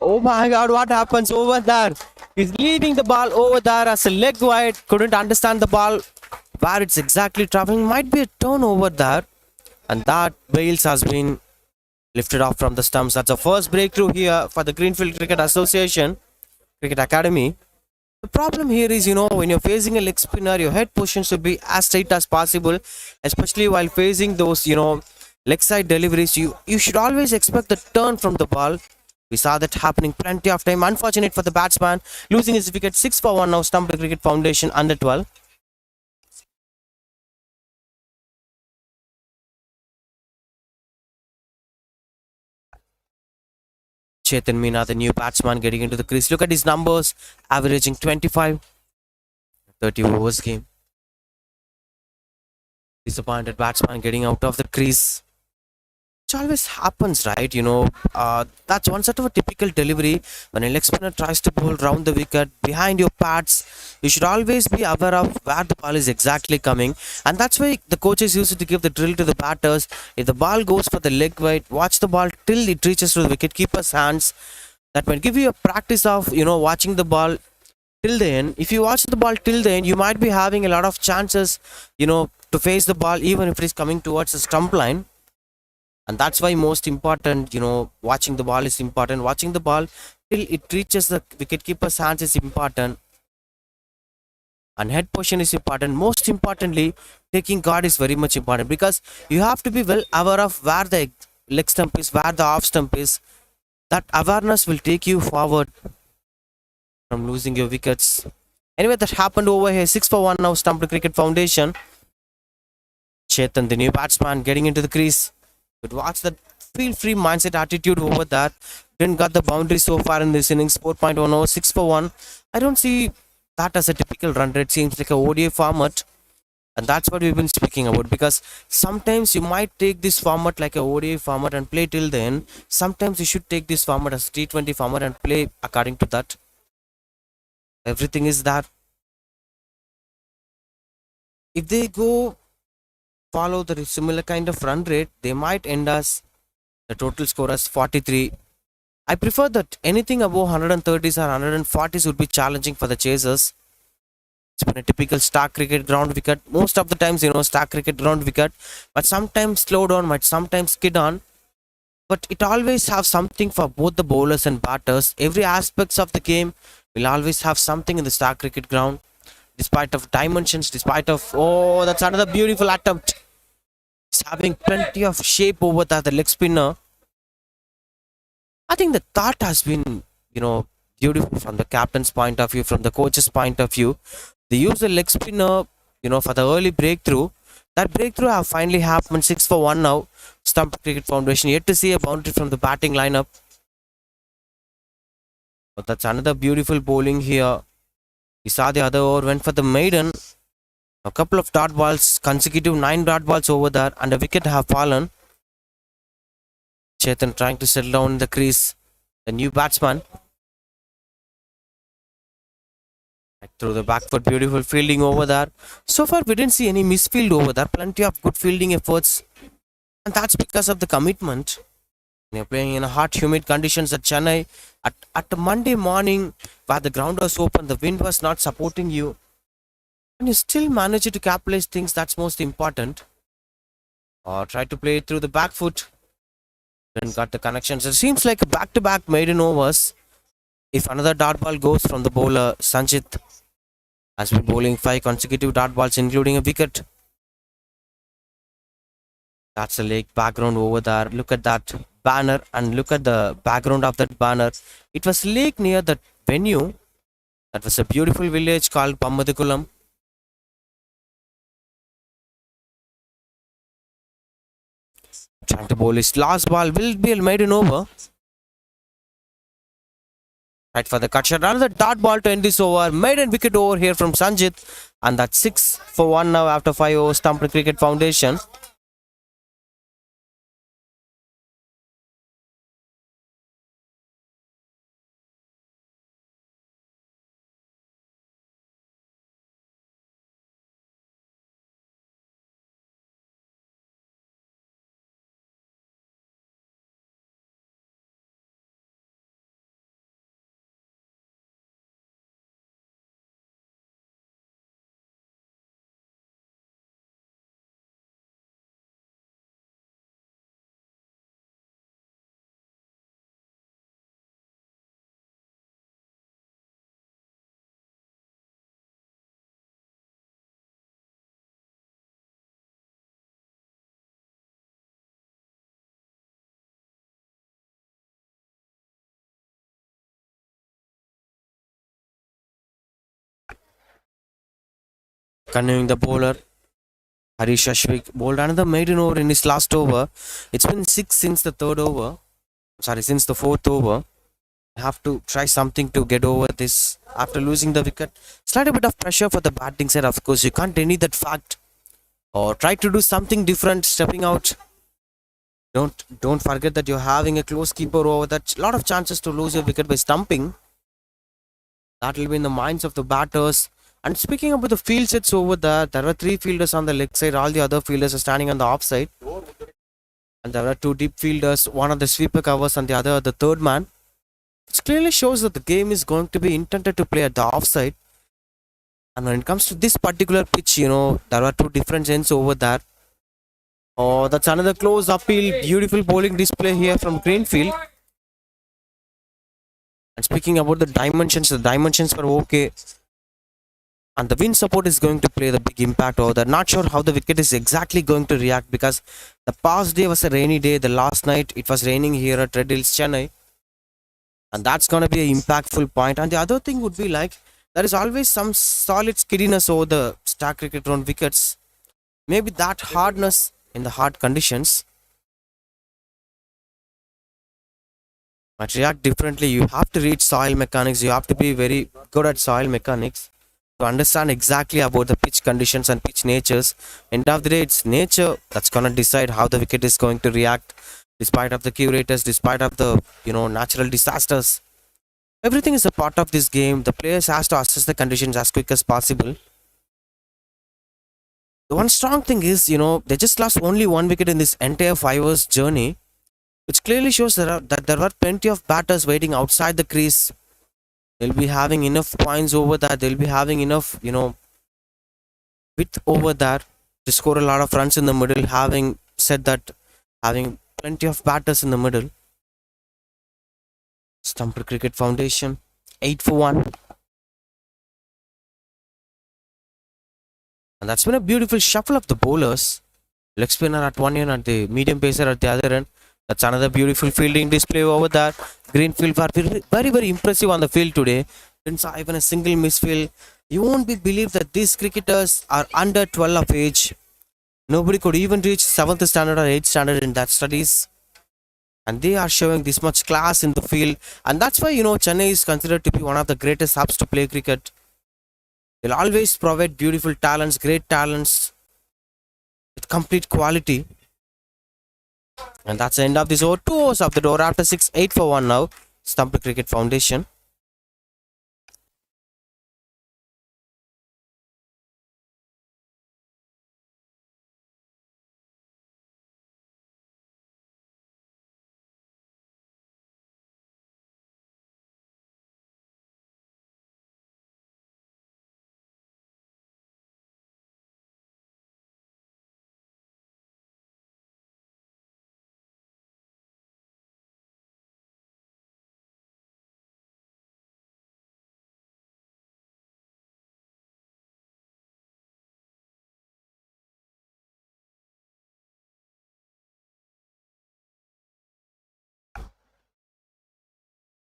Oh my god, what happens over there? He's leaving the ball over there as a leg wide. Couldn't understand the ball where it's exactly traveling. Might be a turn over there. And that Bales has been lifted off from the stumps. That's the first breakthrough here for the Greenfield Cricket Association, Cricket Academy. The problem here is, when you're facing a leg spinner, your head position should be as straight as possible, especially while facing those, leg side deliveries. You should always expect the turn from the ball. We saw that happening plenty of time. Unfortunate for the batsman, losing his wicket 6 for 1 now. Stumped Cricket Foundation under 12. Chetan Meena, the new batsman, getting into the crease. Look at his numbers, averaging 25, 30 overs game. Disappointed batsman getting out of the crease. It always happens, right? That's one sort of a typical delivery. When a leg spinner tries to bowl round the wicket behind your pads, you should always be aware of where the ball is exactly coming. And that's why the coaches used to give the drill to the batters. If the ball goes for the leg wide, watch the ball till it reaches to the wicketkeeper's hands. That might give you a practice of, watching the ball till the end. If you watch the ball till the end, you might be having a lot of chances, to face the ball even if it is coming towards the stump line. And that's why most important, watching the ball is important. Watching the ball till it reaches the wicketkeeper's hands is important. And head position is important. Most importantly, taking guard is very much important, because you have to be well aware of where the leg stump is, where the off stump is. That awareness will take you forward from losing your wickets. Anyway, that happened over here. 6 for 1 now. Stumped Cricket Foundation. Chetan, the new batsman, getting into the crease. But watch that feel free mindset attitude over there. Didn't got the boundary so far in this innings. 4.10, 6 for 1. I don't see that as a typical run rate. Seems like a ODI format. And that's what we've been speaking about, because sometimes you might take this format like a ODI format and play till the end. Sometimes you should take this format as a T20 format and play according to that. Everything is that. If they go follow the similar kind of run rate, they might end us the total score as 43. I prefer that anything above 130s or 140s would be challenging for the chasers. It's been a typical Stag cricket ground wicket. Most of the times, Stag cricket ground wicket, but sometimes slow down, might sometimes skid on. But it always have something for both the bowlers and batters. Every aspects of the game will always have something in the Stag cricket ground. Despite of dimensions, despite of, oh, that's another beautiful attempt. It's having plenty of shape over there, the leg spinner. I think the thought has been, beautiful from the captain's point of view, from the coach's point of view. They use the leg spinner, for the early breakthrough. That breakthrough have finally happened. 6 for 1 now. Stumped Cricket Foundation yet to see a boundary from the batting lineup. But that's another beautiful bowling here. We saw the other over went for the maiden. A couple of dot balls, consecutive 9 dot balls over there, and a wicket have fallen. Chetan trying to settle down in the crease. The new batsman. Through the back foot, beautiful fielding over there. So far, we didn't see any misfield over there. Plenty of good fielding efforts. And that's because of the commitment. When you're playing in hot, humid conditions at Chennai, at a Monday morning where the ground was open, the wind was not supporting you, and you still manage to capitalize things, that's most important. Or try to play it through the back foot. Then got the connections. It seems like a back-to-back maiden overs. If another dot ball goes from the bowler, Sanjit has been bowling 5 consecutive dot balls, including a wicket. That's a lake background over there. Look at that banner and look at the background of that banner. It was lake near that venue. That was a beautiful village called Pammadakulam. Trying to bowl his last ball. Will be a maiden over. Right for the cut shot. Another dot ball to end this over. Maiden wicket over here from Sanjit. And that's 6 for 1 now after 5 overs. Stumped Cricket Foundation. Continuing the bowler, Harish Ashwik bowled another maiden over in his last over. It's been 6 since the third over. Sorry, since the fourth over. I have to try something to get over this after losing the wicket. Slight a bit of pressure for the batting side, of course. You can't deny that fact. Or try to do something different, stepping out. Don't forget that you're having a close keeper over that. Lot of chances to lose your wicket by stumping. That will be in the minds of the batters. And speaking about the field sets over there were 3 fielders on the leg side. All the other fielders are standing on the offside. And there were 2 deep fielders. One of the sweeper covers and the other the third man. It clearly shows that the game is going to be intended to play at the offside. And when it comes to this particular pitch, there are 2 different ends over there. Oh, that's another close uphill. Beautiful bowling display here from Greenfield. And speaking about the dimensions were okay. And the wind support is going to play the big impact over there. Not sure how the wicket is exactly going to react because the past day was a rainy day. The last night it was raining here at Red Hills, Chennai. And that's going to be an impactful point. And the other thing would be like, there is always some solid skiddiness over the Stag cricket ground wickets. Maybe that hardness in the hard conditions might react differently. You have to read soil mechanics. You have to be very good at soil mechanics to understand exactly about the pitch conditions and pitch natures. End of the day, it's nature that's going to decide how the wicket is going to react, despite of the curators, despite of the natural disasters. Everything is a part of this game. The players has to assess the conditions as quick as possible. The one strong thing is, they just lost only 1 wicket in this entire 5 hours journey, which clearly shows that there were plenty of batters waiting outside the crease. They'll be having enough points over there. They'll be having enough, width over there to score a lot of runs in the middle. Having said that, having plenty of batters in the middle. Stumped Cricket Foundation, 8 for 1. And that's been a beautiful shuffle of the bowlers. Leg spinner at one end and the medium pacer at the other end. That's another beautiful fielding display over there. Greenfield were very, very impressive on the field today. Didn't saw even a single misfield. You won't be believed that these cricketers are under 12 of age. Nobody could even reach 7th standard or 8th standard in that studies. And they are showing this much class in the field. And that's why, Chennai is considered to be one of the greatest hubs to play cricket. They'll always provide beautiful talents, great talents with complete quality. And that's the end of this over. 2 overs of the door after 6, 8 for 1 now. Stumped Cricket Foundation.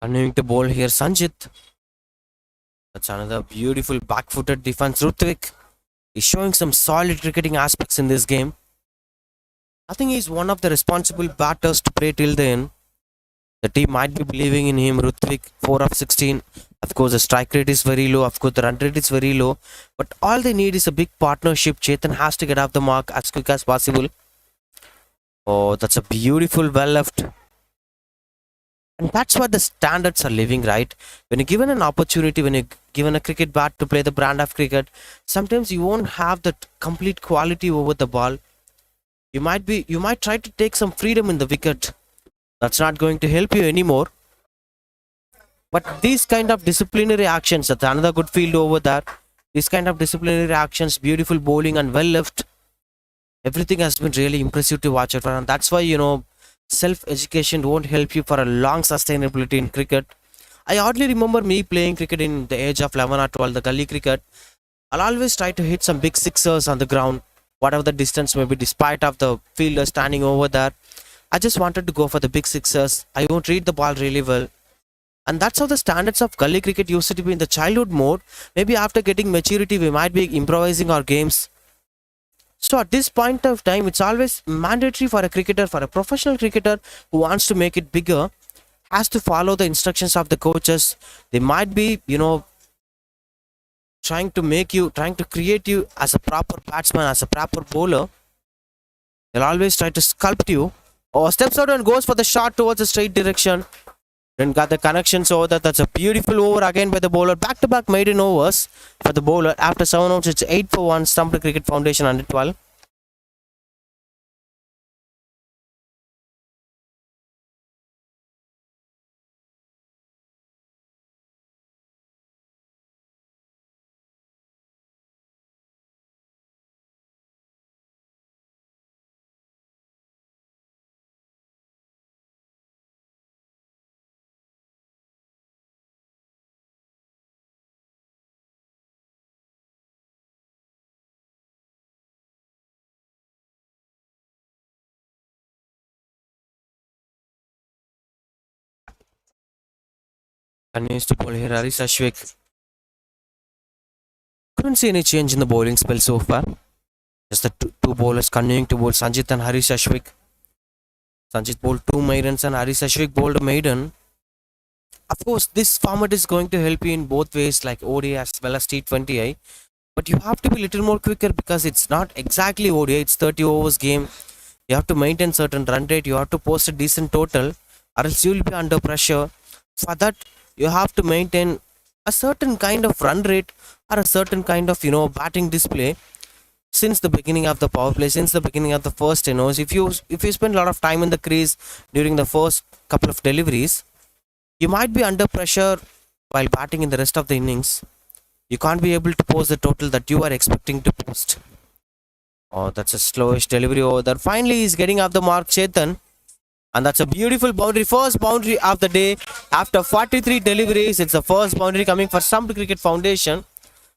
Continuing to bowl here, Sanjit. That's another beautiful back-footed defense. Rutvik is showing some solid cricketing aspects in this game. I think he's one of the responsible batters to play till the end. The team might be believing in him. Rutvik, 4 of 16. Of course, the strike rate is very low. Of course, the run rate is very low. But all they need is a big partnership. Chetan has to get off the mark as quick as possible. Oh, that's a beautiful well left. And that's what the standards are living, right? When you're given an opportunity, when you're given a cricket bat to play the brand of cricket, sometimes you won't have that complete quality over the ball. You might try to take some freedom in the wicket. That's not going to help you anymore. But these kind of disciplinary actions, that's another good field over there. These kind of disciplinary actions, beautiful bowling and well left. Everything has been really impressive to watch it for. And that's why, self-education won't help you for a long sustainability in cricket. I hardly remember me playing cricket in the age of 11 or 12, the gully cricket. I'll always try to hit some big sixers on the ground, whatever the distance may be, despite of the fielder standing over there. I just wanted to go for the big sixers. I won't read the ball really well. And that's how the standards of gully cricket used to be in the childhood mode. Maybe after getting maturity, we might be improvising our games. So at this point of time, it's always mandatory for a cricketer, for a professional cricketer who wants to make it bigger, has to follow the instructions of the coaches. They might be, trying to create you as a proper batsman, as a proper bowler. They'll always try to sculpt you. Or steps out and goes for the shot towards the straight direction. Then got the connection, so that's a beautiful over again by the bowler. Back to back maiden overs for the bowler. After 7 outs, it's 8 for 1. Stumped Cricket Foundation under 12. Continues to bowl here. Haris Ashwik. Couldn't see any change in the bowling spell so far. Just the two bowlers continuing to bowl. Sanjit and Haris Ashwik. Sanjit bowled 2 maidens and Haris Ashwik bowled a maiden. Of course, this format is going to help you in both ways, like ODI as well as T20I. But you have to be a little more quicker because it's not exactly ODI. It's 30 overs game. You have to maintain certain run rate. You have to post a decent total, or else you will be under pressure. For that, you have to maintain a certain kind of run rate or a certain kind of batting display since the beginning of the power play, since the beginning of the first innings. If you spend a lot of time in the crease during the first couple of deliveries, you might be under pressure while batting in the rest of the innings. You can't be able to post the total that you are expecting to post. Oh, that's a slowish delivery over there. Finally, he's getting off the mark, Chetan. And that's a beautiful boundary. First boundary of the day. After 43 deliveries, it's the first boundary coming for Stumped Cricket Foundation.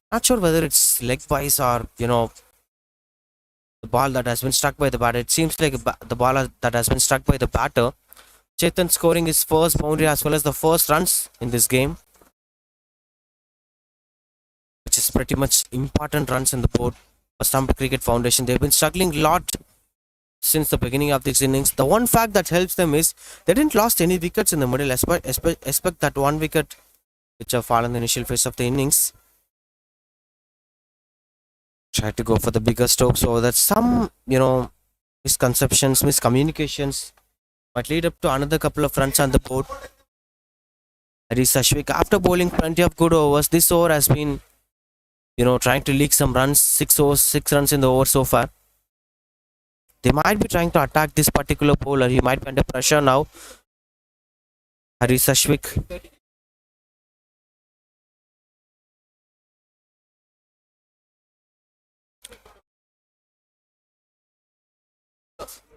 Not sure whether it's leg wise or, the ball that has been struck by the batter. It seems like the ball that has been struck by the batter. Chetan scoring his first boundary as well as the first runs in this game, which is pretty much important runs in the board for Stumped Cricket Foundation. They've been struggling a lot since the beginning of this innings. The one fact that helps them is they didn't lost any wickets in the middle. Expect that one wicket which have fallen in the initial phase of the innings. Try to go for the bigger stroke, so that some misconceptions, miscommunications might lead up to another couple of runs on the board. Haris Ashwik, after bowling plenty of good overs, this over has been trying to leak some runs. 6 overs, 6 runs in the over so far. They might be trying to attack this particular bowler. He might be under pressure now. Haris Ashwik.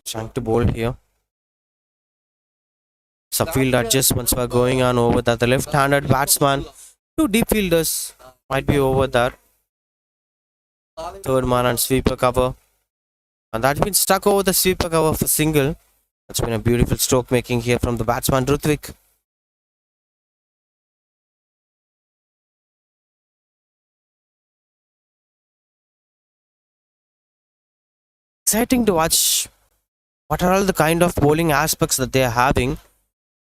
Trying to bowl here. Some field adjustments were going on over there. The left-handed batsman, 2 deep fielders might be over there. Third man and sweeper cover. And that's been stuck over the sweeper cover for single. That's been a beautiful stroke making here from the batsman Rutvik. Exciting to watch what are all the kind of bowling aspects that they are having.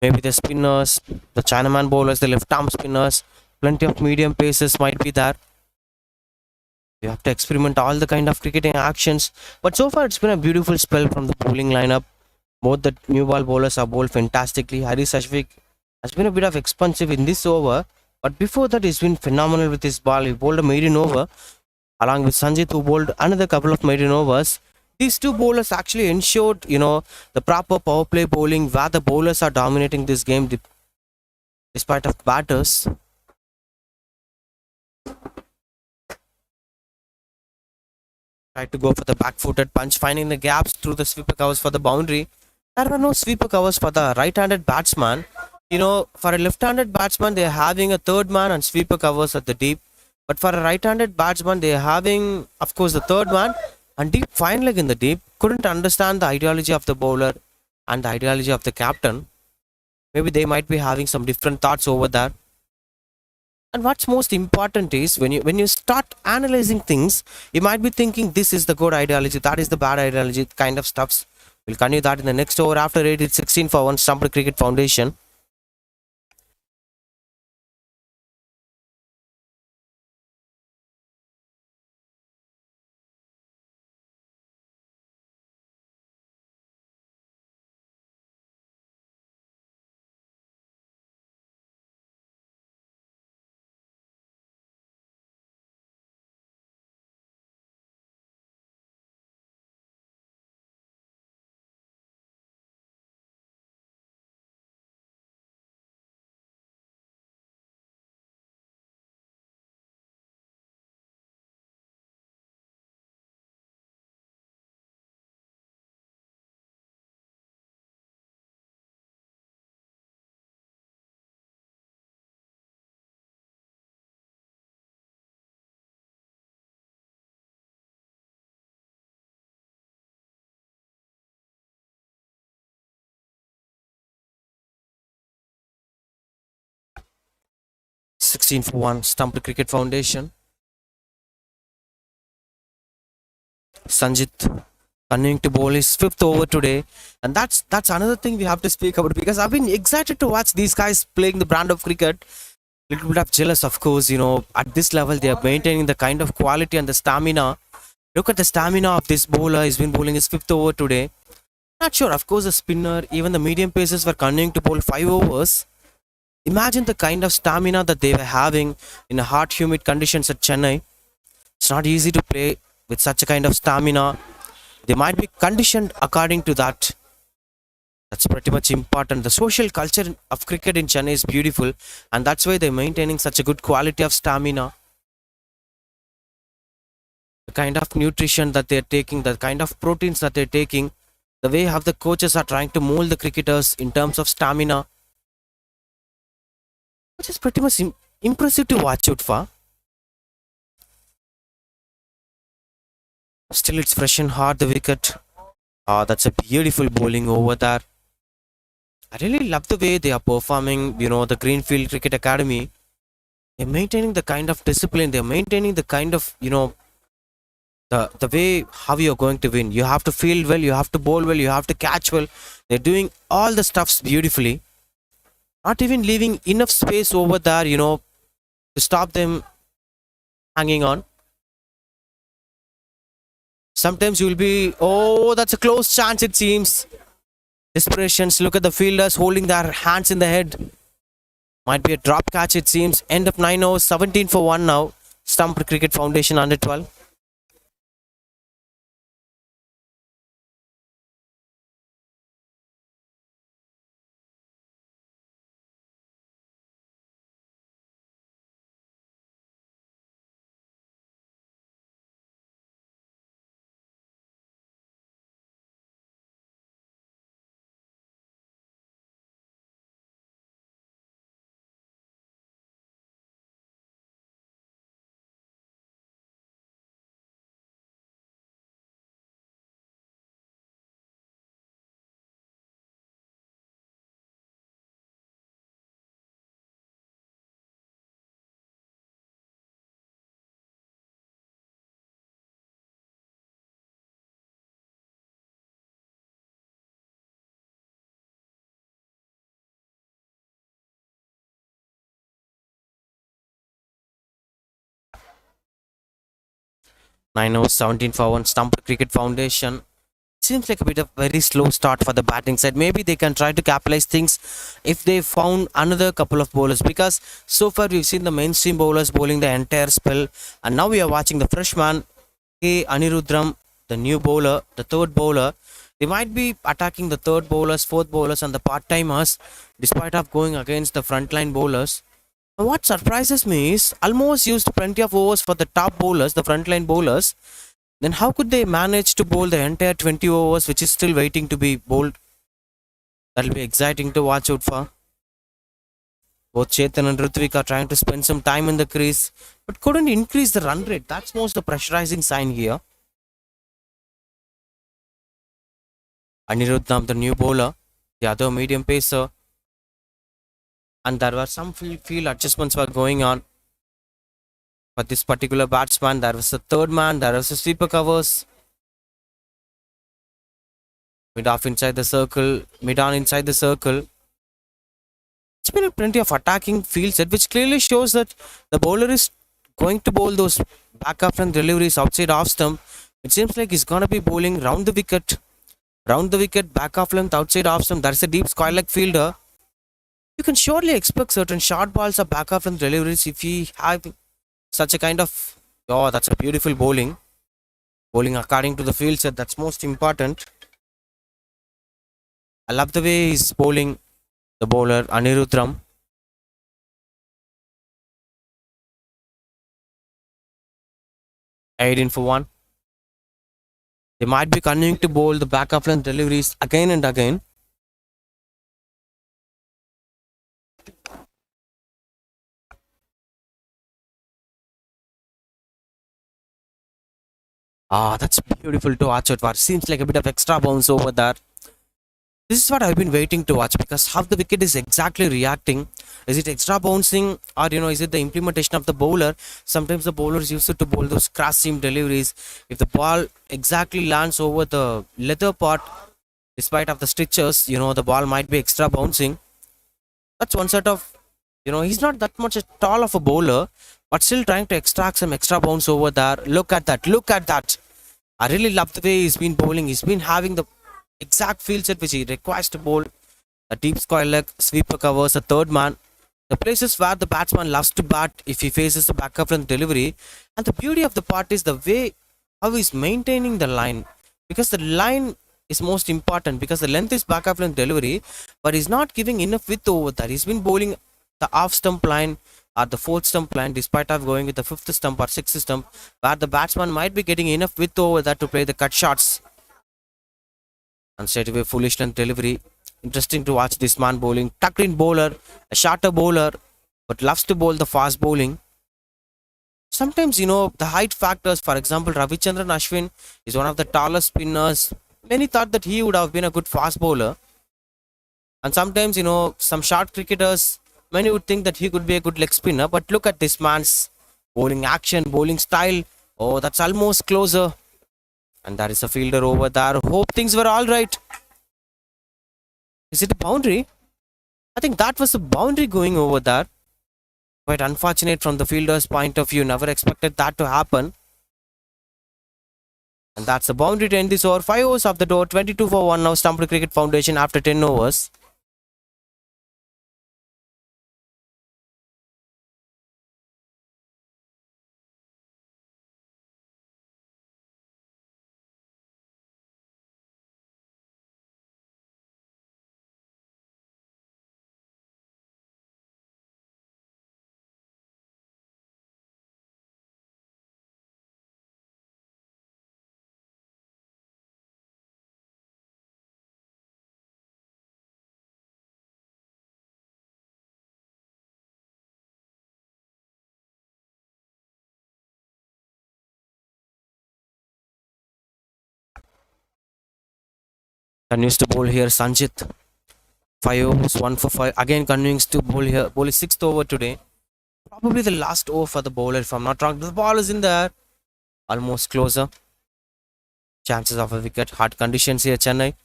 Maybe the spinners, the Chinaman bowlers, the left arm spinners, plenty of medium paces might be there. You have to experiment all the kind of cricketing actions. But so far, it's been a beautiful spell from the bowling lineup. Both the new ball bowlers are bowled fantastically. Haris Ashwik has been a bit of expensive in this over. But before that, he's been phenomenal with his ball. He bowled a maiden over along with Sanjit, who bowled another couple of maiden overs. These 2 bowlers actually ensured, the proper power play bowling where the bowlers are dominating this game despite of batters. Tried to go for the back-footed punch, finding the gaps through the sweeper covers for the boundary. There were no sweeper covers for the right-handed batsman. For a left-handed batsman, they're having a third man and sweeper covers at the deep. But for a right-handed batsman, they're having, of course, the third man and deep fine leg in the deep. Couldn't understand the ideology of the bowler and the ideology of the captain. Maybe they might be having some different thoughts over there. And what's most important is when you start analyzing things, you might be thinking this is the good ideology, that is the bad ideology, kind of stuffs. We'll continue that in the next over. After it, it's 16 for 1 Stumped Cricket Foundation. 16 for 1 Stumped Cricket Foundation. Sanjit continuing to bowl his fifth over today, and that's another thing we have to speak about, because I've been excited to watch these guys playing the brand of cricket. Little bit of jealous, of course. At this level they are maintaining the kind of quality and the stamina. Look at the stamina of this bowler. He's been bowling his fifth over today. Not sure, of course, the spinner, even the medium pacers were continuing to bowl 5 overs. Imagine the kind of stamina that they were having in a hot, humid conditions at Chennai. It's not easy to play with such a kind of stamina. They might be conditioned according to that. That's pretty much important. The social culture of cricket in Chennai is beautiful, and that's why they're maintaining such a good quality of stamina. The kind of nutrition that they're taking, the kind of proteins that they're taking, the way how the coaches are trying to mold the cricketers in terms of stamina, which is pretty much impressive to watch out for. Still, it's fresh and hard, the wicket. That's a beautiful bowling over there. I really love the way they are performing, the Greenfield Cricket Academy. They're maintaining the kind of discipline, they're maintaining the kind of, the way how you're going to win. You have to field well, you have to bowl well, you have to catch well. They're doing all the stuffs beautifully. Not even leaving enough space over there, to stop them hanging on. Sometimes you'll be, oh, that's a close chance, it seems. Desperations, look at the fielders holding their hands in the head. Might be a drop catch, it seems. End of 9 overs, 17 for 1 now. Stumped Cricket Foundation under 12. Nine overs, 17 for 1. Stumped Cricket Foundation. Seems like a bit of very slow start for the batting side. Maybe they can try to capitalize things if they found another couple of bowlers, because so far we've seen the mainstream bowlers bowling the entire spell, and now we are watching the freshman K. Anirudram, the new bowler, the third bowler. They might be attacking the third bowlers, fourth bowlers, and the part timers, despite of going against the frontline bowlers. And what surprises me is almost used plenty of overs for the top bowlers, the frontline bowlers. Then how could they manage to bowl the entire 20 overs, which is still waiting to be bowled? That'll be exciting to watch out for. Both Chetan and Ritvik are trying to spend some time in the crease, but couldn't increase the run rate. That's most the pressurizing sign here. Anirudh, the new bowler, the other medium pacer. and there were some field adjustments were going on for this particular batsman. There was a third man, there was a sweeper covers, mid off inside the circle, mid on inside the circle. It's been plenty of attacking field set, which clearly shows that the bowler is going to bowl those back up and deliveries outside off stump. It seems like he's gonna be bowling round the wicket, back off length, outside off stump. That's a deep square leg fielder. You can surely expect certain short balls or back off length deliveries if he have such a kind of. Oh, that's a beautiful bowling. Bowling according to the field set. That's most important. I love the way he's bowling. The bowler Anirudram. 18 for 1. They might be continuing to bowl the back of length deliveries again and again. Ah, that's beautiful to watch. It seems like a bit of extra bounce over there. This is what I've been waiting to watch, because how the wicket is exactly reacting. Is it extra bouncing, or is it the implementation of the bowler? Sometimes the bowlers used to bowl those crash seam deliveries. If the ball exactly lands over the leather part, despite of the stitches, the ball might be extra bouncing. That's one sort of, he's not that much tall of a bowler, but still trying to extract some extra bounce over there. Look at that, look at that. I really love the way he's been bowling. He's been having the exact field set which he requires to bowl. A deep square leg, sweeper covers, a third man. The places where the batsman loves to bat if he faces the backup run delivery. And the beauty of the part is the way how he's maintaining the line. Because the line is most important, because the length is backup run delivery, but he's not giving enough width over there. He's been bowling the off stump line or the fourth stump line, despite of going with the fifth stump or sixth stump, where the batsman might be getting enough width over there to play the cut shots. And straight away foolish length delivery. Interesting to watch this man bowling. Tucked in bowler, a shorter bowler, but loves to bowl the fast bowling. Sometimes, the height factors. For example, Ravichandran Ashwin is one of the tallest spinners. Many thought that he would have been a good fast bowler. And sometimes, some short cricketers, many would think that he could be a good leg spinner. But look at this man's bowling action, bowling style. Oh, that's almost closer. And there is a fielder over there. Hope things were all right. Is it a boundary? I think that was a boundary going over there. Quite unfortunate from the fielder's point of view. Never expected that to happen. And that's the boundary to end this over. 5 overs off the door. 22 for 1 now. Stumped Cricket Foundation after 10 overs. Continues to bowl here Sanjit. 5 overs, 1 for 5. Again continues to bowl here. Bowl is 6th over today. Probably the last over for the bowler, if I'm not wrong. The ball is in there. Almost closer. Chances of a wicket. Hard conditions here, Chennai.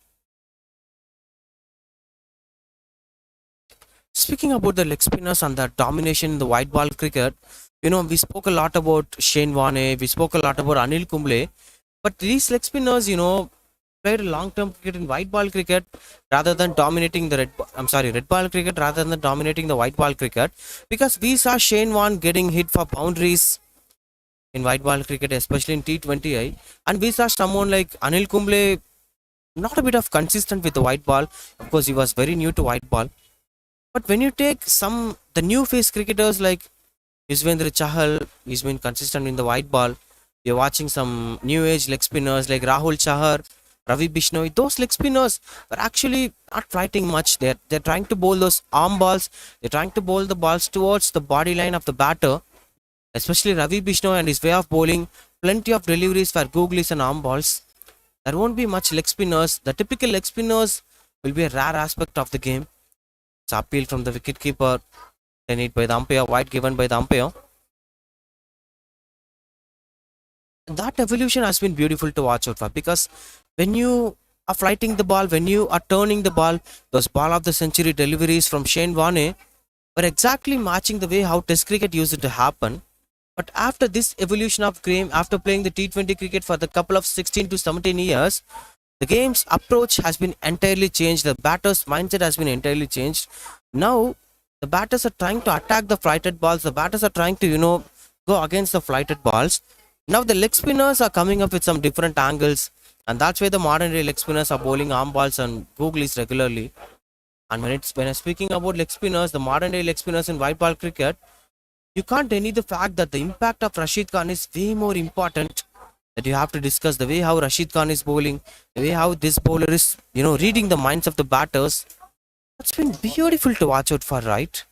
Speaking about the leg spinners and the domination in the white ball cricket, we spoke a lot about Shane Warne. We spoke a lot about Anil Kumble. But these leg spinners, played a long-term cricket in white ball cricket rather than dominating the red ball cricket rather than dominating the white ball cricket, because we saw Shane Warne getting hit for boundaries in white ball cricket, especially in T20I, and we saw someone like Anil Kumble not a bit of consistent with the white ball. Of course, he was very new to white ball, but when you take the new face cricketers like Yuzvendra Chahal, he's been consistent in the white ball. You're watching some new age leg spinners like Rahul Chahar, Ravi Bishnoi. Those leg spinners are actually not fighting much. They're trying to bowl those arm balls. They're trying to bowl the balls towards the body line of the batter. Especially Ravi Bishnoi and his way of bowling. Plenty of deliveries for googlies and arm balls. There won't be much leg spinners. The typical leg spinners will be a rare aspect of the game. It's appeal from the wicketkeeper. Then hit by the umpire. Wide given by the umpire. That evolution has been beautiful to watch out for, because when you are flighting the ball, when you are turning the ball, those ball of the century deliveries from Shane Warne were exactly matching the way how Test cricket used to happen. But after this evolution of game, after playing the T20 cricket for the couple of 16 to 17 years, the game's approach has been entirely changed. The batter's mindset has been entirely changed. Now, the batters are trying to attack the flighted balls. The batters are trying to, go against the flighted balls. Now, the leg spinners are coming up with some different angles. And that's why the modern day leg spinners are bowling arm balls and googlies regularly. And when I'm speaking about leg spinners, the modern day leg spinners in white ball cricket, you can't deny the fact that the impact of Rashid Khan is way more important. That you have to discuss the way how Rashid Khan is bowling, the way how this bowler is, reading the minds of the batters. That's been beautiful to watch out for, right?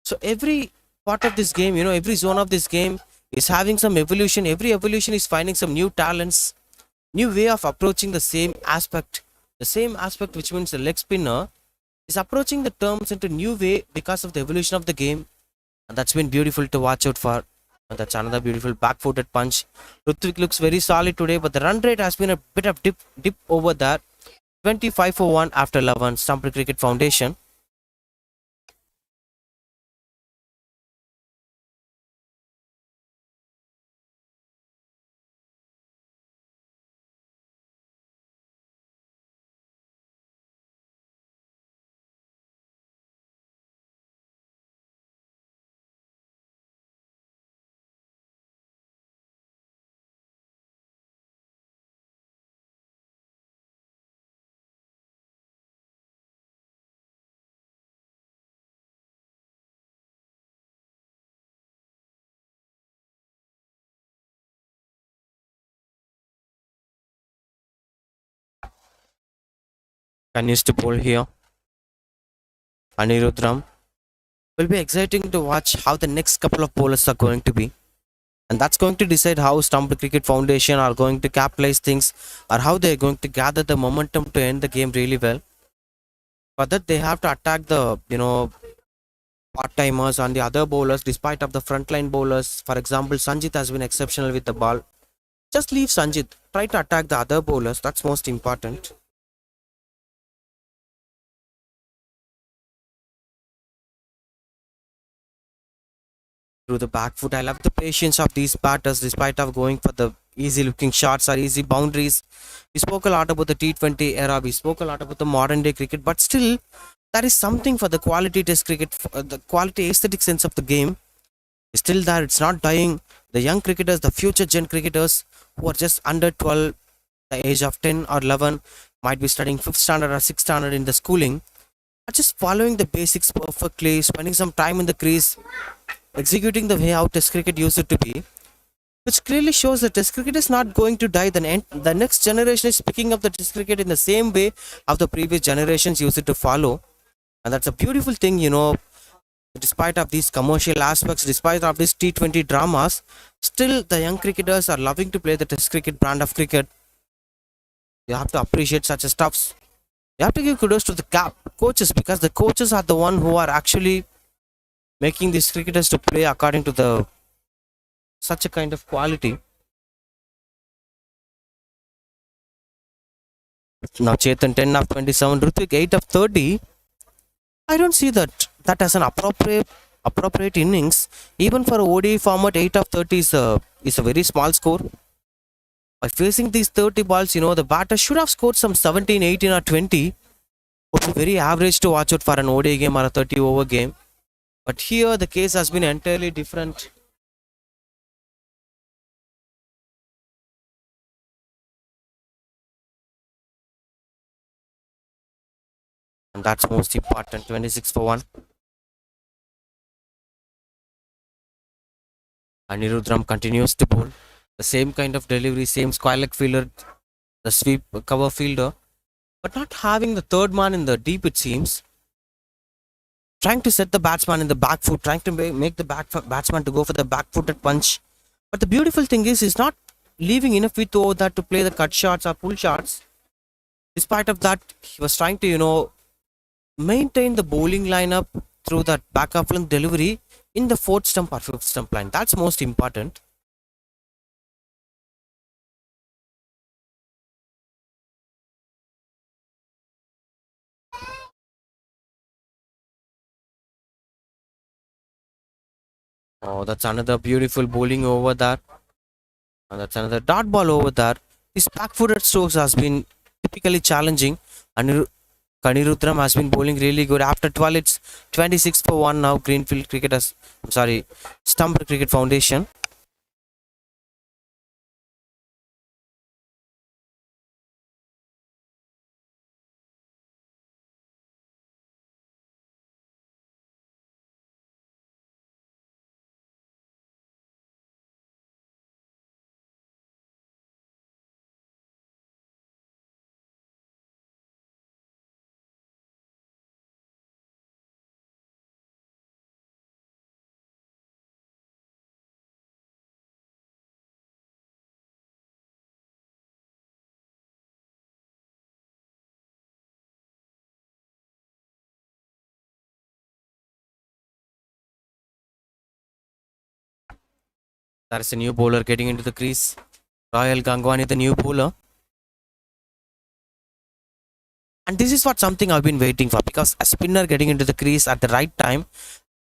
So every part of this game, every zone of this game is having some evolution. Every evolution is finding some new talents, new way of approaching the same aspect. The same aspect, which means the leg spinner, is approaching the terms into new way because of the evolution of the game. And that's been beautiful to watch out for. And that's another beautiful back-footed punch. Rutvik looks very solid today, but the run rate has been a bit of dip over that. 25 for 1 after 11. Stumped Cricket Foundation. Continues to bowl here. Anirudram. Will be exciting to watch how the next couple of bowlers are going to be. And that's going to decide how Stumped Cricket Foundation are going to capitalize things, or how they're going to gather the momentum to end the game really well. For that, they have to attack the, part-timers and the other bowlers despite of the frontline bowlers. For example, Sanjit has been exceptional with the ball. Just leave Sanjit. Try to attack the other bowlers. That's most important. Through the back foot, I love the patience of these batters despite of going for the easy looking shots or easy boundaries. We spoke a lot about the T20 era. We spoke a lot about the modern day cricket. But still, that is something for the quality test cricket, the quality aesthetic sense of the game is still there. It's not dying. The young cricketers, the future gen cricketers who are just under 12, the age of 10 or 11, might be studying 5th standard or 6th standard in the schooling, are just following the basics perfectly, spending some time in the crease, executing the way how test cricket used it to be, which clearly shows that test cricket is not going to die. The next generation is picking up the test cricket in the same way of the previous generations used it to follow. And that's a beautiful thing, despite of these commercial aspects, despite of these T20 dramas, still the young cricketers are loving to play the test cricket brand of cricket. You have to appreciate such a stuffs. You have to give kudos to the coaches, because the coaches are the one who are actually making these cricketers to play according to the such a kind of quality. Now Chetan 10 of 27, Rutvik 8 of 30. I don't see that as an appropriate innings. Even for a ODI format, 8 of 30 is a very small score. By facing these 30 balls, the batter should have scored some 17, 18 or 20. Would be very average to watch out for an ODI game or a 30 over game. But here the case has been entirely different. And that's most important. 26 for 1. Anirudram continues to bowl. The same kind of delivery, same square leg fielder, the sweep cover fielder, but not having the third man in the deep, it seems. Trying to set the batsman in the back foot, trying to make the batsman to go for the back-footed punch. But the beautiful thing is, he's not leaving enough width over that to play the cut shots or pull shots. Despite of that, he was trying to, maintain the bowling lineup through that backup length delivery in the fourth stump or fifth stump line. That's most important. Oh, that's another beautiful bowling over there. And that's another dot ball over there. This back-footed strokes has been typically challenging. And Kanirudram has been bowling really good. After 12, it's 26 for 1 now. Greenfield Cricket has, I'm sorry, Stumped Cricket Foundation. There is a new bowler getting into the crease. Royal Gangwani, the new bowler. And this is what something I've been waiting for, because a spinner getting into the crease at the right time.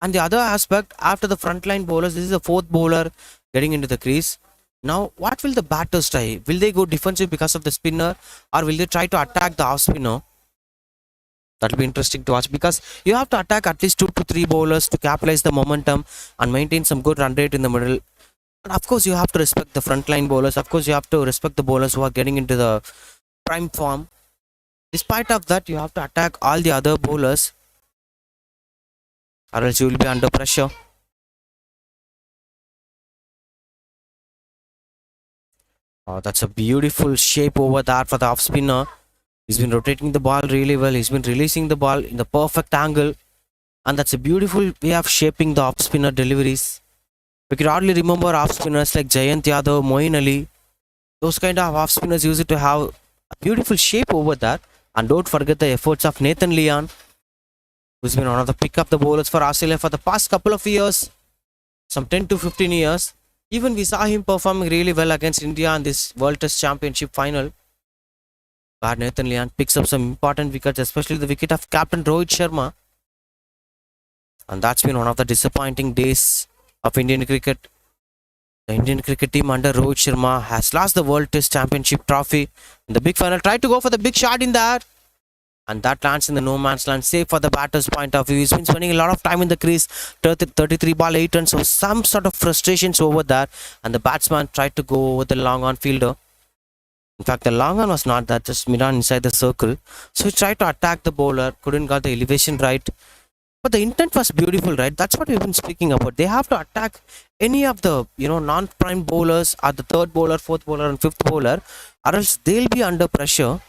And the other aspect, after the frontline bowlers, this is the fourth bowler getting into the crease. Now, what will the batters try? Will they go defensive because of the spinner, or will they try to attack the off spinner? That will be interesting to watch, because you have to attack at least 2 to 3 bowlers to capitalize the momentum and maintain some good run rate in the middle. And of course, you have to respect the frontline bowlers. Of course, you have to respect the bowlers who are getting into the prime form. Despite of that, you have to attack all the other bowlers, or else you will be under pressure. That's a beautiful shape over there for the off spinner. He's been rotating the ball really well. He's been releasing the ball in the perfect angle. And that's a beautiful way of shaping the off spinner deliveries. We could hardly remember off spinners like Jayant Yadav, Moeen Ali. Those kind of off spinners used to have a beautiful shape over there. And don't forget the efforts of Nathan Leon, who's been one of the pick up the bowlers for Australia for the past couple of years, some 10 to 15 years. Even we saw him performing really well against India in this World Test Championship final, where Nathan Leon picks up some important wickets, especially the wicket of Captain Rohit Sharma. And that's been one of the disappointing days of Indian cricket. The Indian cricket team under Rohit Sharma has lost the World Test Championship trophy in the big final. Tried to go for the big shot in there, and that lands in the no man's land. Safe for the batter's point of view. He's been spending a lot of time in the crease. 33 ball 8 runs, so some sort of frustrations over there. And the batsman tried to go over the long on fielder. In fact, the long on was not that, just mid-on inside the circle. So he tried to attack the bowler, couldn't got the elevation right. But the intent was beautiful, right? That's what we've been speaking about. They have to attack any of the non-prime bowlers, or the third bowler, fourth bowler, and fifth bowler, or else they'll be under pressure.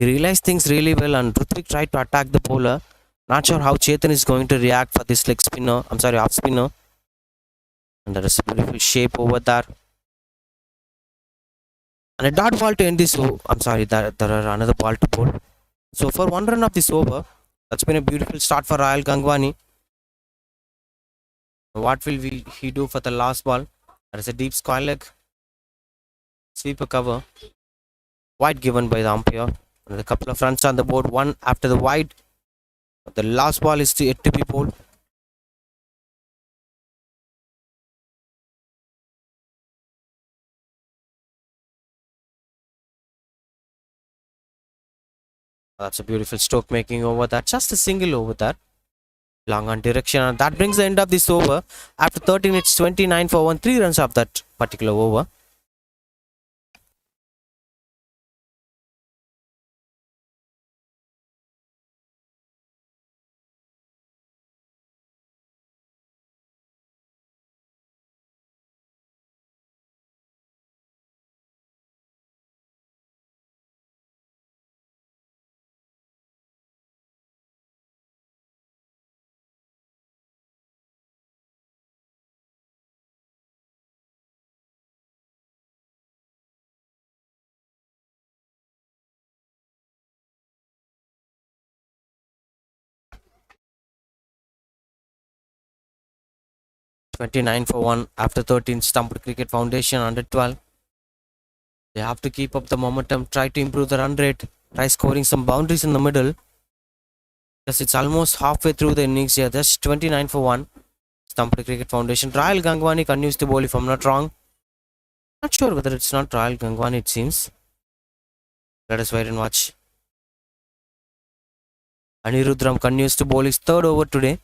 He realized things really well, and Ruthvik tried to attack the bowler. Not sure how Chetan is going to react for this leg spinner. I'm sorry, off spinner. And there is a beautiful shape over there. And a dot ball to end this. Oh, I'm sorry, there are another ball to bowl. So for one run of this over, that's been a beautiful start for Royal Gangwani. What will he do for the last ball? There is a deep square leg. Sweeper cover. Wide given by the umpire. And a couple of runs on the board. One after the wide. The last ball is yet to be bowled. That's a beautiful stroke making over that. Just a single over that. Long on direction. And that brings the end of this over. After 13, it's 29 for 1. 3 runs of that particular over. 29 for 1 after 13. Stumped Cricket Foundation under 12. They have to keep up the momentum, try to improve the run rate, try scoring some boundaries in the middle. Yes, it's almost halfway through the innings here. Just 29 for 1. Stumped Cricket Foundation. Rahul Gangwani continues to bowl if I'm not wrong. Not sure whether it's not Rahul Gangwani, it seems. Let us wait and watch. Anirudram continues to bowl his third over today.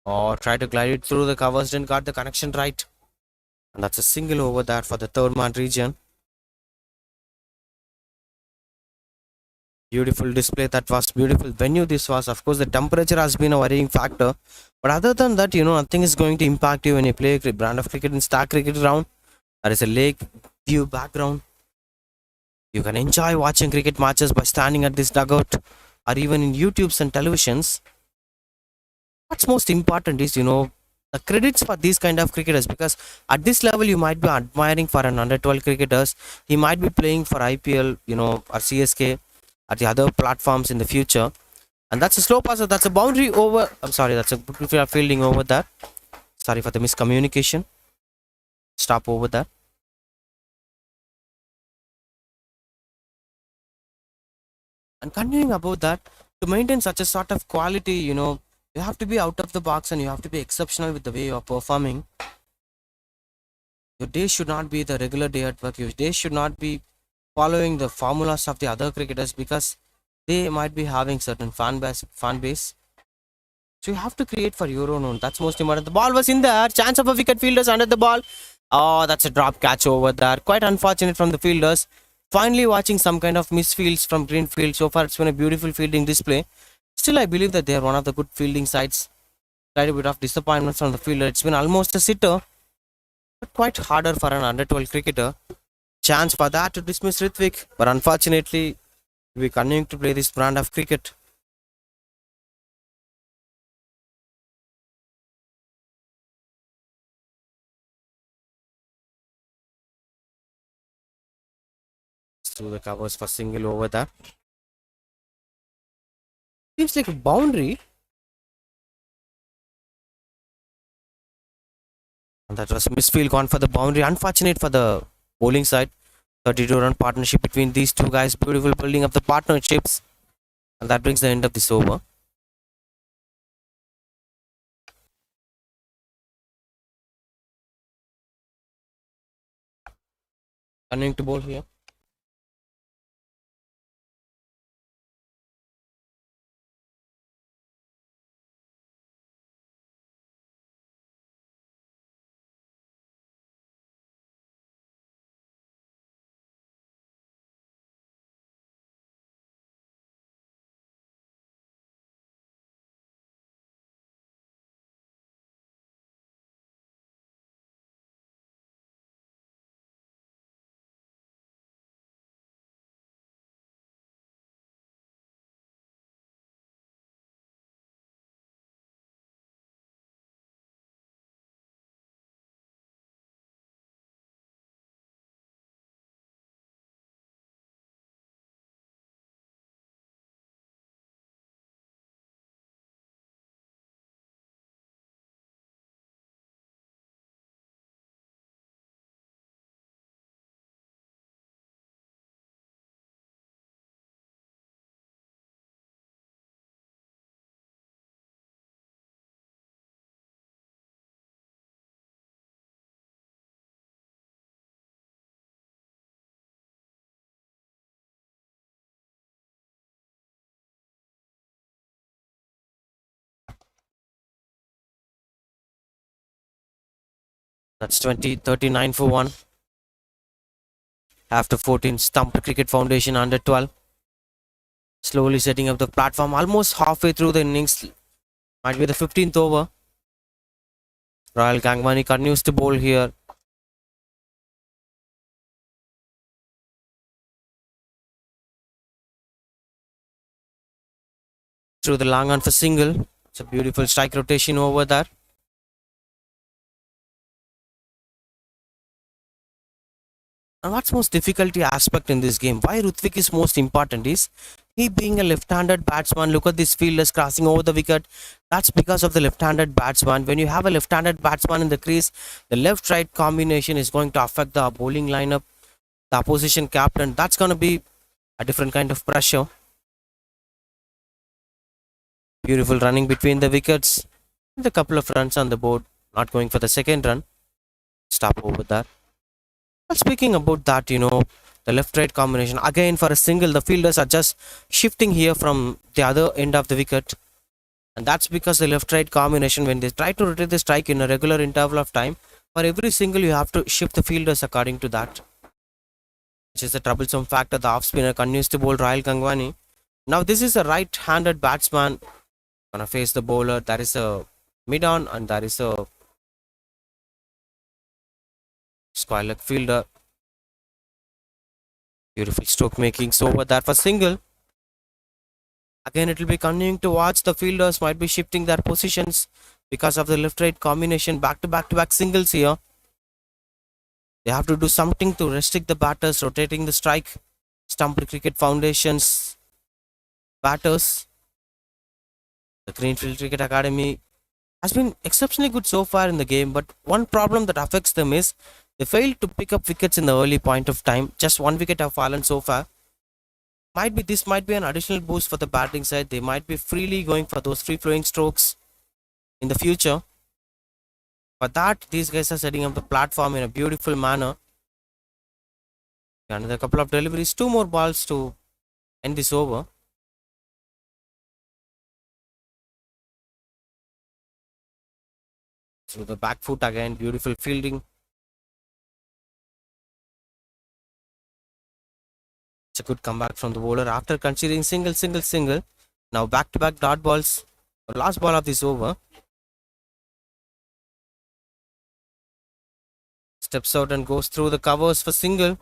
Or try to glide it through the covers, didn't got the connection right. And that's a single over there for the third man region. Beautiful display. That was beautiful venue this was. Of course, the temperature has been a worrying factor. But other than that, nothing is going to impact you when you play a brand of cricket in Stag cricket ground. There is a lake view background. You can enjoy watching cricket matches by standing at this dugout or even in YouTubes and televisions. What's most important is, the credits for these kind of cricketers, because at this level you might be admiring for an under 12 cricketers. He might be playing for IPL, or CSK at the other platforms in the future. And that's a slow passer. That's a boundary over. I'm sorry, that's a good fielding over there. Sorry for the miscommunication. Stop over there. And continuing about that, to maintain such a sort of quality, you have to be out of the box and you have to be exceptional with the way you are performing. Your day should not be the regular day at work. Your day should not be following the formulas of the other cricketers, because they might be having certain fan base. So you have to create for your own. That's most important. The ball was in there. Chance of a wicket, fielders under the ball. Oh, that's a drop catch over there. Quite unfortunate from the fielders. Finally watching some kind of misfields from Greenfield. So far it's been a beautiful fielding display. Still, I believe that they are one of the good fielding sides. Quite a bit of disappointment from the fielder. It's been almost a sitter, but quite harder for an under 12 cricketer. Chance for that to dismiss Rithvik, but unfortunately, we continue to play this brand of cricket. Through the covers for single over there. Seems like a boundary. And that was a misfield gone for the boundary. Unfortunate for the bowling side. 32-run partnership between these two guys. Beautiful building of the partnerships. And that brings the end of this over. Continuing to bowl here. That's 39 for 1. After 14, Stumped Cricket Foundation under 12. Slowly setting up the platform. Almost halfway through the innings. Might be the 15th over. Royal Gangwani continues to bowl here. Through the long on for single. It's a beautiful strike rotation over there. And what's most difficulty aspect in this game, why Rutvik is most important is he being a left-handed batsman. Look at this fielders crossing over the wicket. That's because of the left-handed batsman. When you have a left-handed batsman in the crease, the left-right combination is going to affect the bowling lineup, the opposition captain. That's going to be a different kind of pressure. Beautiful running between the wickets. With a couple of runs on the board. Not going for the second run. Stop over there. Well, speaking about that, the left-right combination. Again, for a single, the fielders are just shifting here from the other end of the wicket. And that's because the left-right combination, when they try to rotate the strike in a regular interval of time, for every single, you have to shift the fielders according to that, which is the troublesome factor. The off-spinner continues to bowl Rahul Gangwani. Now, this is a right-handed batsman gonna face the bowler. There is a mid-on and there is a square leg fielder. Beautiful stroke making. So over there for single. Again, it will be continuing to watch. The fielders might be shifting their positions because of the left-right combination. Back-to-back singles here. They have to do something to restrict the batters, rotating the strike. Stumped Cricket Foundation's batters. The Greenfield Cricket Academy has been exceptionally good so far in the game, but one problem that affects them is they failed to pick up wickets in the early point of time. Just one wicket have fallen so far. This might be an additional boost for the batting side. They might be freely going for those free flowing strokes in the future. For that, these guys are setting up the platform in a beautiful manner. Another couple of deliveries, two more balls to end this over. So the back foot again, beautiful fielding. It's a good comeback from the bowler after considering single. Now back to back dot balls. The last ball of this over. Steps out and goes through the covers for single.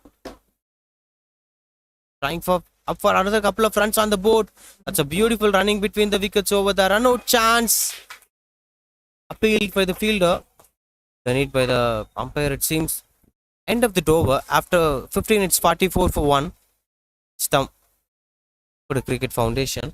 Trying for up for another couple of runs on the board. That's a beautiful running between the wickets over the run out chance. Appealed by the fielder. Denied by the umpire, it seems. End of the over after 15, it's 44 for 1. Stump for the Cricket Foundation.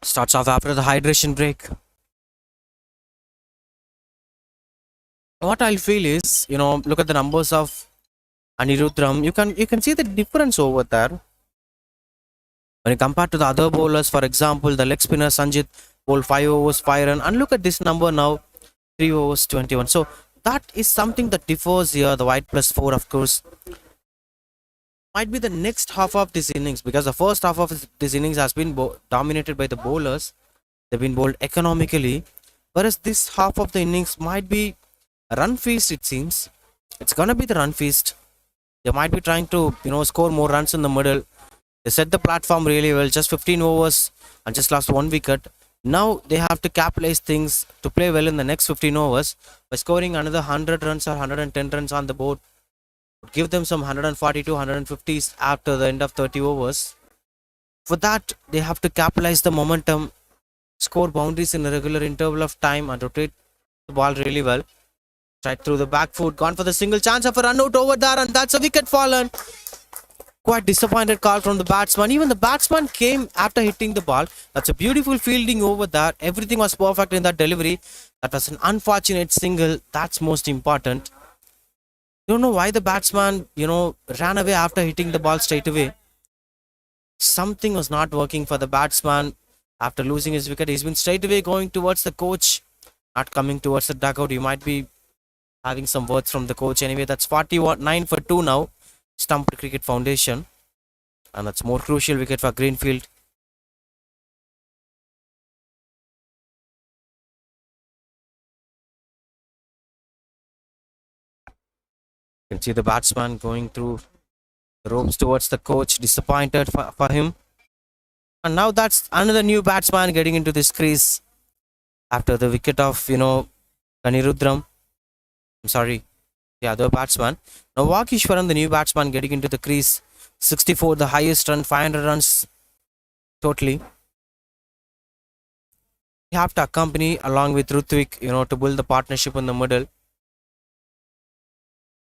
Starts off after the hydration break. What I'll feel is, look at the numbers of Anirudram. You can see the difference over there. When you compare to the other bowlers, for example, the leg spinner Sanjit bowled 5 overs, 5 run, and look at this number now, 3 overs, 21. So that is something that differs here. The white plus 4, of course, might be the next half of this innings, because the first half of this innings has been dominated by the bowlers. They've been bowled economically, whereas this half of the innings might be a run feast. It seems it's gonna be the run feast. They might be trying to score more runs in the middle. They set the platform really well, just 15 overs and just lost 1 wicket. Now they have to capitalize things to play well in the next 15 overs by scoring another 100 runs or 110 runs on the board. Give them some 140 to 150s after the end of 30 overs. For that, they have to capitalize the momentum, score boundaries in a regular interval of time, and rotate the ball really well. Straight through the back foot, gone for the single, chance of a run out over there, and that's a wicket fallen. Quite disappointed call from the batsman. Even the batsman came after hitting the ball. That's a beautiful fielding over there. Everything was perfect in that delivery. That was an unfortunate single. That's most important. Don't know why the batsman, ran away after hitting the ball straight away. Something was not working for the batsman after losing his wicket. He's been straight away going towards the coach, not coming towards the dugout. You might be having some words from the coach. Anyway, that's 49 for 2 now. Stumped Cricket Foundation, and that's more crucial wicket for Greenfield. You can see the batsman going through the ropes towards the coach, disappointed for him. And now that's another new batsman getting into this crease after the wicket of Kanirudram. I'm sorry, the other batsman. Now Vakishwaran, the new batsman, getting into the crease. 64, the highest run, 500 runs totally. You have to accompany along with Rutvik, to build the partnership in the middle.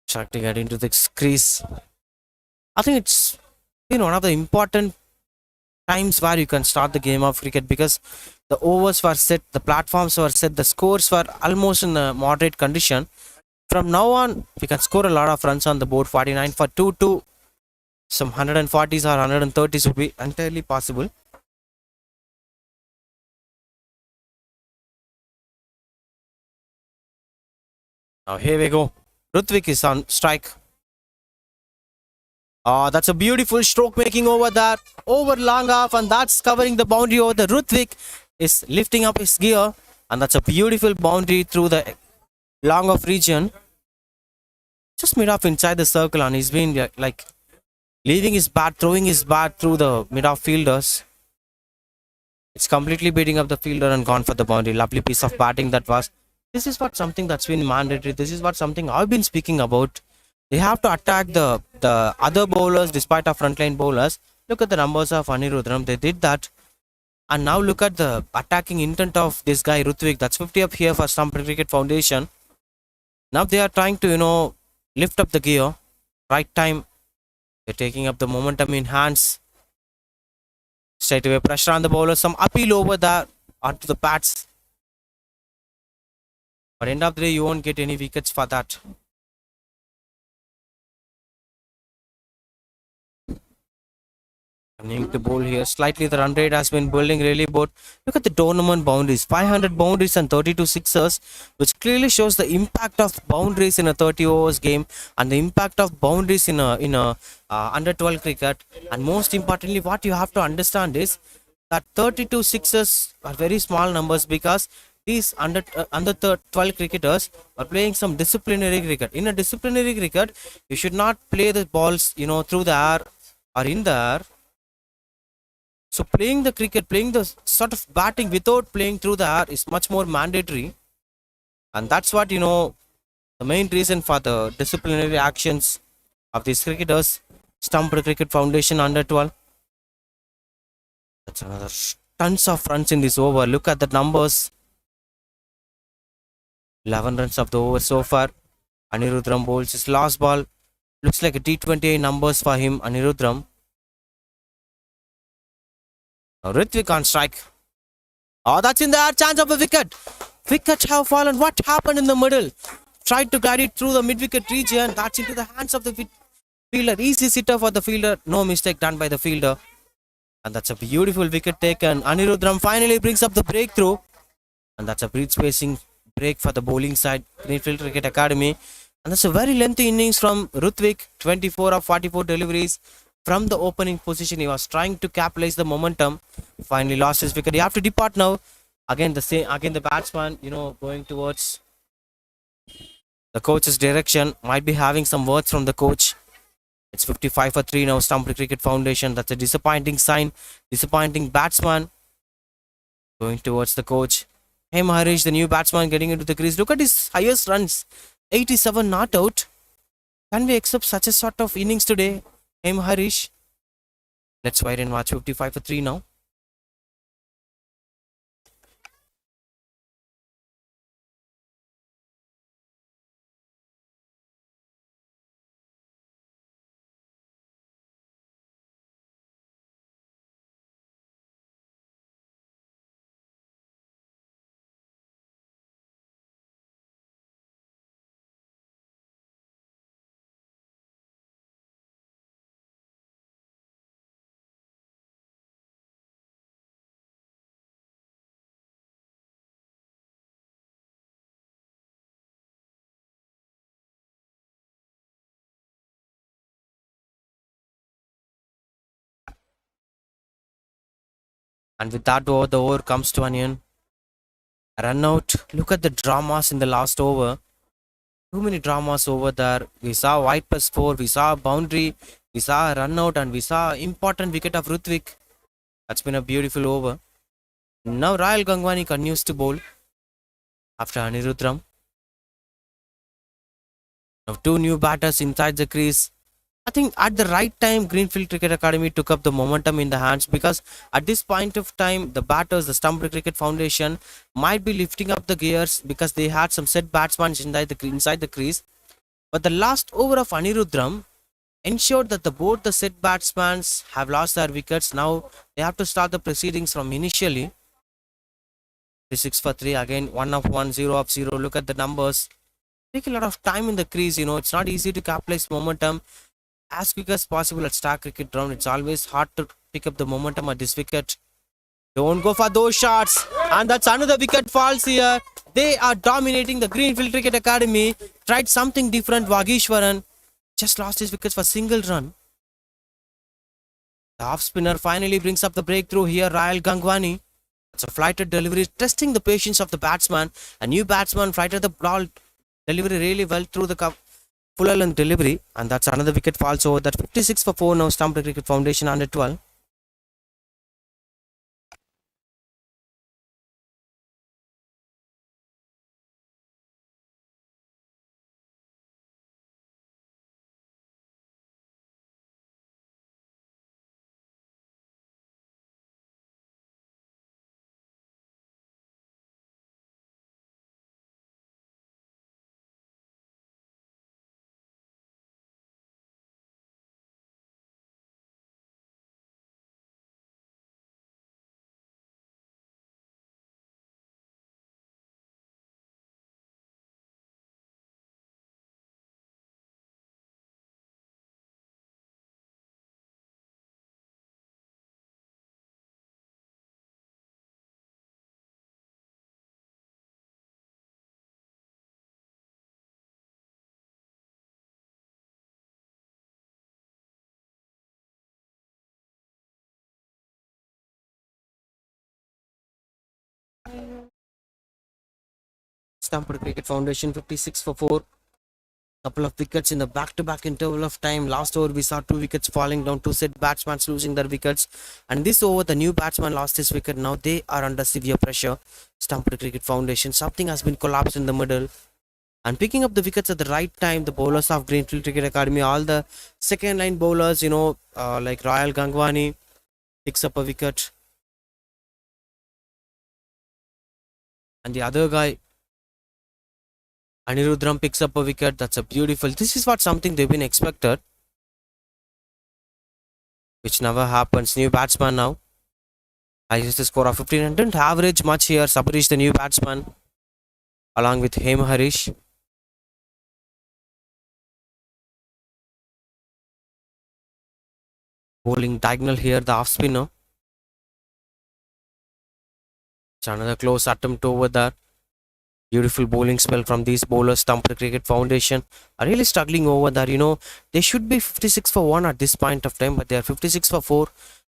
Trying to get into this crease. I think it's been one of the important times where you can start the game of cricket, because the overs were set, the platforms were set, the scores were almost in a moderate condition. From now on, we can score a lot of runs on the board. 49 for 2 to some 140s or 130s would be entirely possible. Now here we go. Rutvik is on strike. That's a beautiful stroke making over there. Over long off, and that's covering the boundary over the Rutvik is lifting up his gear, and that's a beautiful boundary through the long off region. Just mid off inside the circle, and he's been like leaving his bat, throwing his bat through the mid off fielders. It's completely beating up the fielder and gone for the boundary. Lovely piece of batting that was. This is what something that's been mandatory. This is what something I've been speaking about. They have to attack the other bowlers despite our frontline bowlers. Look at the numbers of Anirudram. They did that. And now look at the attacking intent of this guy Rutvik. That's 50 up here for Stumped Cricket Foundation. Now they are trying to, lift up the gear. Right time. They're taking up the momentum in hands. Straight away pressure on the bowler. Some appeal over there onto the pads. But end of the day, you won't get any wickets for that. Coming to bowl here. Slightly the run rate has been building really good. Look at the tournament boundaries. 500 boundaries and 32 sixers, which clearly shows the impact of boundaries in a 30 overs game and the impact of boundaries in a under 12 cricket. And most importantly, what you have to understand is that 32 sixers are very small numbers, because these under 12 cricketers are playing some disciplinary cricket. In a disciplinary cricket, you should not play the balls through the air or in the air. So playing the cricket, playing the sort of batting without playing through the air is much more mandatory. And that's what, the main reason for the disciplinary actions of these cricketers. Stumped Cricket Foundation under 12. That's another tons of runs in this over. Look at the numbers. 11 runs of the over so far. Anirudram bowls his last ball. Looks like a T20 numbers for him, Anirudram. Now Ritvik on strike. Oh, that's in there. Chance of a wicket. Wickets have fallen. What happened in the middle? Tried to guide it through the mid-wicket region. That's into the hands of the fielder. Easy sitter for the fielder. No mistake done by the fielder. And that's a beautiful wicket taken. Anirudram finally brings up the breakthrough. And that's a breath-spacing break for the bowling side. Greenfield Cricket Academy. And that's a very lengthy innings from Rutvik. 24 of 44 deliveries. From the opening position, he was trying to capitalize the momentum. Finally lost his wicket. You have to depart now. Again, the batsman, going towards the coach's direction. Might be having some words from the coach. It's 55 for 3 now. Stumped Cricket Foundation. That's a disappointing sign. Disappointing batsman. Going towards the coach. Hey Maharish, the new batsman getting into the crease. Look at his highest runs. 87 not out. Can we accept such a sort of innings today? Hey Maharish. Let's wait and watch. 55 for 3 now. And with that over, the over comes to an end. Run out. Look at the dramas in the last over. Too many dramas over there. We saw white plus 4. We saw a boundary. We saw a run out. And we saw important wicket of Rutvik. That's been a beautiful over. Now Royal Gangwani continues to bowl. After Anirudram. Now two new batters inside the crease. I think at the right time, Greenfield Cricket Academy took up the momentum in the hands, because at this point of time, the batters, the Stumped Cricket Foundation, might be lifting up the gears because they had some set batsmen inside the crease. But the last over of Anirudram ensured that both the set batsmen have lost their wickets. Now they have to start the proceedings from initially. 6 for 3 again, 1 of 1, 0 of 0. Look at the numbers. Take a lot of time in the crease. It's not easy to capitalize momentum as quick as possible at Stag Cricket Ground. It's always hard to pick up the momentum at this wicket. Don't go for those shots. And that's another wicket falls here. They are dominating the Greenfield Cricket Academy. Tried something different. Vagishwaran just lost his wickets for single run. The off spinner finally brings up the breakthrough here. Royal Gangwani. It's a flighted delivery, testing the patience of the batsman. A new batsman flighted the ball delivery really well through the full length delivery, and that's another wicket falls over. That 56 for 4 now. Stumped Cricket Foundation under 12. Stumped Cricket Foundation 56 for 4. Couple of wickets in the back-to-back interval of time. Last over we saw 2 wickets falling down. 2 set batsmen losing their wickets, and this over the new batsman lost his wicket. Now they are under severe pressure. Stumped Cricket Foundation, something has been collapsed in the middle, and picking up the wickets at the right time. The bowlers of Greenfield Cricket Academy, all the second line bowlers, like Royal Gangwani picks up a wicket, and the other guy Anirudram picks up a wicket. That's a beautiful. This is what something they've been expected, which never happens. New batsman now. I used the score of 15 and didn't average much here. Sabarish, the new batsman, along with Hema Harish. Bowling diagonal here, the off spinner. It's another close attempt over there. Beautiful bowling spell from these bowlers. Stumped Cricket Foundation are really struggling over there. They should be 56 for 1 at this point of time, but they are 56 for 4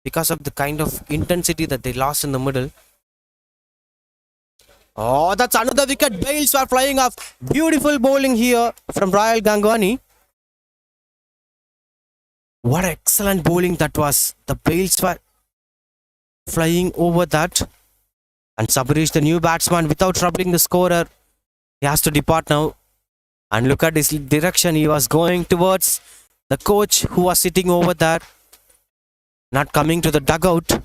because of the kind of intensity that they lost in the middle. Oh, that's another wicket. Bails were flying off. Beautiful bowling here from Royal Gangwani. What excellent bowling that was. The bails were flying over that. And Sabarish, the new batsman, without troubling the scorer, he has to depart now. And look at his direction. He was going towards the coach who was sitting over there, not coming to the dugout.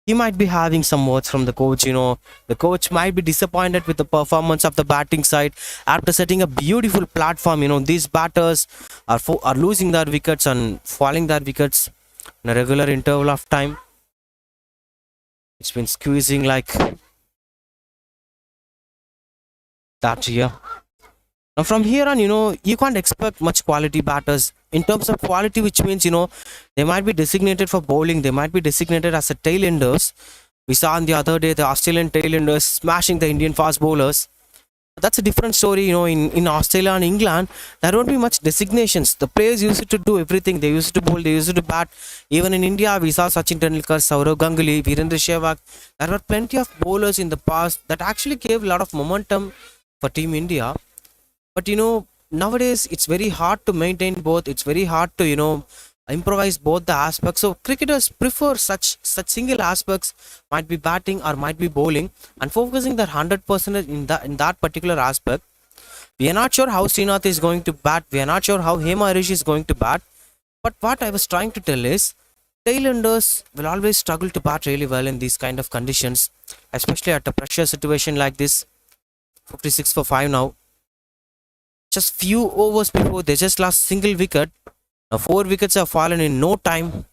He might be having some words from the coach. The coach might be disappointed with the performance of the batting side after setting a beautiful platform. These batters are losing their wickets and falling their wickets in a regular interval of time. It's been squeezing like that here. Now from here on, you can't expect much quality batters in terms of quality, which means, they might be designated for bowling. They might be designated as a tail-enders. We saw on the other day the Australian tail-enders smashing the Indian fast bowlers. That's a different story. In Australia and England, there won't be much designations. The players used to do everything. They used to bowl, they used to bat. Even in India, we saw Sachin Tendulkar, Saurav Ganguly, Virendra Sehwag. There were plenty of bowlers in the past that actually gave a lot of momentum for Team India. But nowadays it's very hard to maintain both. It's very hard to improvise both the aspects. So cricketers prefer such single aspects, might be batting or might be bowling, and focusing their 100% in that particular aspect. We are not sure how Srinath is going to bat. We are not sure how Hema Harish is going to bat. But what I was trying to tell is, tailenders will always struggle to bat really well in these kind of conditions, especially at a pressure situation like this. 56 for 5 now. Just few overs before, they just lost single wicket. Now 4 wickets have fallen in no time.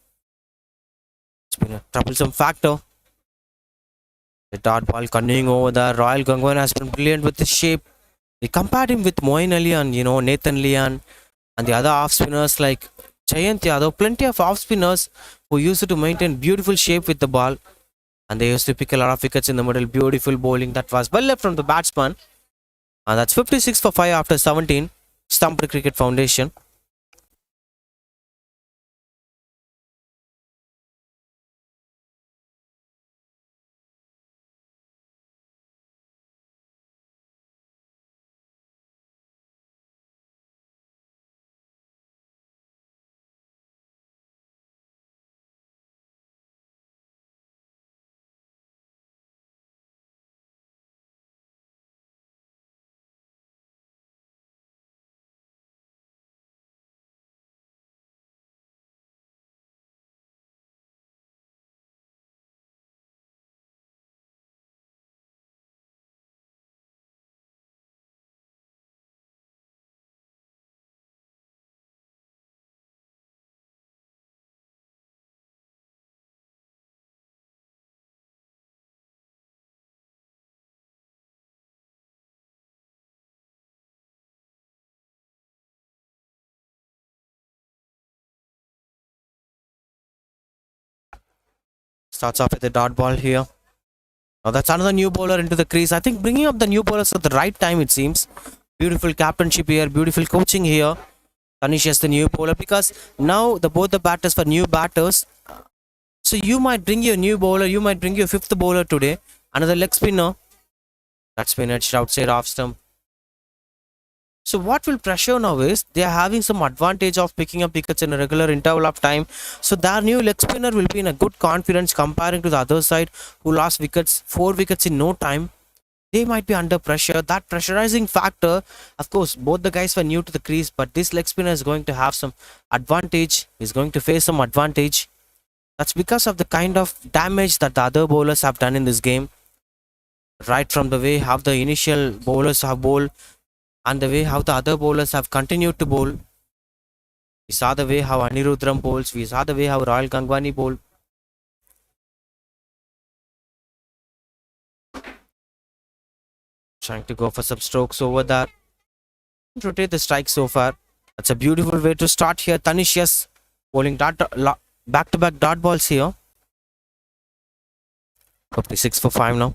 It's been a troublesome factor. The dot ball continuing over there. Royal Gangwani has been brilliant with the shape. We compared him with Moeen Ali and Nathan Lian and the other off spinners like Jayant Yadav. Plenty of off spinners who used to maintain beautiful shape with the ball, and they used to pick a lot of wickets in the middle. Beautiful bowling that was well left from the batsman. And that's 56 for 5 after 17. Stumped Cricket Foundation. Starts off with a dot ball here. Now that's another new bowler into the crease. I think bringing up the new bowlers at the right time, it seems. Beautiful captainship here, beautiful coaching here. Tanish is the new bowler because now both the batters were new batters. So you might bring your new bowler, you might bring your 5th bowler today. Another leg spinner. That's been edged outside off stump. So what will pressure now is they are having some advantage of picking up wickets in a regular interval of time. So their new leg spinner will be in a good confidence comparing to the other side who lost wickets, 4 wickets in no time. They might be under pressure. That pressurizing factor, of course, both the guys were new to the crease, but this leg spinner is going to have some advantage. He's going to face some advantage. That's because of the kind of damage that the other bowlers have done in this game. Right from the way how the initial bowlers have bowled and the way how the other bowlers have continued to bowl. We saw the way how Anirudram bowls. We saw the way how Royal Gangwani bowled. Trying to go for some strokes over there. Rotate the strike so far. That's a beautiful way to start here. Tanish, yes, bowling back-to-back dot balls here. 56 for 5 now.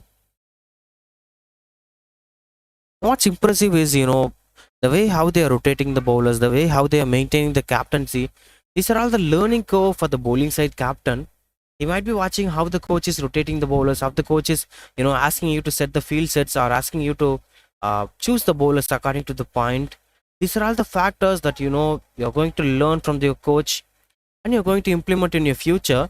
What's impressive is, the way how they are rotating the bowlers, the way how they are maintaining the captaincy. These are all the learning curve for the bowling side captain. He might be watching how the coach is rotating the bowlers, how the coach is, asking you to set the field sets or asking you to choose the bowlers according to the point. These are all the factors that, you're going to learn from your coach and you're going to implement in your future.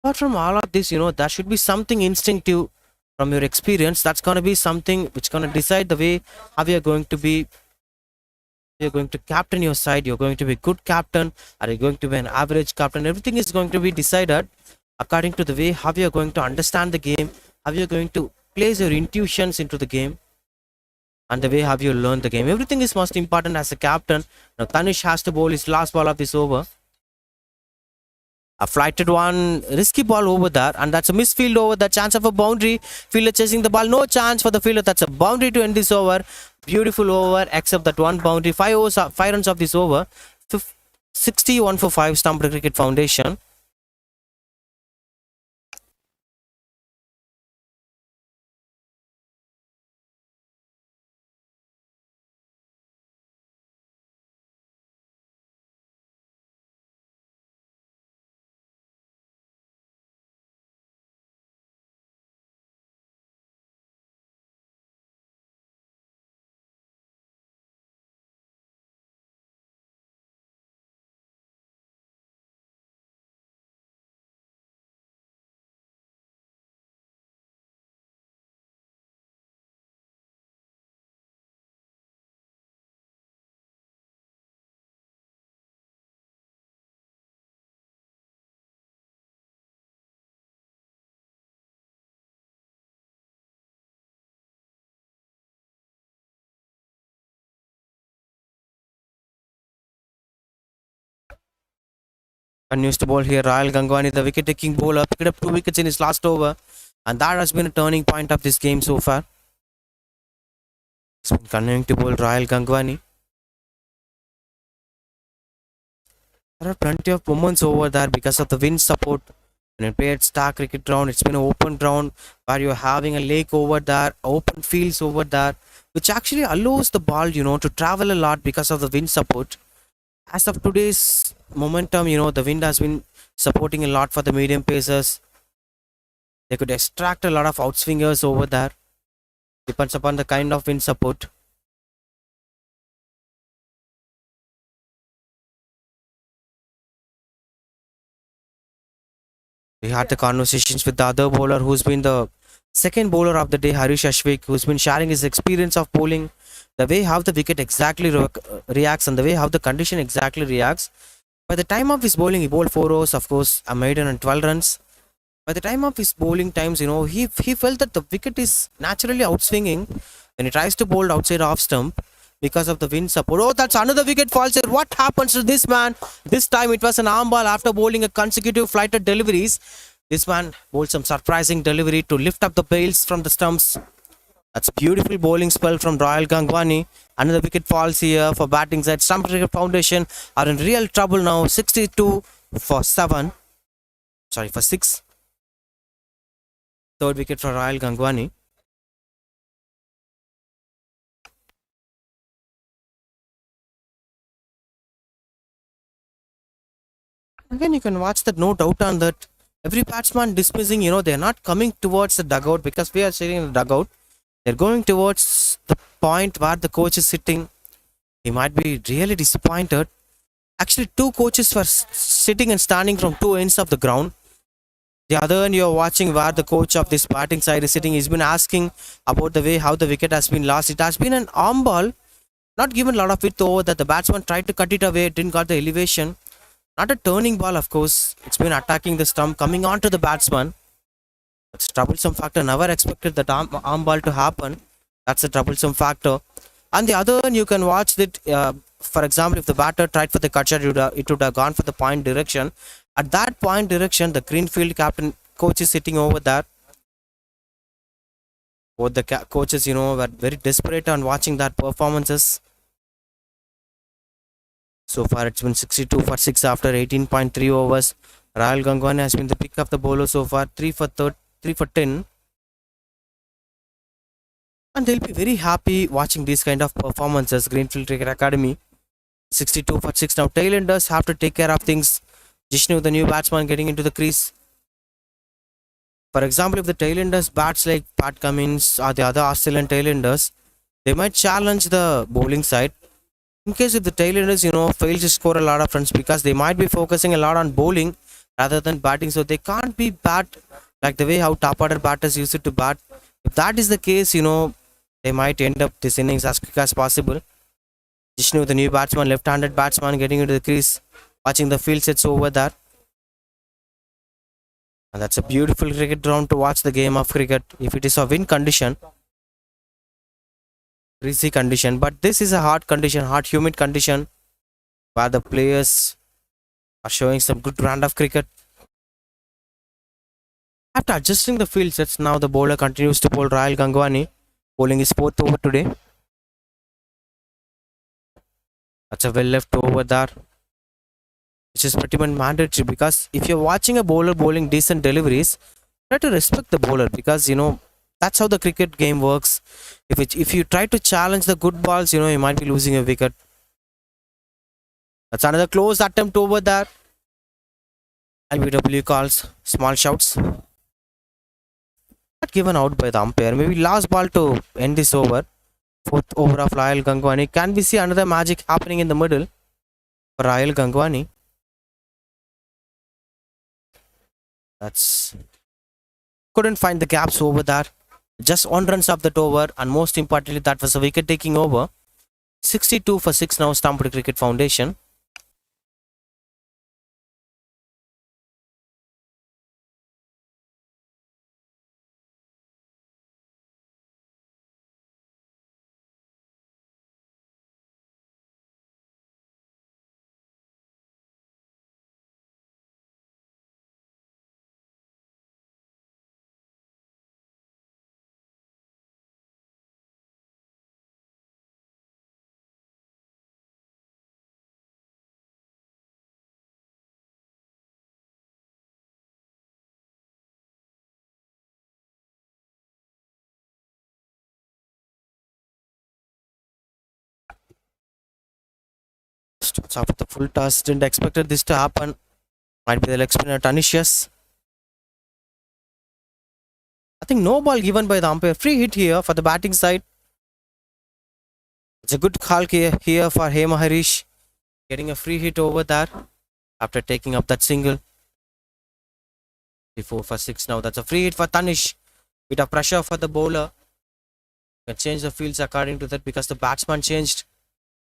Apart from all of this, there should be something instinctive from your experience. That's going to be something which going to decide the way how you're going to be. You're going to captain your side. You're going to be a good captain. Are you going to be an average captain? Everything is going to be decided according to the way how you're going to understand the game, how you're going to place your intuitions into the game, and the way how you learn the game. Everything is most important as a captain. Now Tanish has to bowl his last ball of this over. A flighted one, risky ball over there, and that's a misfield over the chance of a boundary. Fielder chasing the ball, no chance for the fielder. That's a boundary to end this over. Beautiful over, except that one boundary. 5 runs of this over. 61 for 5, Stumped Cricket Foundation. Continues to bowl here. Rahul Gangwani, the wicket taking bowler, picked up 2 wickets in his last over, and that has been a turning point of this game so far. He's been continuing to bowl Rahul Gangwani. There are plenty of moments over there because of the wind support. When you play at Stag cricket ground, it's been an open ground where you're having a lake over there, open fields over there, which actually allows the ball, to travel a lot because of the wind support. As of today's momentum, the wind has been supporting a lot for the medium pacers. They could extract a lot of outswingers over there. Depends upon the kind of wind support. We had the conversations with the other bowler who's been the second bowler of the day, Harish Ashwik, who's been sharing his experience of bowling, the way how the wicket exactly reacts and the way how the condition exactly reacts. By the time of his bowling, he bowled 4 overs, of course, a maiden and 12 runs. By the time of his bowling times, he felt that the wicket is naturally outswinging when he tries to bowl outside off stump because of the wind support. Oh, that's another wicket falls here. What happens to this man? This time it was an arm ball after bowling a consecutive flighted deliveries. This man bowled some surprising delivery to lift up the bails from the stumps. That's beautiful bowling spell from Rahul Gangwani. Another wicket falls here for batting side. Stumped Cricket Foundation are in real trouble now. 62 for 7. Sorry, for 6. Third wicket for Rahul Gangwani. Again, you can watch that, no doubt on that. Every batsman dismissing, they're not coming towards the dugout because we are sitting in the dugout. They're going towards the point where the coach is sitting. He might be really disappointed. Actually, 2 coaches were sitting and standing from 2 ends of the ground. The other end, you're watching where the coach of this batting side is sitting. He's been asking about the way how the wicket has been lost. It has been an arm ball, not given a lot of width over that. The batsman tried to cut it away, didn't got the elevation. Not a turning ball, of course. It's been attacking the stump, coming on to the batsman. It's a troublesome factor. Never expected that arm ball to happen. That's a troublesome factor. On the other end, you can watch that, for example, if the batter tried for the cut shot, it would have gone for the point direction. At that point direction, the Greenfield captain coach is sitting over there. Both the coaches, were very desperate on watching that performances. So far, it's been 62 for 6 after 18.3 overs. Rahul Gangwani has been the pick of the bowler so far, 3 for 10. And they'll be very happy watching these kind of performances. Greenfield Cricket Academy, 62 for 6 now. Tailenders have to take care of things. Jishnu, the new batsman, getting into the crease. For example, if the tailenders bats like Pat Cummins or the other Australian tailenders, they might challenge the bowling side. In case if the tailenders, fail to score a lot of runs because they might be focusing a lot on bowling rather than batting, so they can't be bat like the way how top order batters used to bat. If that is the case, they might end up this innings as quick as possible. Jishnu, the new batsman, left-handed batsman, getting into the crease, watching the field sets over there. And that's a beautiful cricket ground to watch the game of cricket. If it is a win condition, breezy condition, but this is a hot condition, hot humid condition, where the players are showing some good brand of cricket. After adjusting the field sets, now the bowler continues to bowl. Rahul Gangwani bowling his fourth over today. That's a well left over there, which is pretty much mandatory, because if you're watching a bowler bowling decent deliveries, try to respect the bowler, because that's how the cricket game works. If you try to challenge the good balls, you might be losing a wicket. That's another close attempt over there. LBW calls small shouts. Not given out by the umpire. Maybe last ball to end this over. Fourth over of Rahul Gangwani. Can we see another magic happening in the middle for Rahul Gangwani? That's couldn't find the gaps over there. Just 1 runs of that over, and most importantly, that was a wicket taking over. 62 for 6 now. Stumped Cricket Foundation. Starts off with the full toss. Didn't expect this to happen. Might be the leg spinner Tanisius. I think no ball given by the umpire. Free hit here for the batting side. It's a good call here for Hema Harish. Getting a free hit over there after taking up that single. 4 for 6 now. That's a free hit for Tanish. Bit of pressure for the bowler. You can change the fields according to that, because the batsman changed.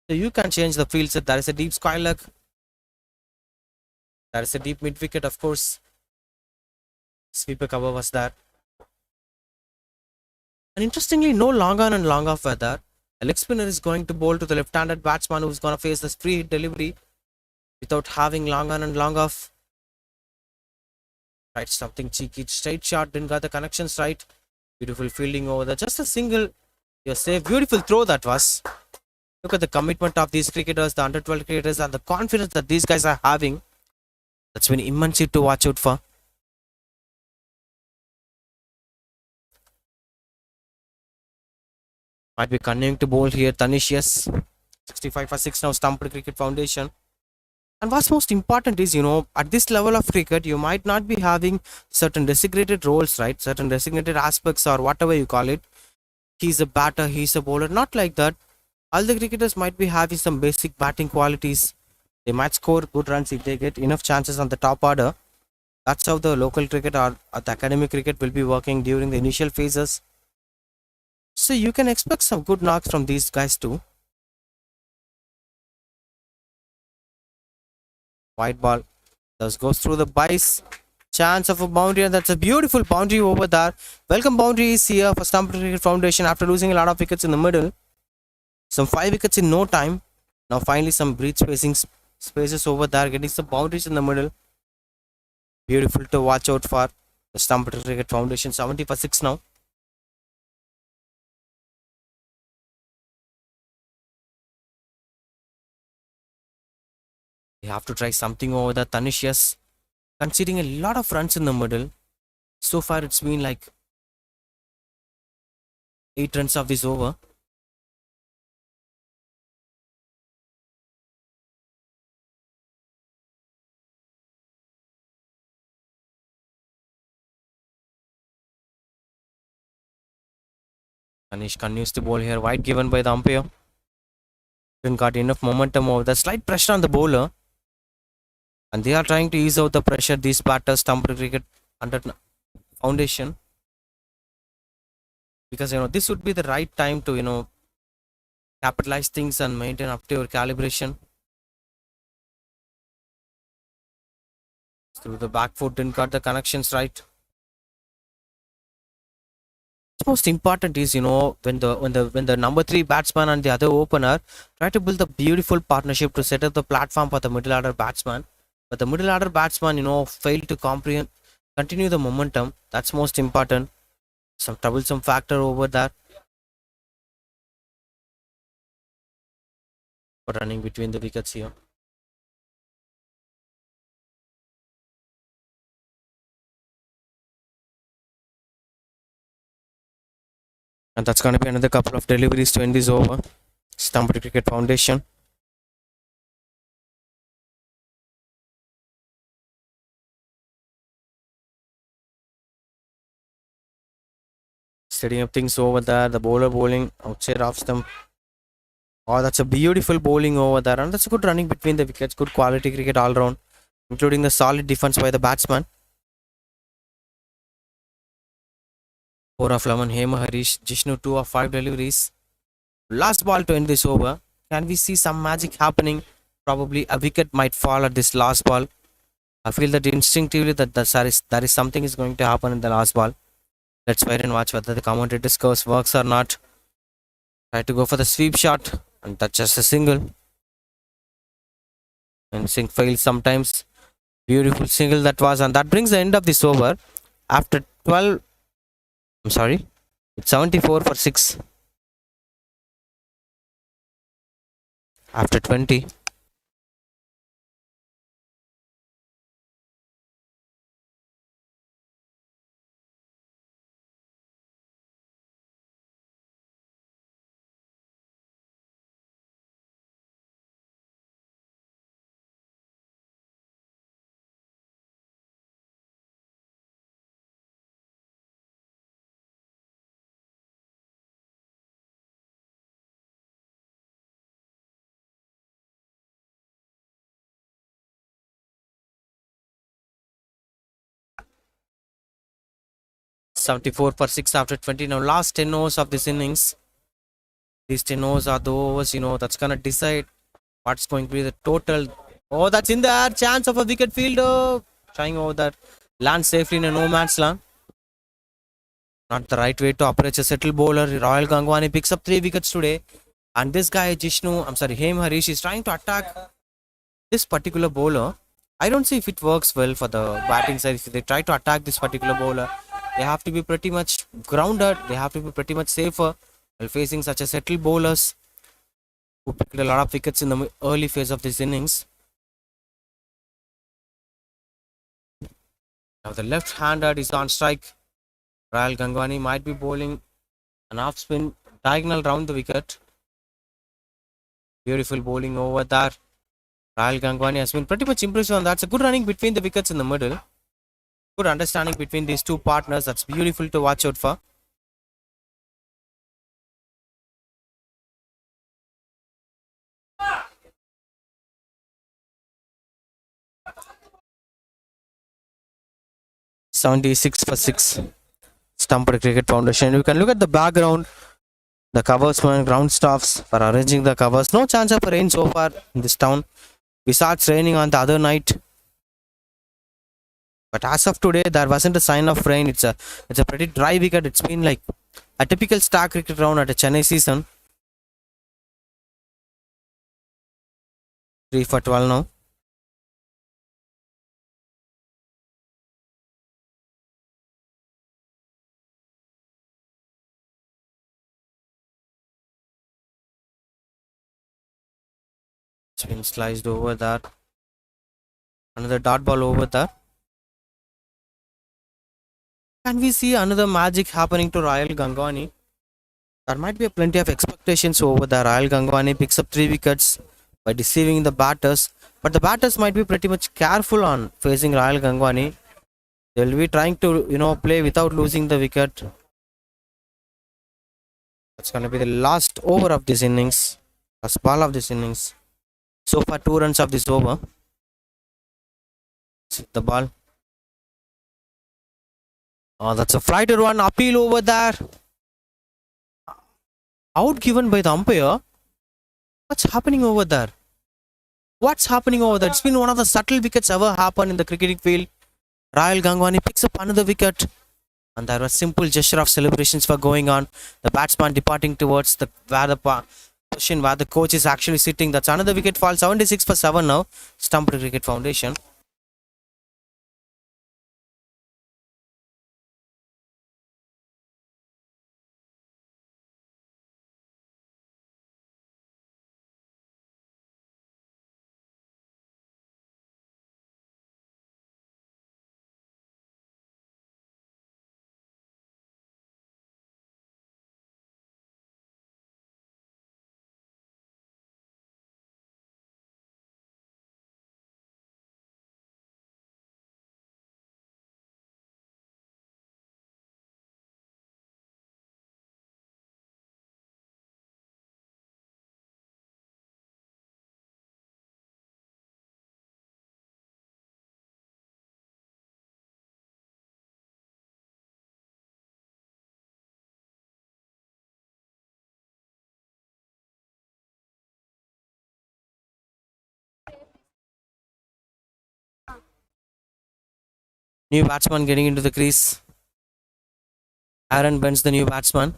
So you can change the fields. There is a deep square leg. There is a deep mid wicket, of course. Sweeper cover was there. And interestingly, no long on and long off weather. The leg spinner is going to bowl to the left-handed batsman, who's going to face this free hit delivery without having long on and long off. Right, something cheeky. Straight shot, didn't get the connections right. Beautiful fielding over there. Just a single. You're safe. Beautiful throw that was. Look at the commitment of these cricketers, the under 12 cricketers, and the confidence that these guys are having. That's been immense to watch out for. Might be continuing to bowl here. Tanisius. 65 for 6 now. Stumped Cricket Foundation. And what's most important is, at this level of cricket, you might not be having certain designated roles, right? Certain designated aspects, or whatever you call it. He's a batter, he's a bowler. Not like that. All the cricketers might be having some basic batting qualities. They might score good runs if they get enough chances on the top order. That's how the local cricket or the academic cricket will be working during the initial phases. So you can expect some good knocks from these guys too. White ball. Thus goes through the byes. Chance of a boundary, and that's a beautiful boundary over there. Welcome boundary is here for Stumped Cricket Foundation after losing a lot of wickets in the middle. Some 5 wickets in no time. Now finally some breath spacing spaces over there, getting some boundaries in the middle. Beautiful to watch out for the Stumped Cricket Foundation. 70 for 6 now. We have to try something over the Tanishus, conceding a lot of runs in the middle. So far, it's been like 8 runs of this over. Anish continues to bowl here. Wide given by the umpire. Didn't got enough momentum over the slight pressure on the bowler. And they are trying to ease out the pressure. These batters, Stumped cricket under foundation. Because, this would be the right time to, capitalize things and maintain up to your calibration. Through the back foot, didn't got the connections right. Most important is when the number three batsman and the other opener try to build a beautiful partnership to set up the platform for the middle order batsman, but the middle order batsman failed to continue the momentum. That's most important. Some troublesome factor over that for running between the wickets here. And that's going to be another couple of deliveries to end this over. Stumped Cricket Foundation. Setting up things over there. The bowler bowling outside off stump. Oh, that's a beautiful bowling over there. And that's a good running between the wickets. Good quality cricket all round, including the solid defense by the batsman. 4 of 11, Hema Harish, Jishnu 2 of 5 deliveries. Last ball to end this over. Can we see some magic happening? Probably a wicket might fall at this last ball. I feel that instinctively that there is something is going to happen in the last ball. Let's wait and watch whether the commentator's curse works or not. Try to go for the sweep shot, and that's just a single. And sink fails sometimes. Beautiful single that was, and that brings the end of this over. After 12, I'm sorry, it's 74 for 6. After 20. $74 for 6 after 20. Now, last 10 overs of this innings. These 10 overs are the overs, that's going to decide what's going to be the total. Oh, that's in there. Chance of a wicket fielder. Trying over that. Land safely in a no man's land. Not the right way to approach a settled bowler. Royal Gangwani picks up 3 wickets today. And this guy, Hem Harish, is trying to attack this particular bowler. I don't see if it works well for the batting side. If they try to attack this particular bowler, they have to be pretty much grounded. They have to be pretty much safer while facing such a settled bowlers who picked a lot of wickets in the early phase of this innings. Now the left-hander is on strike. Royal Gangwani might be bowling an off-spin diagonal round the wicket. Beautiful bowling over there. Royal Gangwani has been pretty much impressive on that. It's a good running between the wickets in the middle. Good understanding between these two partners. That's beautiful to watch out for. $76 for 6. Stumped Cricket Foundation. You can look at the background. The coversman, ground staffs for arranging the covers. No chance of rain so far in this town. We saw it's raining on the other night. But as of today, there wasn't a sign of rain. It's a pretty dry wicket. It's been like a typical Stag cricket round at a Chennai season. 3 for 12 now. It's been sliced over that. Another dot ball over there. Can we see another magic happening to Royal Gangwani? There might be plenty of expectations over there. Royal Gangwani picks up 3 wickets by deceiving the batters, but the batters might be pretty much careful on facing Royal Gangwani. They'll be trying to play without losing the wicket. That's going to be the last over of this innings, last ball of this innings. So far, 2 runs of this over. Hit the ball. Oh, that's a flighter one. Appeal over there. Out given by the umpire. What's happening over there? What's happening over there? It's been one of the subtle wickets ever happen in the cricketing field. Royal Gangwani picks up another wicket. And there was simple gesture of celebrations were going on. The batsman departing towards where the coach is actually sitting. That's another wicket fall. 76 for 7 now. Stumped Cricket Foundation. New batsman getting into the crease. Aaron Ben's the new batsman.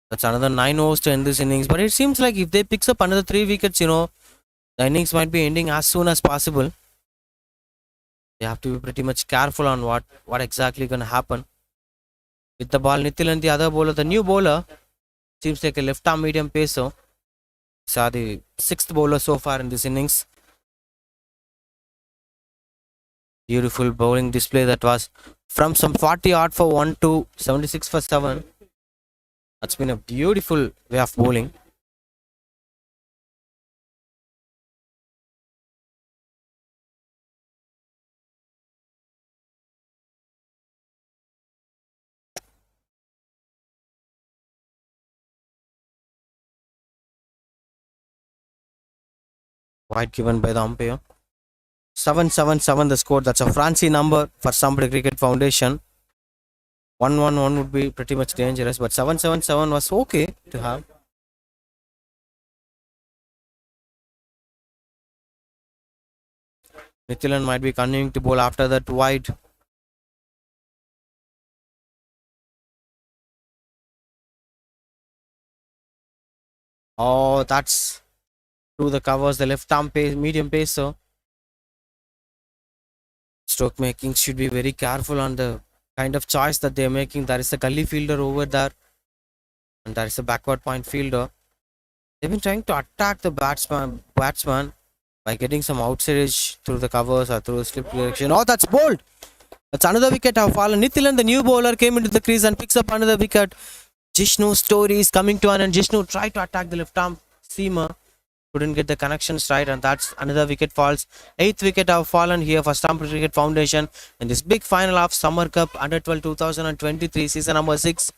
That's another 9 overs to end this innings. But it seems like if they picks up another 3 wickets, the innings might be ending as soon as possible. They have to be pretty much careful on what exactly going to happen. With the ball, Nithil and the other bowler, the new bowler seems like a left arm medium pacer. These are the 6th bowler so far in this innings. Beautiful bowling display that was from some 40 odd for 1 to 76 for 7. That's been a beautiful way of bowling. Wide given by the umpire. 777 the score. That's a fancy number for Stumped Cricket Foundation. 111 would be pretty much dangerous, but 777 was okay to have. Mithilan might be continuing to bowl after that wide. Oh, that's through the covers, the left arm pace, medium pacer. Stroke making should be very careful on the kind of choice that they're making. There is a gully fielder over there, and there is a backward point fielder. They've been trying to attack the batsman by getting some outside edge through the covers or through the slip direction. Oh, that's bold! That's another wicket have fallen. Nithilan, the new bowler, came into the crease and picks up another wicket. Jishnu's story is coming to an end. Jishnu tried to attack the left arm seamer. Couldn't get the connections right, and that's another wicket falls. 8th wicket have fallen here for Stumped Cricket Foundation in this big final of Summer Cup Under 12 2023 season number 6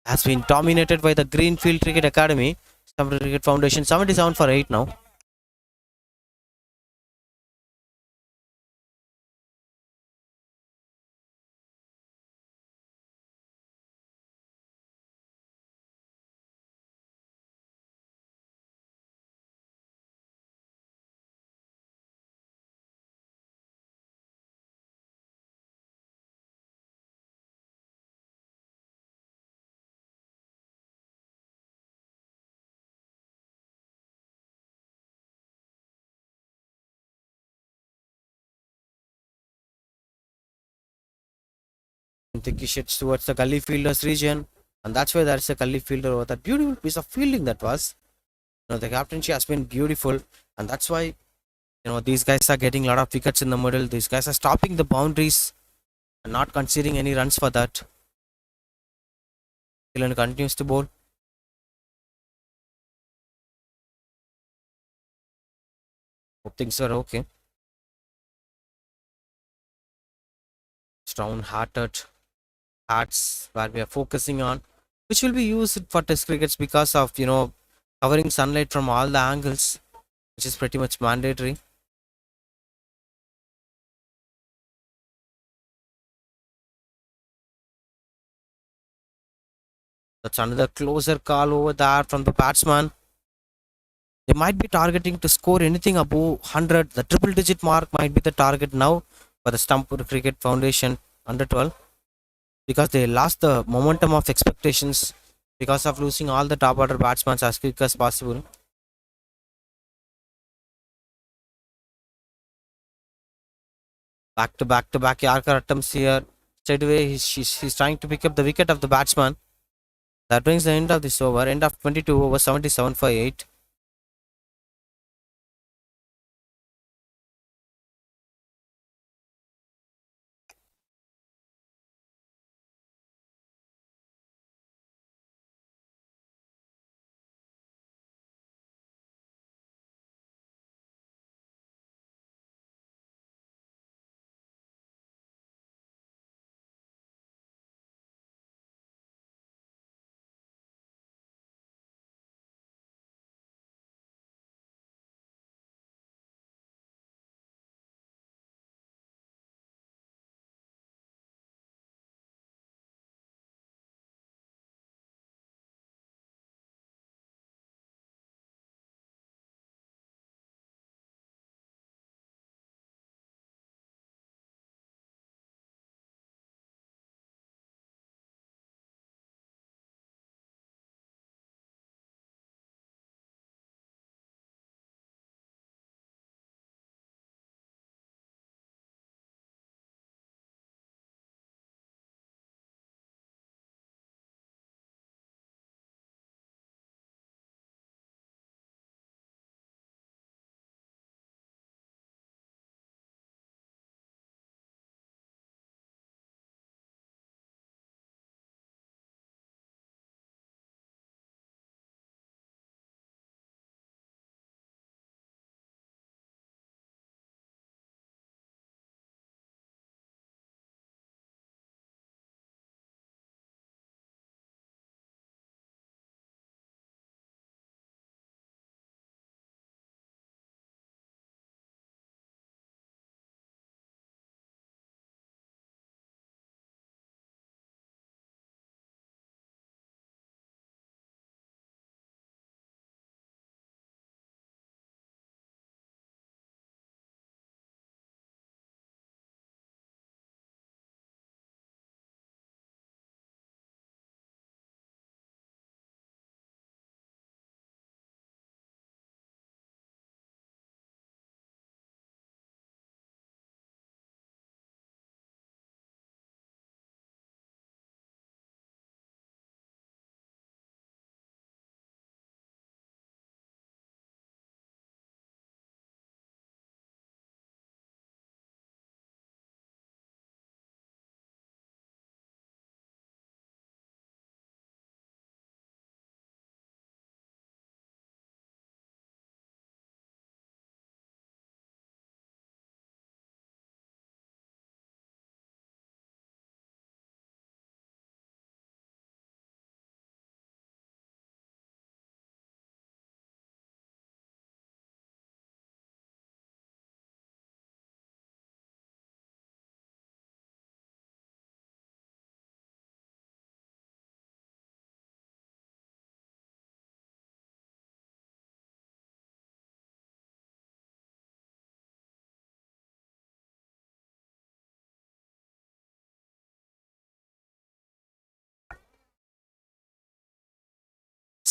has been dominated by the Greenfield Cricket Academy. Stumped Cricket Foundation 77 for 8 now. Thicky shits towards the gully fielders region, and that's why there's a gully fielder over that beautiful piece of fielding that was. The captaincy has been beautiful, and that's why These guys are getting a lot of wickets in the middle. These guys are stopping the boundaries and not conceding any runs for that. Dylan continues to bowl. Hope things are okay. Strong hearted hats where we are focusing on, which will be used for test crickets because of covering sunlight from all the angles, which is pretty much mandatory. That's another closer call over there from the batsman. They might be targeting to score anything above 100. The triple digit mark might be the target now for the Stumped Cricket Foundation under 12 because they lost the momentum of expectations because of losing all the top order batsmen as quick as possible. Back to back Yorker attempts here. Straight away, he's trying to pick up the wicket of the batsman. That brings the end of this over. End of 22 over 77 for 8.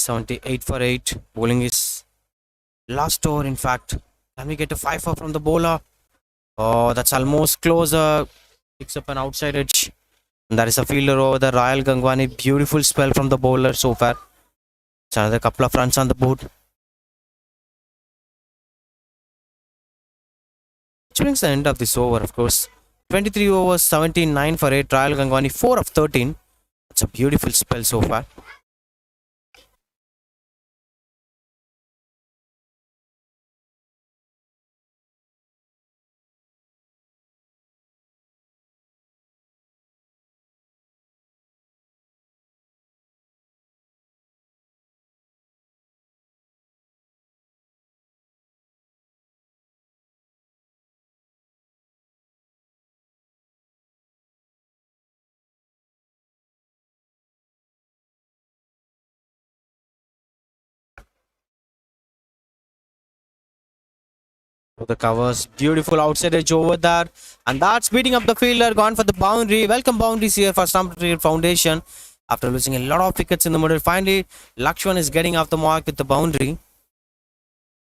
'78 for 8. Bowling is last over, in fact. Can we get a 5 from the bowler? Oh, that's almost closer. Picks up an outside edge. And that is a fielder over the Royal Gangwani. Beautiful spell from the bowler so far. It's another couple of runs on the board. Which brings the end of this over, of course. 23 overs, 79 for 8. Royal Gangwani 4 of 13. It's a beautiful spell so far. The covers, beautiful outside edge over there, and that's beating up the fielder. Gone for the boundary. Welcome boundaries here for Stumped Foundation. After losing a lot of wickets in the middle, finally Lakshman is getting off the mark with the boundary.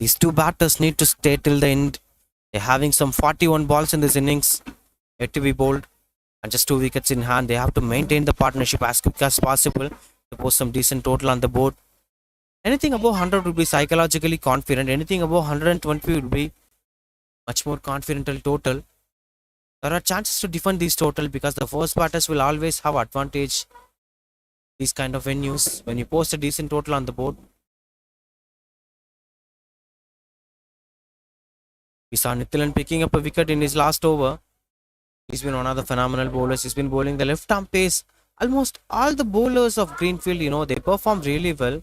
These two batters need to stay till the end. They're having some 41 balls in this innings, yet to be bowled, and just 2 wickets in hand. They have to maintain the partnership as quick as possible to post some decent total on the board. Anything above 100 would be psychologically confident. Anything above 120 would be much more confidential total. There are chances to defend these total because the first batters will always have advantage. These kind of venues when you post a decent total on the board. We saw Nithilan picking up a wicket in his last over. He's been one of the phenomenal bowlers. He's been bowling the left arm pace. Almost all the bowlers of Greenfield, they perform really well.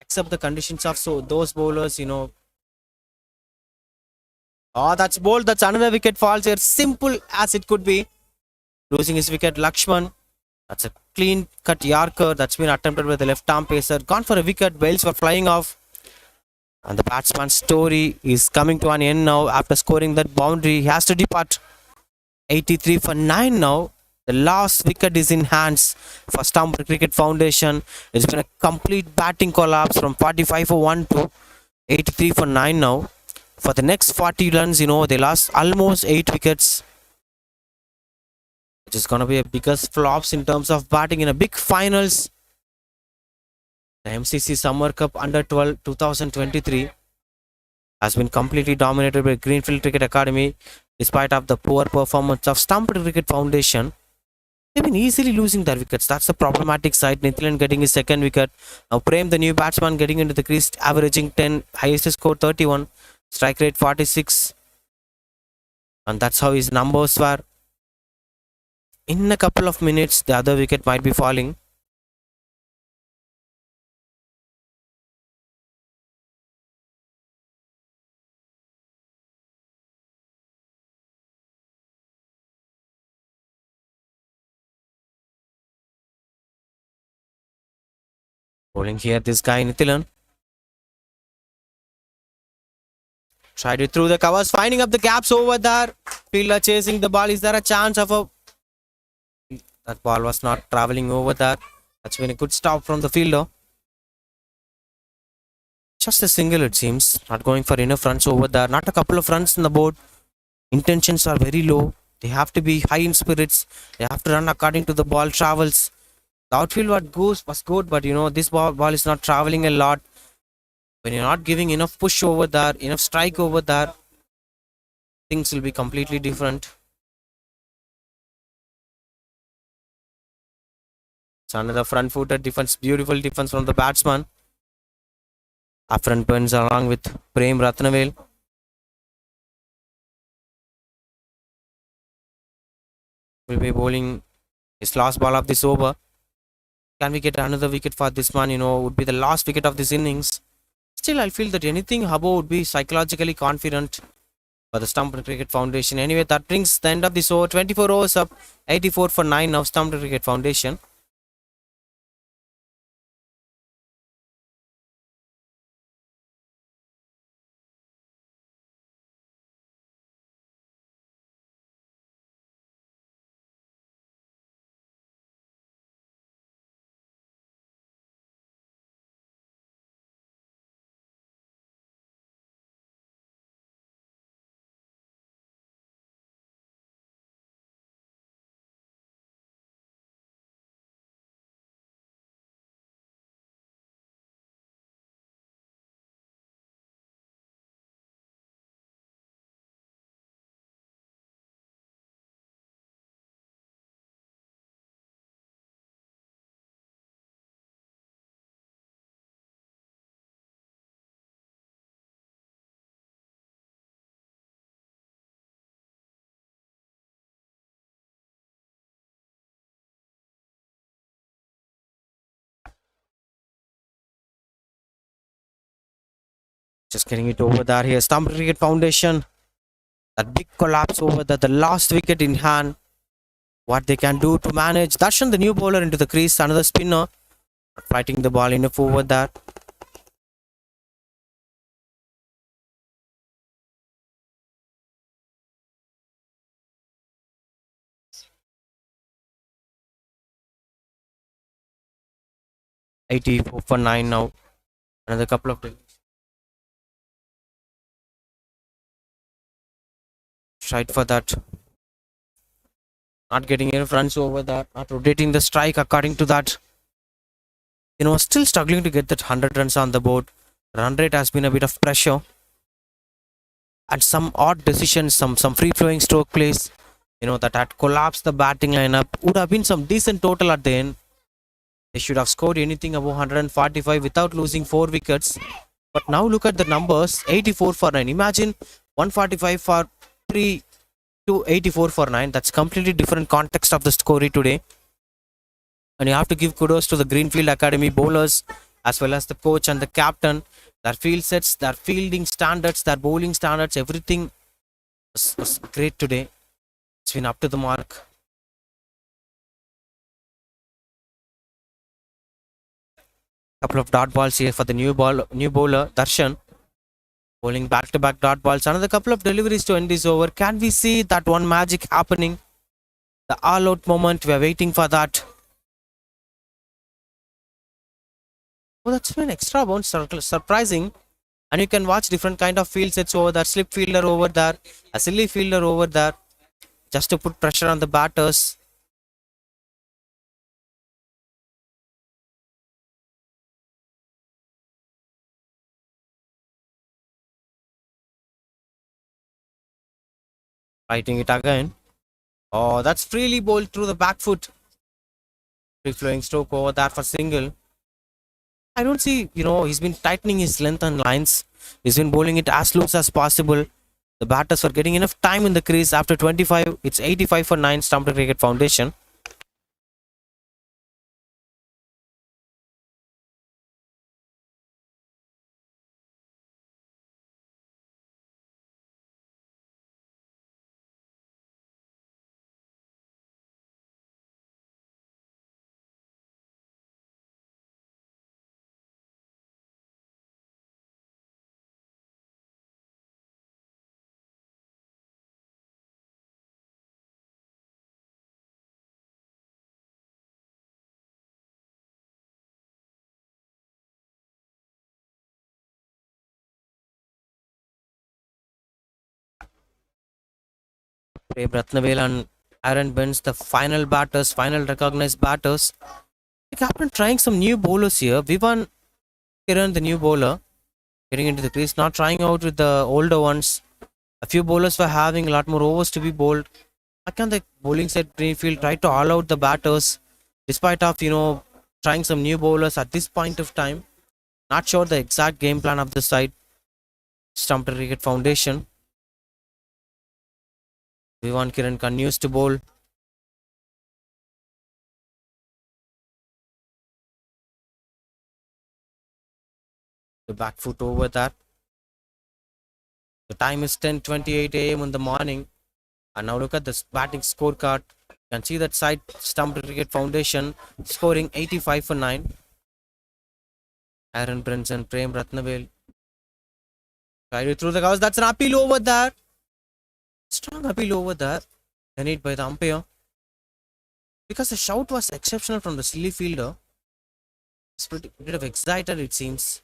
Except the conditions of those bowlers. Oh, that's bold. That's another wicket falls here. Simple as it could be. Losing his wicket, Lakshman. That's a clean cut Yorker that's been attempted with the left arm pacer. Gone for a wicket. Bails were flying off. And the batsman's story is coming to an end now. After scoring that boundary, he has to depart. 83 for 9 now. The last wicket is in hands for Stumped Cricket Foundation. It's been a complete batting collapse from 45 for 1 to 83 for 9 now. For the next 40 runs, they lost almost 8 wickets. Which is going to be a biggest flops in terms of batting in a big finals. The MCC Summer Cup Under 12 2023 has been completely dominated by Greenfield Cricket Academy despite of the poor performance of Stumped Cricket Foundation. They've been easily losing their wickets. That's the problematic side. Nithilan getting his second wicket. Now Prem, the new batsman, getting into the crease, averaging 10, highest score 31, strike rate 46. And that's how his numbers were. In a couple of minutes, the other wicket might be falling. Bowling here, this guy Nithilan. Tried it through the covers, finding up the gaps over there. Fielder chasing the ball. Is there a chance of a... That ball was not traveling over there. That's been a good stop from the fielder. Just a single, it seems. Not going for enough runs over there. Not a couple of runs on the board. Intentions are very low. They have to be high in spirits. They have to run according to the ball travels. The outfield was good, but this ball is not traveling a lot. When you're not giving enough push over there, enough strike over there, things will be completely different. It's another front-footed defense, beautiful defense from the batsman. Front burns along with Prem Ratnavel. Will be bowling his last ball of this over. Can we get another wicket for this man? Would be the last wicket of this innings. Still, I feel that anything Habo would be psychologically confident for the Stumped Cricket Foundation. Anyway, that brings the end of this over. 24 overs up, 84 for 9 now, Stumped Cricket Foundation. Just getting it over there here. Stumped Cricket Foundation. That big collapse over there. The last wicket in hand. What they can do to manage. Darshan, the new bowler, into the crease. Another spinner. Fighting the ball enough over there. $84 for 9 now. Another couple of tried for that. Not getting enough runs over that. Not rotating the strike according to that. Still struggling to get that 100 runs on the board. Run rate has been a bit of pressure. And some odd decisions, some free flowing stroke plays, that had collapsed the batting lineup. Would have been some decent total at the end. They should have scored anything above 145 without losing 4 wickets. But now look at the numbers. 84 for 9. Imagine 145 for 3 to 84 for 9. That's completely different context of the story today. And you have to give kudos to the Greenfield Academy bowlers as well as the coach and the captain. Their field sets, their fielding standards, their bowling standards, everything was great today. It's been up to the mark. Couple of dot balls here for the new bowler Darshan, bowling back-to-back dot balls. Another couple of deliveries to end this over. Can we see that one magic happening? The all-out moment. We are waiting for that. Oh, that's been extra bounce, surprising. And you can watch different kind of field sets over there. Slip fielder over there, a silly fielder over there, just to put pressure on the batters. Fighting it again. Oh, that's freely bowled through the back foot. Free flowing stroke over there for single. I don't see, he's been tightening his length and lines. He's been bowling it as loose as possible. The batters are getting enough time in the crease. After 25, it's 85 for 9, Stumped Cricket Foundation. Dave Ratnavel and Aaron Benz, the final batters, final recognized batters. The captain trying some new bowlers here. Vivan Kiran, the new bowler, getting into the crease, not trying out with the older ones. A few bowlers were having a lot more overs to be bowled. How can the bowling set Greenfield try to all out the batters despite of, trying some new bowlers at this point of time? Not sure the exact game plan of the side. Stumped Cricket Foundation. Vivan Kiran continues to bowl. The back foot over there. The time is 10:28 a.m. in the morning. And now look at this batting scorecard. You can see that side, Stumped Cricket Foundation scoring 85 for 9. Aaron Prince and Prem Ratnavel. Tried through the covers. That's an appeal over there. Strong appeal over there. Denied by the umpire. Because the shout was exceptional from the silly fielder. It's pretty bit of excited, it seems.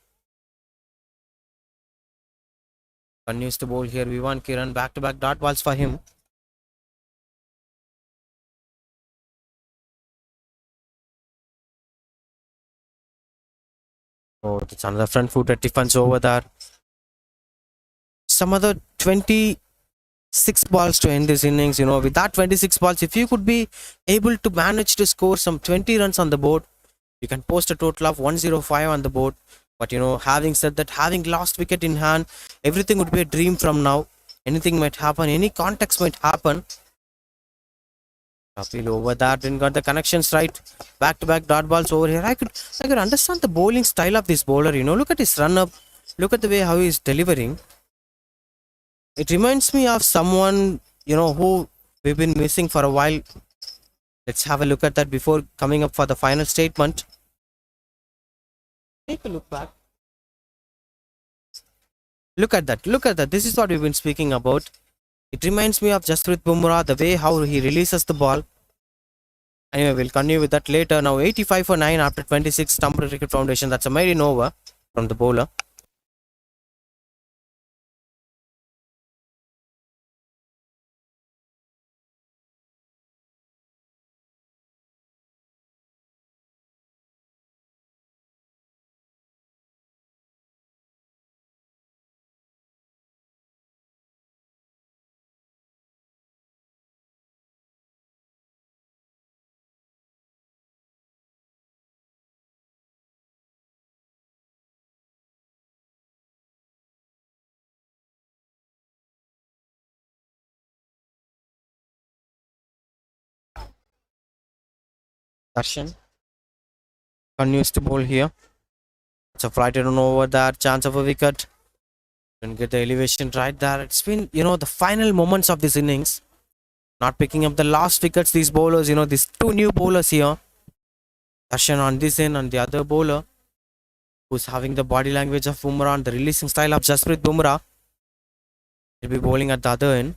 Continues to bowl here. Vivan Kiran, back-to-back dot balls for him. Oh, it's another front footed defense over there. Some other 26 balls to end this innings. With that 26 balls, if you could be able to manage to score some 20 runs on the board, you can post a total of 105 on the board. But having said that, having lost wicket in hand, everything would be a dream from now. Anything might happen, any context might happen. Appeal over that, didn't got the connections right. Back to back dot balls over here. I could understand the bowling style of this bowler. Look at his run up. Look at the way how he's delivering. It reminds me of someone, who we've been missing for a while. Let's have a look at that before coming up for the final statement. Take a look back. Look at that. Look at that. This is what we've been speaking about. It reminds me of Jasprit Bumrah, the way how he releases the ball. Anyway, we'll continue with that later. Now 85 for 9 after 26 Stumped Cricket Foundation. That's a maiden over from the bowler. Darshan continues to bowl here. It's a flighted on over there. Chance of a wicket. And get the elevation right there. It's been, the final moments of this innings. Not picking up the last wickets. These bowlers, these two new bowlers here. Darshan on this end and the other bowler, who's having the body language of Bumrah and the releasing style of Jasprit Bumrah. He'll be bowling at the other end.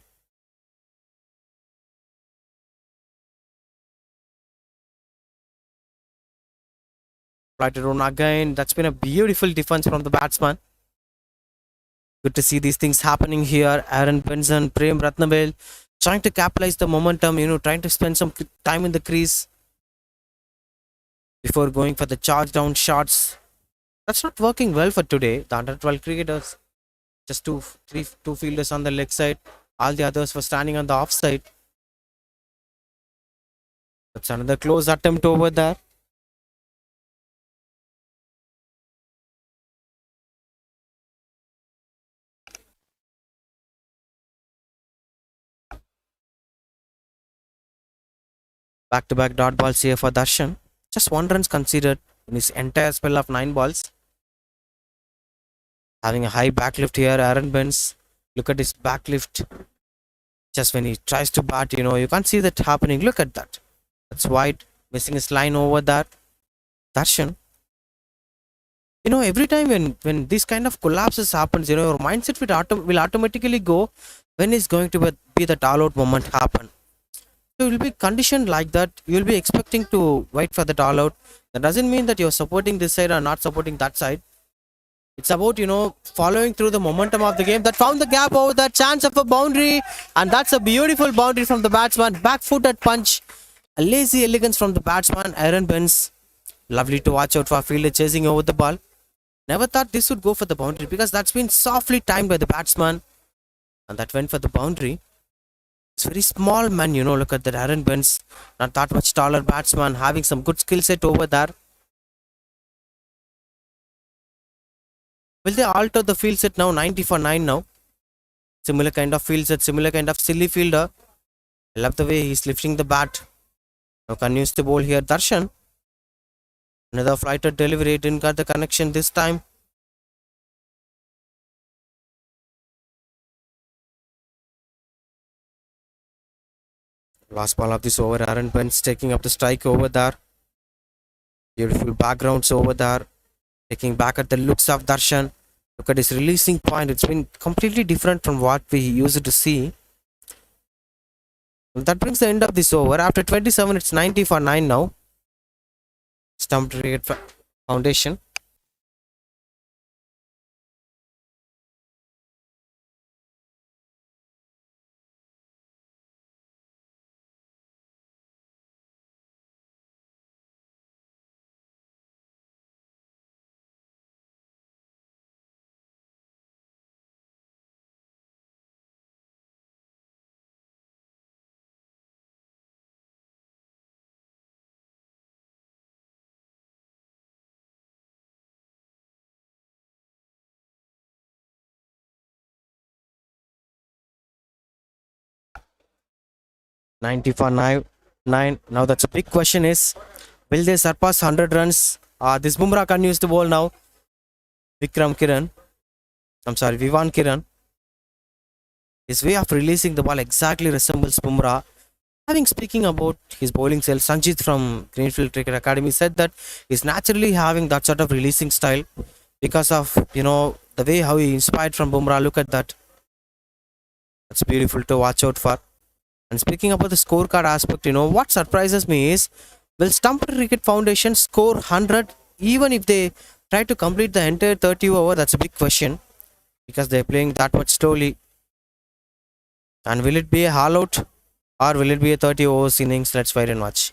Flighted on again. That's been a beautiful defense from the batsman. Good to see these things happening here. Aaron Benson, Prem Ratnabel trying to capitalize the momentum, trying to spend some time in the crease before going for the charge down shots. That's not working well for today. The under 12 cricketers, just two fielders on the leg side. All the others were standing on the off side. That's another close attempt over there. Back-to-back dot balls here for Darshan. Just 1 run considered in his entire spell of 9 balls. Having a high backlift here, Aaron Benz. Look at his backlift. Just when he tries to bat, you can't see that happening. Look at that. That's wide. Missing his line over that. Darshan. Every time when this kind of collapses happens, your mindset will automatically go when is going to be that all-out moment happen. So you will be conditioned like that. You will be expecting to wait for the all out. That doesn't mean that you're supporting this side or not supporting that side. It's about, following through the momentum of the game. That found the gap over that chance of a boundary. And that's a beautiful boundary from the batsman. Back-footed punch. A lazy elegance from the batsman, Aaron Benz. Lovely to watch out for a fielder chasing over the ball. Never thought this would go for the boundary because that's been softly timed by the batsman. And that went for the boundary. It's very small man, look at that Aaron Benz, not that much taller batsman, having some good skill set over there. Will they alter the field set now? 90 for 9 now. Similar kind of field set, similar kind of silly fielder. I love the way he's lifting the bat. Now continues to bowl here, Darshan. Another flighted delivery, didn't got the connection this time. Last ball of this over, Aaron Benz taking up the strike over there. Beautiful backgrounds over there. Taking back at the looks of Darshan. Look at his releasing point. It's been completely different from what we used to see. Well, that brings the end of this over. After 27, it's 90 for 9 now. Stumped Cricket Foundation. $90 for 9. Now that's a big question is, will they surpass 100 runs? This Bumrah continues to bowl now. Vikram Kiran. I'm sorry, Vivan Kiran. His way of releasing the ball exactly resembles Bumrah. Having speaking about his bowling style, Sanjit from Greenfield Cricket Academy said that he's naturally having that sort of releasing style because of the way how he inspired from Bumrah. Look at that. That's beautiful to watch out for. And speaking about the scorecard aspect, what surprises me is will Stumped Cricket Foundation score 100 even if they try to complete the entire 30 over? That's a big question because they're playing that much slowly. And will it be a haul out or will it be a 30 overs innings? Let's wait and watch.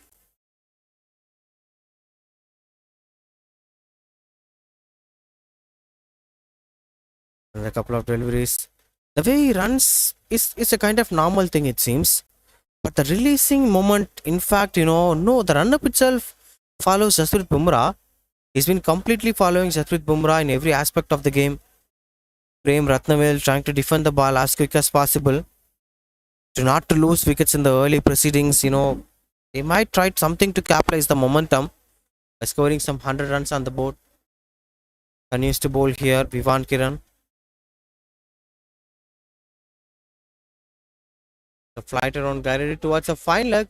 And a couple of deliveries. The way he runs is a kind of normal thing, it seems. But the releasing moment, in fact, no, the run up itself follows Jasprit Bumrah. He's been completely following Jasprit Bumrah in every aspect of the game. Prem Ratnavel trying to defend the ball as quick as possible to not to lose wickets in the early proceedings. They might try something to capitalize the momentum by scoring some 100 runs on the board. Continues to bowl here, Vivan Kiran. The flight around guided towards a fine leg,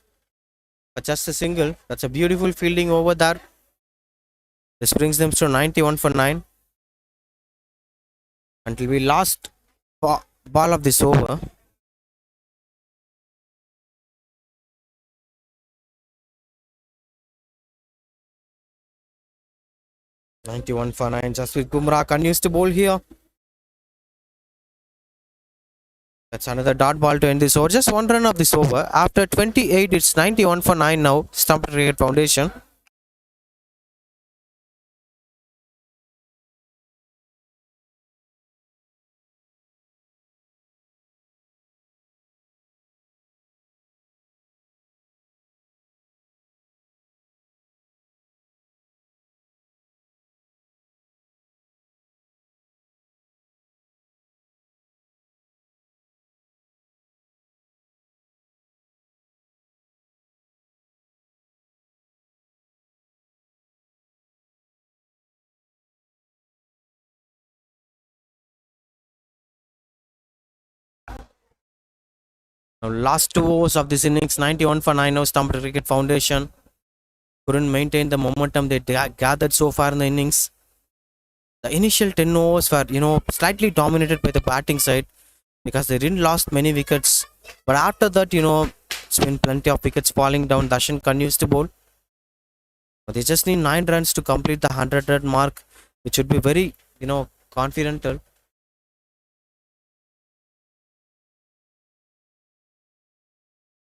but just a single. That's a beautiful fielding over there. This brings them to 91 for 9 until we last ball of this over. 91 for 9. Just with Bumrah continues to bowl here. That's another dot ball to end this over. Just one run of this over. After 28, it's 91 for 9 now. Stumped Cricket Foundation. Now, last two overs of this innings, 91 for 9 now. Stumped Cricket Foundation couldn't maintain the momentum they gathered so far in the innings. The initial 10 overs were, slightly dominated by the batting side because they didn't lost many wickets. But after that, it's been plenty of wickets falling down. Dashan continues to bowl. They just need 9 runs to complete the 100 run mark, which would be very, confidential.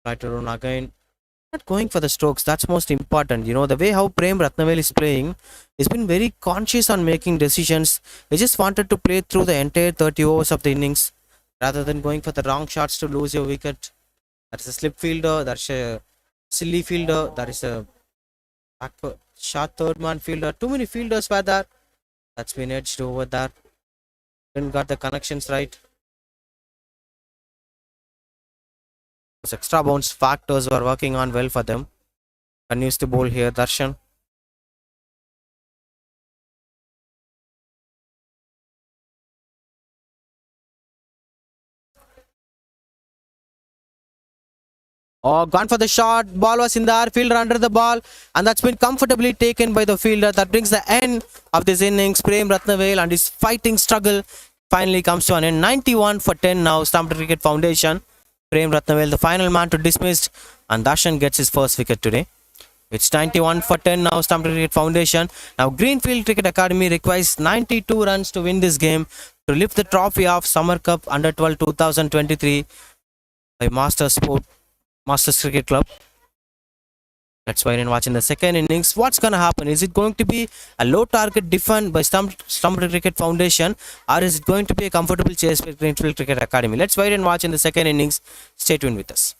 Right around again. Not going for the strokes, that's most important. The way how Prem Ratnavel is playing, he's been very conscious on making decisions. He just wanted to play through the entire 30 overs of the innings rather than going for the wrong shots to lose your wicket. There's a slip fielder, there's a silly fielder, there is a back shot third man fielder. Too many fielders were there. That's been edged over there. Didn't got the connections right. Those extra bounce factors were working on well for them. Continues to bowl here, Darshan. Oh, gone for the shot. Ball was in the air. Fielder under the ball. And that's been comfortably taken by the fielder. That brings the end of this innings. Prem Ratnavel and his fighting struggle finally comes to an end. 91 for 10 now. Stumped Cricket Foundation. Prem Ratnavel, the final man to dismissed. And Darshan gets his first wicket today. It's 91 for 10 now. Stumped Cricket Foundation. Now, Greenfield Cricket Academy requires 92 runs to win this game to lift the trophy of Summer Cup Under 12 2023 by Masters Cricket Club. Let's wait and watch in the second innings. What's going to happen? Is it going to be a low target defend by Stumped Cricket Foundation, or is it going to be a comfortable chase by Greenfield Cricket Academy? Let's wait and watch in the second innings. Stay tuned with us.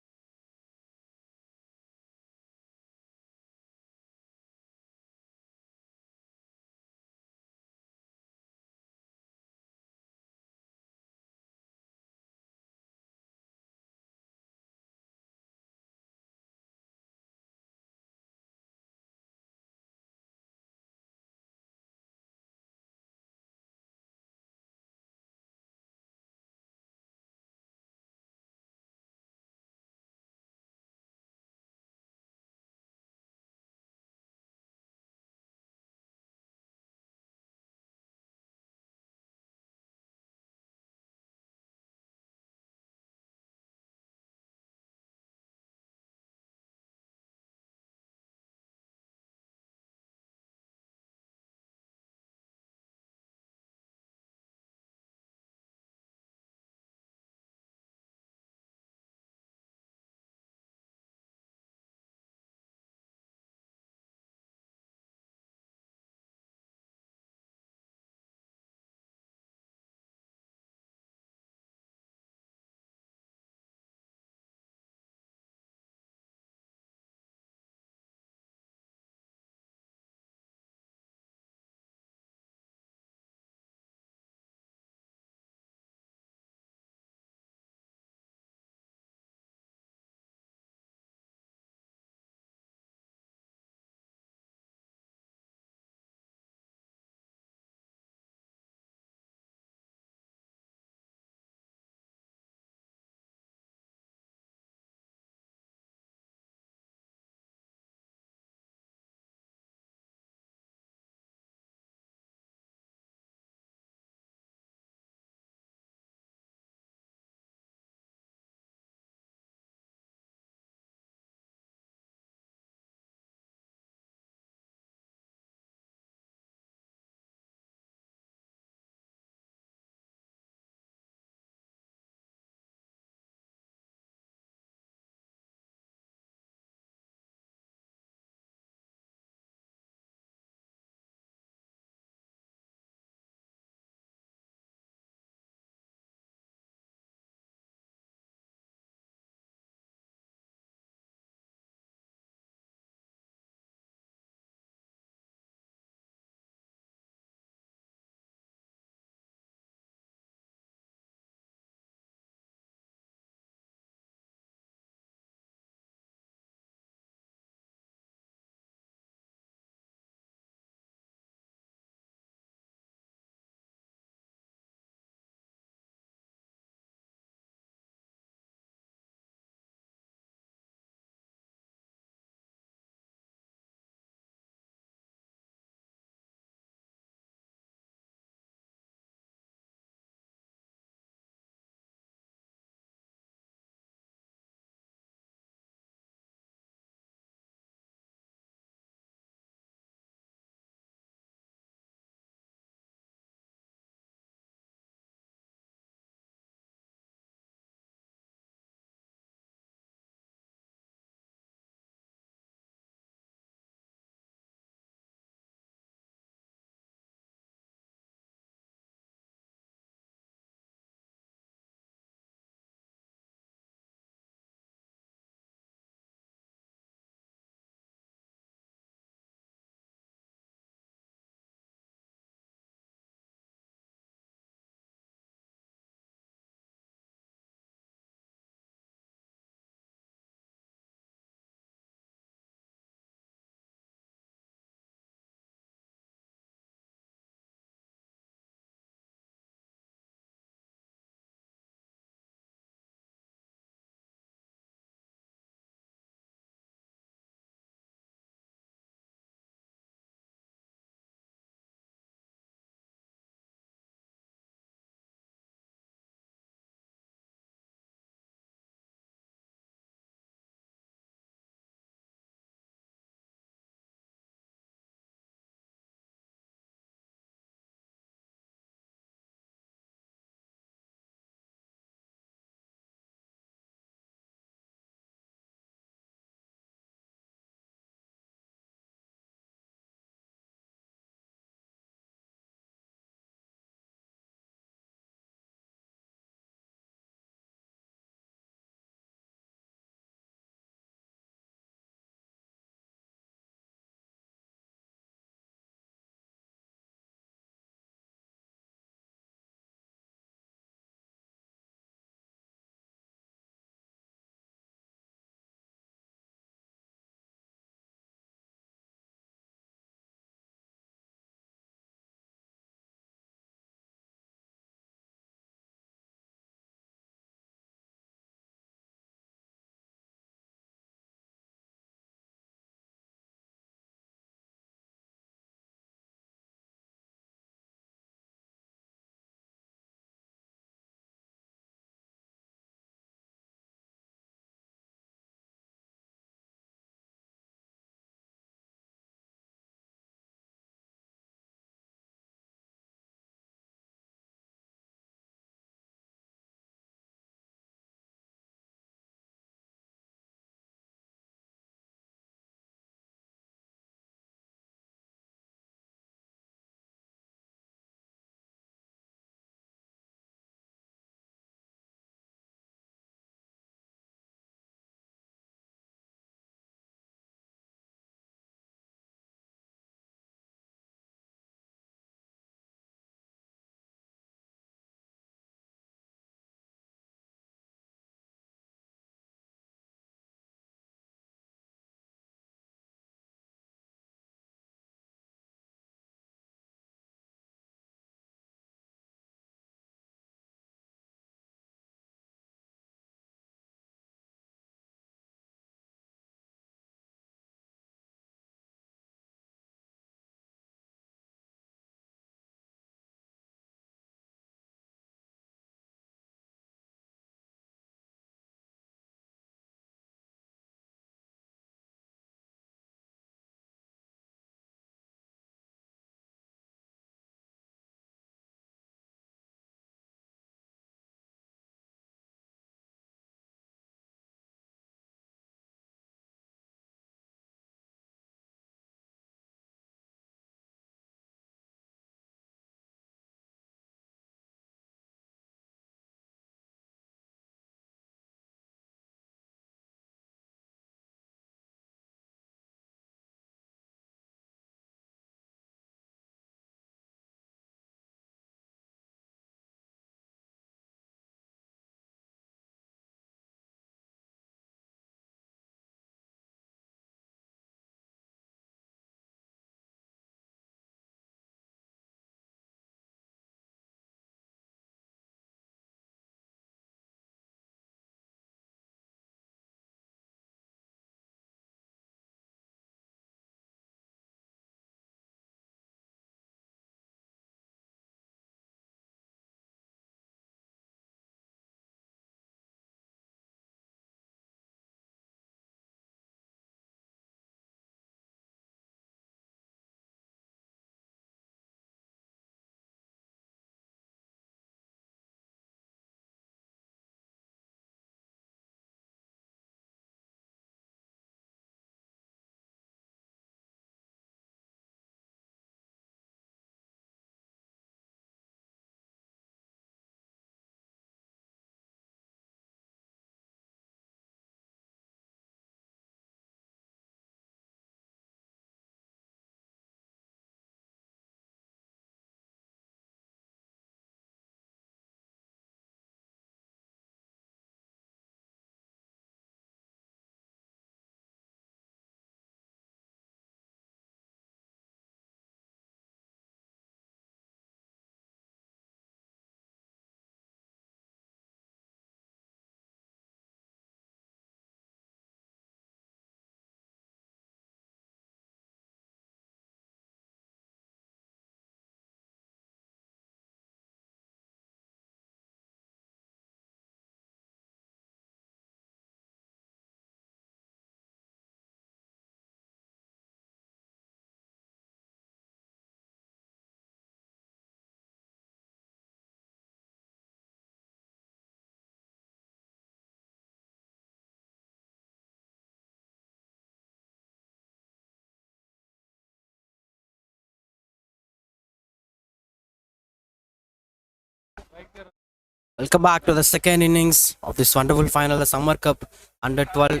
Welcome back to the second innings of this wonderful final, the Summer Cup Under 12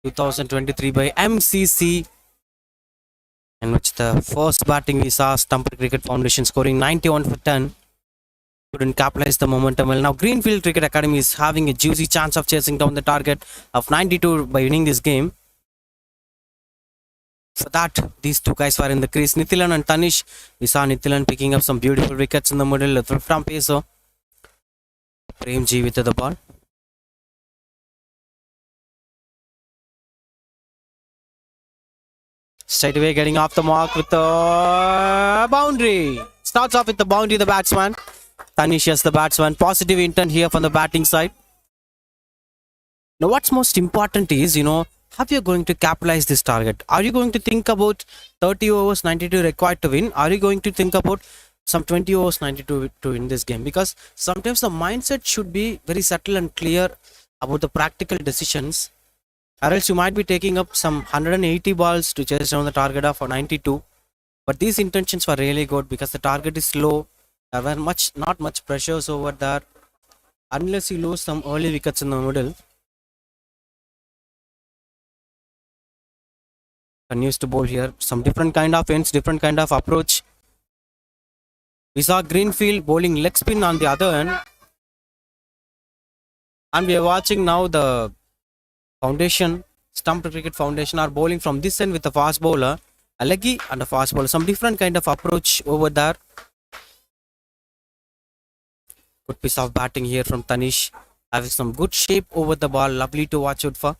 2023 by MCC, in which the first batting we saw Stumped Cricket Foundation scoring 91 for 10. Couldn't capitalize the momentum. Well, now Greenfield Cricket Academy is having a juicy chance of chasing down the target of 92 by winning this game. For that, these two guys were in the crease. Nithilan and Tanish. We saw Nithilan picking up some beautiful wickets in the middle from Peso. Premji with the ball. Straight away getting off the mark with the boundary. Starts off with the boundary, the batsman. Tanish is the batsman. Positive intent here from the batting side. Now what's most important is, how you're going to capitalize this target. Are you going to think about 30 overs 92 required to win? Are you going to think about some 20 overs 92 to win this game? Because sometimes the mindset should be very subtle and clear about the practical decisions, or else you might be taking up some 180 balls to chase down the target of 92. But these intentions were really good because the target is low. There were not much pressures over there, unless you lose some early wickets in the middle. Continues to bowl here. Some different kind of ends, different kind of approach. We saw Greenfield bowling leg spin on the other end. And we are watching now the Foundation, Stumped Cricket Foundation are bowling from this end with a fast bowler, a leggy and a fast bowler. Some different kind of approach over there. Good piece of batting here from Tanish. Having some good shape over the ball. Lovely to watch out for.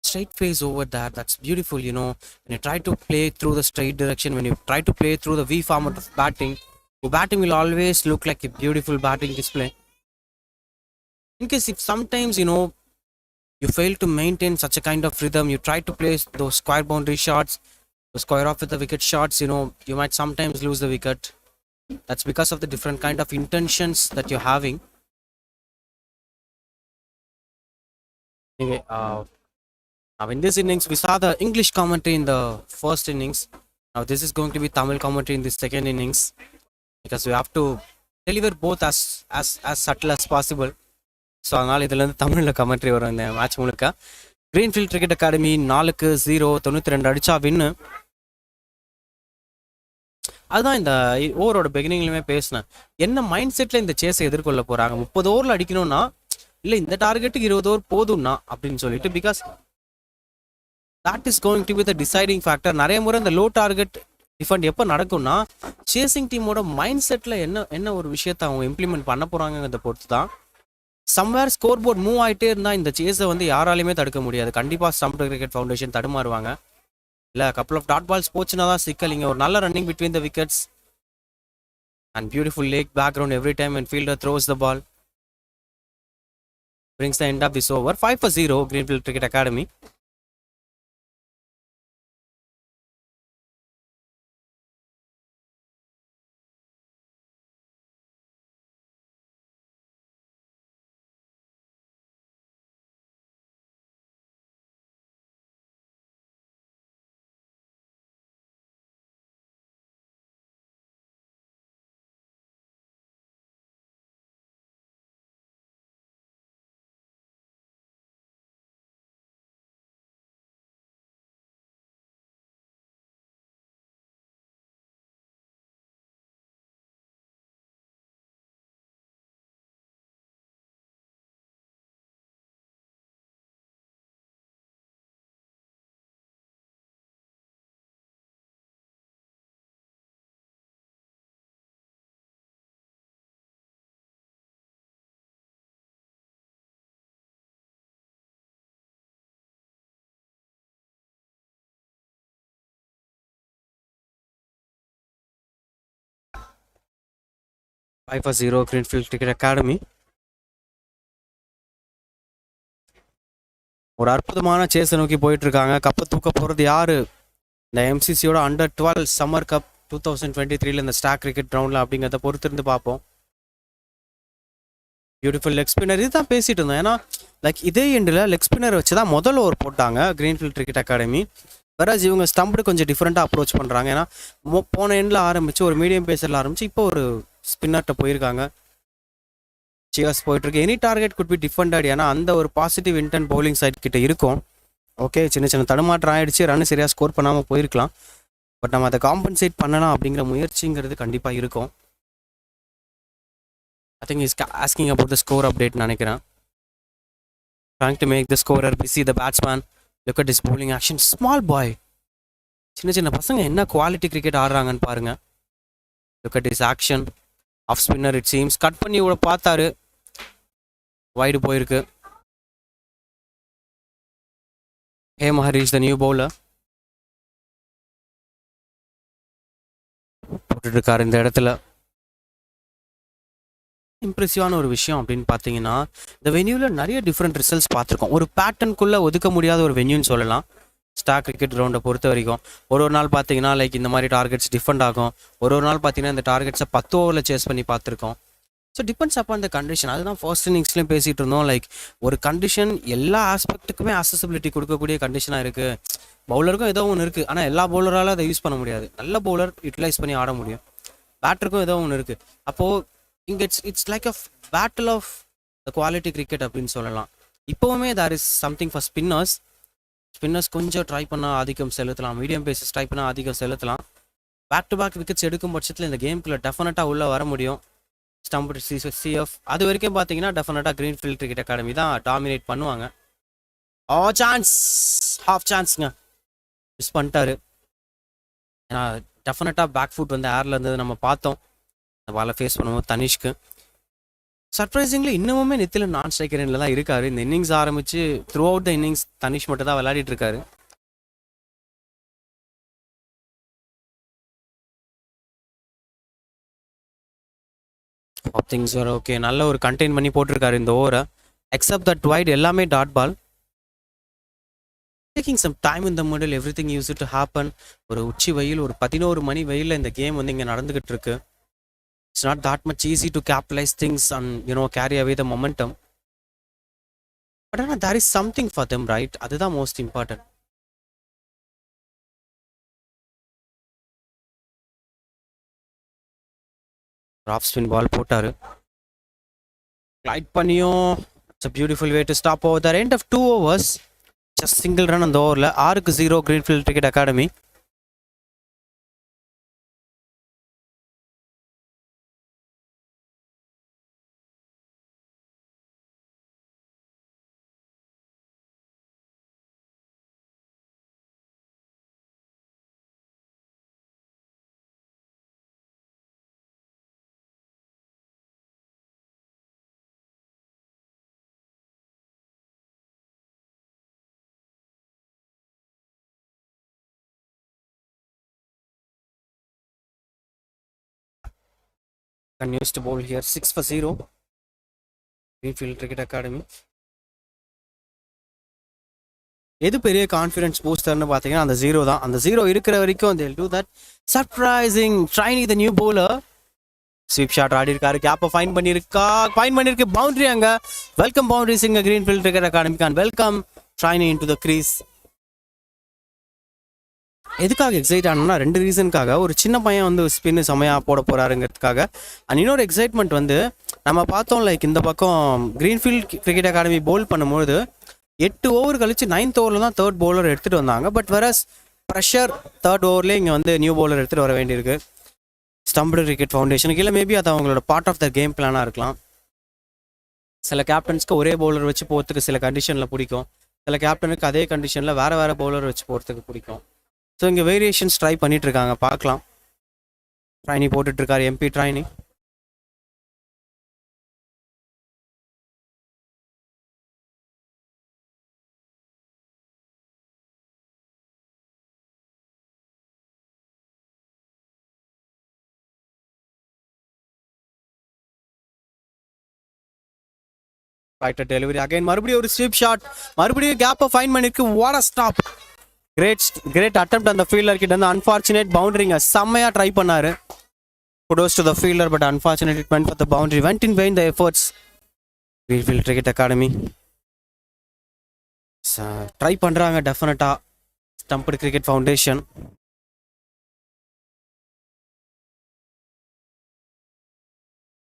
Straight face over there, that's beautiful. When you try to play through the straight direction, when you try to play through the V format of batting, your batting will always look like a beautiful batting display. In case if sometimes you fail to maintain such a kind of rhythm, you try to play those square boundary shots, the square off with the wicket shots, you might sometimes lose the wicket. That's because of the different kind of intentions that you're having. Anyway, now in this innings, we saw the English commentary in the first innings. Now this is going to be Tamil commentary in the second innings, because we have to deliver both as subtle as possible. So அதனால் இதுலேருந்து தமிழில் commentary வரும் இந்த match முழுக்க. Greenfield cricket academy 4-0 92 அடிச்சா வின்னு. அதுதான் இந்த ஓவரோட பிகினிங்லையுமே பேசினேன். என்ன மைண்ட் செட்டில் இந்த சேஸை எதிர்கொள்ள போகிறாங்க. 30 ஓவரில் அடிக்கணும்னா இல்லை இந்த டார்கெட்டுக்கு 20 ஓவர் போதும்னா அப்படின்னு சொல்லிட்டு, because that is going to be the deciding factor. நிறைய முறை இந்த லோ டார்கெட் டிஃபெண்ட் எப்போ நடக்கும்னா சேசிங் டீமோட மைண்ட் செட்டில் என்ன ஒரு விஷயத்தை அவங்க இம்ப்ளிமெண்ட் பண்ண போகிறாங்கிறத பொறுத்து தான். சம்வேர் ஸ்கோர் போர்ட் மூவ் ஆகிட்டே இருந்தால் இந்த சேஸை யாராலையுமே தடுக்க முடியாது. கண்டிப்பாக ஸ்டம்ப்ட் கிரிக்கெட் ஃபவுண்டேஷன் தடுமாறுவாங்க. இல்லை கப்புள் ஆஃப் டாட் பால்ஸ் போச்சுன்னா தான் சிக்கல். இங்கே ஒரு நல்ல running between the wickets and beautiful lake background every time and fielder throws the ball brings the end of this over. 5-0 Greenfield Cricket Academy. Five for 0 Greenfield Cricket Academy. ஒரு அற்புதமான சேஸை நோக்கி போயிட்டு இருக்காங்க. கப்பை தூக்க போகிறது யாரு? இந்த எம்சிசியோட Under 12 சம்மர் கப் 2023 இந்த ஸ்டாக் கிரிக்கெட் கிரவுண்டில் அப்படிங்கிறத பொறுத்திருந்து பார்ப்போம். பியூட்டிஃபுல் லெக் ஸ்பின்னர் இதுதான் பேசிட்டு இருந்தோம். ஏன்னா லைக் இதே எண்டில் லெக் ஸ்பின்னர் வச்சு தான் முதல்ல ஓவர் போட்டாங்க கிரீன்ஃபீல்ட் கிரிக்கெட் அகாடமி. வேற இவங்க ஸ்டம்ப்டு கொஞ்சம் டிஃப்ரெண்ட்டாக அப்ரோச் பண்ணுறாங்க. ஏன்னா போன எண்டில் ஆரம்பித்து ஒரு மீடியம் பேஸரில் ஆரம்பித்து இப்போ ஒரு ஸ்பின்னர்கிட்ட போயிருக்காங்க. சியர்ஸ் போயிட்டுருக்கு. Any target could be defended. ஏன்னா அந்த ஒரு பாசிட்டிவ் இன்டென்ட் பவுலிங் சைட் கிட்ட இருக்கும். ஓகே, சின்ன சின்ன தடுமாற்றம் ஆகிடுச்சு, ரன் சரியாக ஸ்கோர் பண்ணாமல் போயிருக்கலாம். பட் நம்ம அதை காம்பன்சேட் பண்ணலாம் அப்படிங்கிற முயற்சிங்கிறது கண்டிப்பாக இருக்கும். I think is asking about the score update நினைக்கிறேன். Trying to make the scorer busy the batsman. Look at is bowling action. Small boy. சின்ன சின்ன பசங்க என்ன குவாலிட்டி கிரிக்கெட் ஆடுறாங்கன்னு பாருங்க. Look at is action. Off spinner it seems. Cut பண்ணி இவ்வளோ பார்த்தாரு, வைடு போயிருக்கு. Hemahari is the new bowler. போட்டுட்டு இருக்காரு இந்த இடத்துல. இம்ப்ரெசிவான ஒரு விஷயம் அப்படின்னு பார்த்தீங்கன்னா, இந்த வென்யூவில் நிறைய டிஃப்ரெண்ட் ரிசல்ட்ஸ் பார்த்துருக்கோம். ஒரு பேட்டர்னுக்குள்ளே ஒதுக்க முடியாத ஒரு வென்யூன்னு சொல்லலாம் ஸ்டாக் கிரிக்கெட் கிரவுண்டை பொறுத்த வரைக்கும். ஒரு நாள் பார்த்தீங்கன்னா லைக் இந்த மாதிரி டார்கெட்ஸ் டிஃபெண்ட் ஆகும். ஒரு நாள் பார்த்தீங்கன்னா இந்த டார்கெட்ஸை 10 ஓவரில் சேஸ் பண்ணி பார்த்துருக்கோம். ஸோ டிபெண்ட்ஸ் அப்போ அந்த கண்டிஷன். அதுதான் ஃபர்ஸ்ட் இன்னிங்ஸ்லேயும் பேசிகிட்டு இருந்தோம். லைக் ஒரு கண்டிஷன் எல்லா ஆஸ்பெக்ட்டுக்குமே அசசிபிலிட்டி கொடுக்கக்கூடிய கண்டிஷனாக இருக்குது. பவுலருக்கும் ஏதோ ஒன்று இருக்குது, ஆனால் எல்லா பவுலரால் அதை யூஸ் பண்ண முடியாது. நல்ல பவுலர் யூட்டிலைஸ் பண்ணி ஆட முடியும். பேட்டருக்கும் ஏதோ ஒன்று இருக்குது. அப்போது இங்கே it's like a battle of the quality cricket அப்படின்னு சொல்லலாம். இப்போவுமே there is something for spinners. Spinners கொஞ்சம் ட்ரை பண்ணால் ஆதிக்கம் செலுத்தலாம், மீடியம் பேஸஸ் ட்ரை பண்ணால் ஆதிக்கம் செலுத்தலாம். பேக் டு பேக் விக்கெட்ஸ் எடுக்கும் பட்சத்தில் இந்த கேமுக்குள்ளே டெஃபினட்டாக உள்ளே வர முடியும். ஸ்டம்ப்டு சிஎஃப் அது வரைக்கும் பார்த்தீங்கன்னா டெஃபினட்டாக கிரீன்ஃபீல்ட் கிரிக்கெட் அகாடமி தான் டாமினேட் பண்ணுவாங்க. சான்ஸ், ஹாஃப் சான்ஸுங்க, மிஸ் பண்ணிட்டாரு. ஏன்னா டெஃபினட்டாக பேக் ஃபுட் வந்து ஏரில் இருந்தது நம்ம பார்த்தோம். அந்த பாலை ஃபேஸ் பண்ணுவோம் தனிஷ்க்கு. சர்ப்ரைசிங்லி இன்னமுமே நெத்தில நான் ஸ்ட்ரைக்கரில் தான் இருக்காரு. இந்த இன்னிங்ஸ் ஆரம்பிச்சு throughout the innings Tanish மட்டும் தான் விளையாடிட்டு இருக்காரு. Things are okay. நல்ல ஒரு கண்டெயின் பண்ணி போட்டிருக்காரு இந்த ஓவரை. எக்ஸப்ட் தட் வைட் எல்லாமே dot ball. Taking some time in the middle, everything use to happen. ஒரு உச்சி வெயில், ஒரு 11 மணி வெயிலில் இந்த கேம் வந்து இங்கே நடந்துகிட்டு இருக்கு. It's not that much easy to capitalize things and carry away the momentum. But there is something for them, right? அதுதான் most important. ஆஃப் ஸ்பின் பால் போட்டாரு. கிளைட் பண்ணியும் it's a beautiful way to stop over the end of 2 overs. Just single run அந்த ஓவரில். 6-0 Greenfield cricket academy. Continues to bowl here. 6-0 Greenfield cricket academy. எது பெரிய confidence பூஸ்டர்னு பார்த்தீங்கன்னா அந்த 0 தான். அந்த 0 இருக்கிற வரைக்கும் they'll do that. Surprising Trini the new bowler. Sweep shot ஆடி இருக்காரு. கேப்பை ஃபைன் பண்ணியிருக்கு. பவுண்டரி அங்கே. வெல்கம் பவுண்டரிஸ் இங்கே கிரீன்ஃபீல்ட் கிரிக்கெட் அகாடமிக்கு. And welcome Trini in to the crease. எதுக்காக எக்ஸைட் ஆனோம்னா 2 ரீசனுக்காக. ஒரு சின்ன பையன் வந்து ஸ்பின்னு செமையாக போட போகிறாருங்கிறதுக்காக. அண்ட் இன்னொரு எக்ஸைட்மெண்ட் வந்து நம்ம பார்த்தோம் லைக் இந்த பக்கம் கிரீன்ஃபீல்ட் கிரிக்கெட் அகாடமி போல் பண்ணும்போது 8 ஓவர் கழிச்சு 9th ஓவரில் தான் 3rd பவுலர் எடுத்துகிட்டு வந்தாங்க. பட் வெரஸ் ப்ரெஷர் 3rd ஓவர்லேயே இங்கே வந்து நியூ பவுலர் எடுத்துகிட்டு வர வேண்டியிருக்கு ஸ்டம்ப்டு கிரிக்கெட் ஃபவுண்டேஷனுக்கு. இல்லை மேபி அது அவங்களோட பார்ட் ஆஃப் த கேம் பிளானாக இருக்கலாம். சில கேப்டன்ஸ்க்கு ஒரே பவுலர் வச்சு போகிறதுக்கு சில கண்டிஷனில் பிடிக்கும். சில கேப்டனுக்கு அதே கண்டிஷனில் வேறு பவுலர் வச்சு போகிறதுக்கு பிடிக்கும். ஸோ இங்கே வேரியேஷன்ஸ் ட்ரை பண்ணிட்டு இருக்காங்க, பார்க்கலாம். ட்ரைனி போட்டுட்ருக்காரு, எம்பி ட்ரைனி. ரைட்டர் டெலிவரி அகைன். மறுபடியும் ஒரு ஸ்வீப் ஷாட். மறுபடியும் கேப்பை ஃபைன் பண்ணிருக்கு. What a stop. Great attempt அந்த ஃபீல்டர் கிட்ட இருந்து. அன்ஃபார்ச்சுனேட் பவுண்டரிங்க. செம்மையாக ட்ரை பண்ணாரு. Kudos to the fielder but unfortunate it went for the boundary. Went in vain the efforts Greenfield cricket academy. Try பண்ணுறாங்க டெஃபினட்டாக. Stumped Cricket Foundation.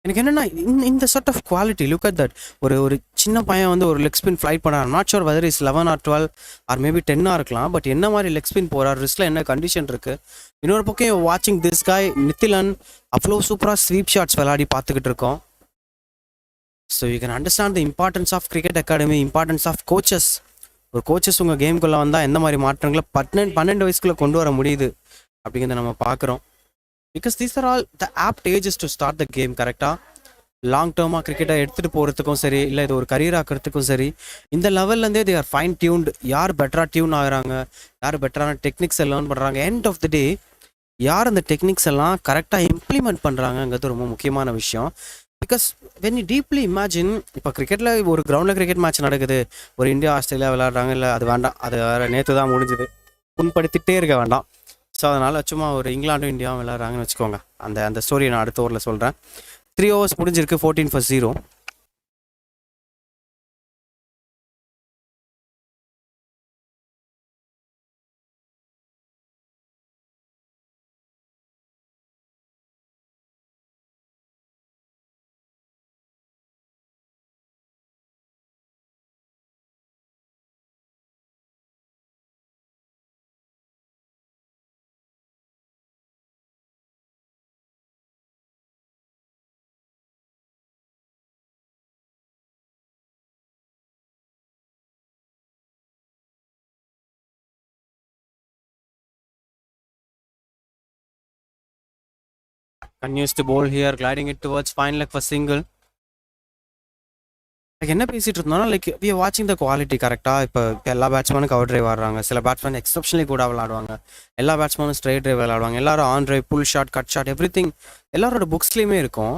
எனக்கு என்னன்னா இந்த sort of quality look at that ஒரு சின்ன பையன் வந்து ஒரு லெக் ஸ்பின் ஃப்ளைட் பண்ணார். Not sure whether is 11 or 12 or maybe 10 இருக்கலாம். பட் என்ன மாதிரி லெக் ஸ்பின் போறார், ரிஸ்ட்ல என்ன கண்டிஷன் இருக்கு. இன்னொரு பக்கம் வாட்சிங் திஸ் காய் நித்திலன் அவ்வளோ சூப்பராக ஸ்வீப் ஷாட்ஸ் விளையாடி பார்த்துக்கிட்டு இருக்கோம். So you can understand the importance of cricket academy, importance of coaches. ஒரு கோச்சஸ் உங்கள் கேமுக்குள்ளே வந்தால் எந்த மாதிரி மாற்றங்களை 12 வயசுக்குள்ளே கொண்டு வர முடியுது அப்படிங்கிறத நம்ம பார்க்குறோம். Because these are all the apt ages to start the game. கரெக்டாக லாங் டேர்மாக கிரிக்கெட்டை எடுத்துகிட்டு போகிறதுக்கும் சரி, இல்லை இது ஒரு கரியர் ஆக்கிறதுக்கும் சரி, இந்த லெவல்லேருந்தே தே ஆர் ஃபைன் டியூன்டு. யார் பெட்டராக டியூன் ஆகுறாங்க, யார் பெட்டரான டெக்னிக்ஸை லேர்ன் பண்ணுறாங்க, எண்ட் ஆஃப் த டே யார் அந்த டெக்னிக்ஸ் எல்லாம் கரெக்டாக இம்ப்ளிமெண்ட் பண்ணுறாங்கங்கிறது ரொம்ப முக்கியமான விஷயம். Because when you deeply imagine, இப்போ கிரிக்கெட்டில் ஒரு கிரவுண்டில் கிரிக்கெட் மேட்ச் நடக்குது, ஒரு இந்தியா ஆஸ்திரேலியா விளையாடுறாங்க, இல்லை அது வேண்டாம், அது வேறு நேற்று தான் முடிஞ்சுது, புண்படுத்திகிட்டே இருக்க வேண்டாம். ஸோ அதனால் சும்மா ஒரு இங்கிலாண்டும் இந்தியாவும் விளையாடுறாங்கன்னு வச்சுக்கோங்க. அந்த ஸ்டோரியை நான் அடுத்த ஓவரில் சொல்கிறேன். 3 overs முடிஞ்சிருக்கு, 14 for 0. Continues to bowl here, gliding it towards fine leg for single. என்ன பேசிட்டு இருந்தோம்னா, லைக் வி ஆர் வாட்சிங் த குவாலிட்டி. கரெக்டாக இப்போ எல்லா பேட்ஸ்மேனும் கவர் ட்ரைவ் ஆடுறாங்க, சில பேட்ஸ்மேன் எக்ஸப்ஷனலி கூட விளாடுவாங்க, எல்லா பேட்ஸ்மேனும் ஸ்ட்ரைட் ட்ரைவ் விளாடுவாங்க, எல்லாரும் on drive, pull shot, cut shot, everything எல்லாரோட புக்ஸ்லேயுமே இருக்கும்.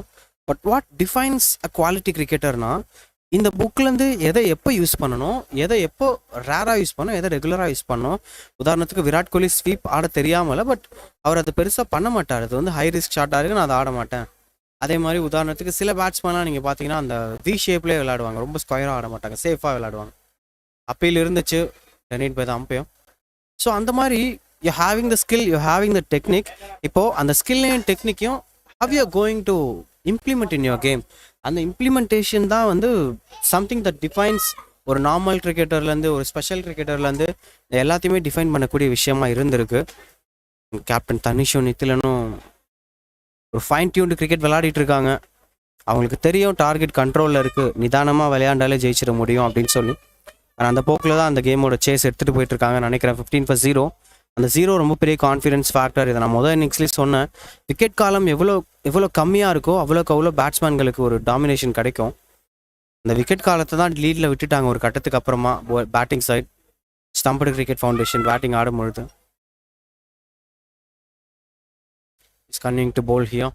But what defines a quality கிரிக்கெட்டர்னா, இந்த புக்லேருந்து எதை எப்போ யூஸ் பண்ணணும், எதை எப்போ ரேராக யூஸ் பண்ணணும், எதை ரெகுலராக யூஸ் பண்ணணும். உதாரணத்துக்கு விராட் கோலி ஸ்வீப் ஆட தெரியாமல, பட் அவர் அதை பெருசாக பண்ண மாட்டார். அது வந்து ஹை ரிஸ்க் ஷாட்டாக இருக்குது, நான் அதை ஆட மாட்டேன். அதே மாதிரி உதாரணத்துக்கு சில பேட்ஸ்மேன்லாம் நீங்கள் பார்த்தீங்கன்னா அந்த வி ஷேப்லேயே விளையாடுவாங்க, ரொம்ப ஸ்கொயராக ஆட மாட்டாங்க, சேஃபாக விளையாடுவாங்க. அப்பீல் இருந்துச்சு, denied by the umpire. So அந்த மாதிரி you having the skill, you having the technique. இப்போது அந்த ஸ்கில்லையும் டெக்னிக்கையும் how you going to implement in your game. அந்த இம்ப்ளிமெண்டேஷன் தான் வந்து சம்திங் தட் டிஃபைன்ஸ் ஒரு நார்மல் கிரிக்கெட்டர்லேருந்து ஒரு ஸ்பெஷல் கிரிக்கெட்டர்லேருந்து எல்லாத்தையுமே டிஃபைன் பண்ணக்கூடிய விஷயமா இருந்திருக்கு. கேப்டன் தனிஷும் நித்திலனும் ஒரு ஃபைன் டியூன்டு கிரிக்கெட் விளையாடிட்டு இருக்காங்க. அவங்களுக்கு தெரியும் டார்கெட் கண்ட்ரோலில் இருக்குது, நிதானமாக விளையாண்டாலே ஜெயிச்சிட முடியும் அப்படின்னு சொல்லி. ஆனால் அந்த போக்கில் தான் அந்த கேமோட சேஸ் எடுத்துகிட்டு போயிட்டு இருக்காங்கன்னு நினைக்கிறேன். 15 for 0. அந்த 0 ரொம்ப பெரிய கான்ஃபிடன்ஸ் ஃபேக்டர். இதை நான் முதல் இன்னிங்ஸ்லேயே சொன்னேன். விக்கெட் காலம் எவ்வளோ கம்மியாக இருக்கோ அவ்வளோ பேட்ஸ்மேன்களுக்கு ஒரு டாமினேஷன் கிடைக்கும். அந்த விக்கெட் காலத்தை தான் லீடில் விட்டுட்டாங்க ஒரு கட்டத்துக்கு அப்புறமா batting side. Stumped cricket foundation batting ஆடும்பொழுது is coming to bowl here.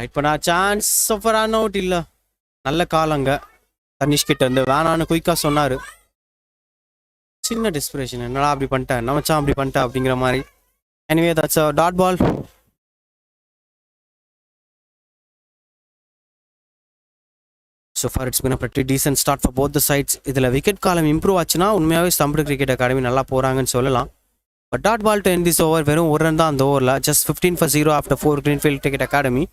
Right பண்ணா சான்ஸ் சூப்பர் ரன் அவுட். இல்லை, நல்ல காலங்க தனிஷ் கிட்ட இருந்து வேணான்னு குயிக்காக சொன்னார். சின்ன டிஸ்பிரேஷன், என்னடா அப்படி பண்ணிட்டேன், என்ன மச்சான் அப்படி பண்ணிட்டேன் அப்படிங்கிற மாதிரி. Anyway that's a dot ball. So far it's been a pretty decent start for both the sides. இதில் விக்கெட் காலம் இம்ப்ரூவ் ஆச்சுன்னா உண்மையாகவே ஸ்டம்ப்டு கிரிக்கெட் அகாடமி நல்லா போகிறாங்கன்னு சொல்லலாம். But dot ball to end this over. வெறும் ஒரு ரன் தான் அந்த ஓவரில். Just 15 for 0 after 4 Greenfield cricket academy.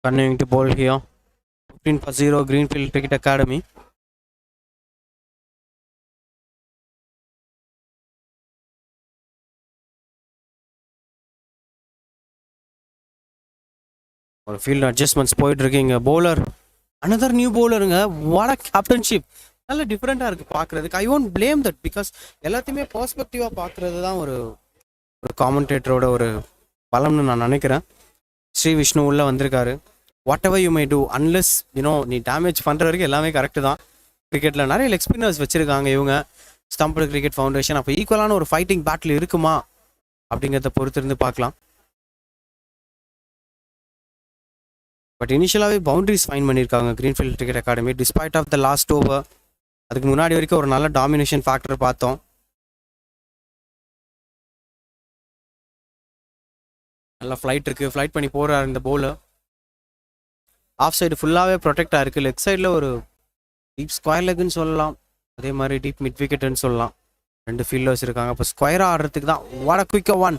Continuing to bowl here. 15 for 0 Greenfield Cricket Academy. ஒரு ஃபீல்ட் அட்ஜஸ்ட்மெண்ட்ஸ் போயிட்டு இருக்கீங்க. பவுலர், அனதர் நியூ பவுலருங்க. What a captainship. நல்ல டிஃப்ரெண்ட்டாக இருக்குது பார்க்குறதுக்கு. I won't blame that, because எல்லாத்தையுமே பர்ஸ்பெக்டிவாக பார்க்குறது தான் ஒரு காமெண்டேட்டரோட ஒரு பலம்னு நான் நினைக்கிறேன். ஸ்ரீ விஷ்ணு உள்ளே வந்திருக்காரு. Whatever you may do unless நீ டேமேஜ் பண்ணுற வரைக்கும் எல்லாமே கரெக்டு தான். கிரிக்கெட்டில் நிறைய லெக் ஸ்பின்னர்ஸ் வச்சுருக்காங்க இவங்க ஸ்டம்பட் கிரிக்கெட் ஃபவுண்டேஷன். அப்போ ஈக்குவலான ஒரு ஃபைட்டிங் பேட்டில் இருக்குமா அப்படிங்கிறத பொறுத்து இருந்து பார்க்கலாம். பட் இனிஷியலாகவே பவுண்டரிஸ் ஃபைன் பண்ணியிருக்காங்க Greenfield cricket academy despite of the last over. அதுக்கு முன்னாடி வரைக்கும் ஒரு நல்ல டாமினேஷன் ஃபேக்டர் பார்த்தோம். நல்லா ஃப்ளைட் இருக்குது, ஃப்ளைட் பண்ணி போகிறார் இந்த பவுலர். ஆஃப் சைடு ஃபுல்லாகவே ப்ரொடெக்டாக இருக்குது. லெக் சைடில் ஒரு டீப் ஸ்கொயர் லெக்குன்னு சொல்லலாம், அதே மாதிரி டீப் மிட் விக்கெட்டுன்னு சொல்லலாம். 2 ஃபீல்டர்ஸ் இருக்காங்க. அப்போ ஸ்கொயராக ஆடுறதுக்கு தான் வாட குயிக்காக ஒன்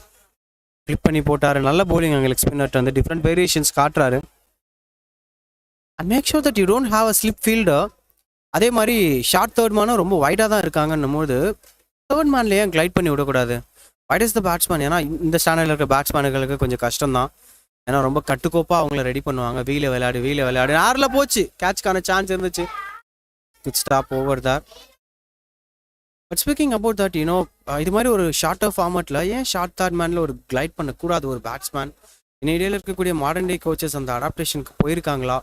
கிளிப் பண்ணி போட்டார். நல்ல போலிங் அங்கே லெக் ஸ்பின்னர்ட்ட வந்து டிஃப்ரெண்ட் வேரியேஷன்ஸ் காட்டுறாரு. And make sure that you don't have a slip fielder. அதே மாதிரி ஷார்ட் தேர்ட் மேனும் ரொம்ப வைடாக தான் இருக்காங்கன்னும் போது தேர்ட் மேன்லேயே கிளைட் பண்ணி விடக்கூடாது. Wide is the batsman. ஏன்னா இந்த ஸ்டாண்டர்டில் இருக்க பேட்ஸ்மேனுங்களுக்கு கொஞ்சம் கஷ்டம் தான். ஏன்னா ரொம்ப கட்டுக்கோப்பாக அவங்கள ரெடி பண்ணுவாங்க. வீல விளையாடு ஆறில் போச்சு. கேட்ச்க்கான சான்ஸ் இருந்துச்சு. குட் ஸ்டாப் ஓவர் தார். பட் ஸ்பீக்கிங் அபவுட் தட் இது மாதிரி ஒரு ஷார்ட்டர் ஃபார்மேட்டில் ஏன் ஷார்ட் தேர்ட் மேனில் ஒரு கிளைட் பண்ணக்கூடாது ஒரு பேட்ஸ்மேன்? இன்னையிடையில் இருக்கக்கூடிய மாடர்ன் டே கோச்சஸ் அந்த அடாப்டேஷனுக்கு போயிருக்காங்களா,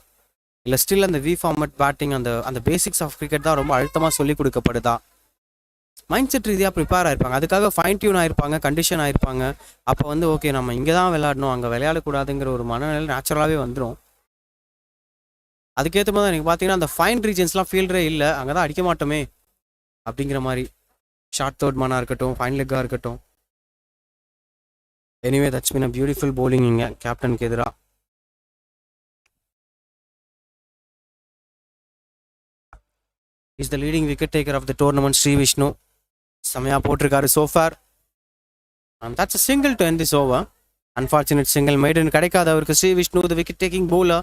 இல்லை ஸ்டில் அந்த வி ஃபார்மேட் பேட்டிங் அந்த பேசிக்ஸ் ஆஃப் கிரிக்கெட் தான் ரொம்ப அழுத்தமாக சொல்லிக் கொடுக்கப்படுதா? மைண்ட் செட் ரீதியாக ப்ரிப்பேர் ஆயிருப்பாங்க, அதுக்காக ஃபைன் டியூன் ஆயிருப்பாங்க, கண்டிஷன் ஆயிருப்பாங்க. அப்போ வந்து ஓகே நம்ம இங்கே தான் விளையாடணும், அங்கே விளையாடக்கூடாதுங்கிற ஒரு மனநிலை நேச்சுரலாகவே வந்துடும். அதுக்கேற்ற மாதிரி நீங்கள் பார்த்தீங்கன்னா அந்த ஃபைன் ரீஜன்ஸ்லாம் ஃபீல்டரே இல்லை, அங்கே தான் அடிக்க மாட்டோமே அப்படிங்கிற மாதிரி. ஷார்ட் தேர்ட் மேனாக இருக்கட்டும், ஃபைன் லெக்காக இருக்கட்டும். Anyway that's been a beautiful bowling இங்கே கேப்டனுக்கு எதிராக. Is the leading wicket taker of the tournament Shri Vishnu. செமையாக போட்டிருக்காரு so far. That's a single to end this over. Unfortunate single maiden கிடைக்காது அவருக்கு. Shri Vishnu the wicket taking bowler.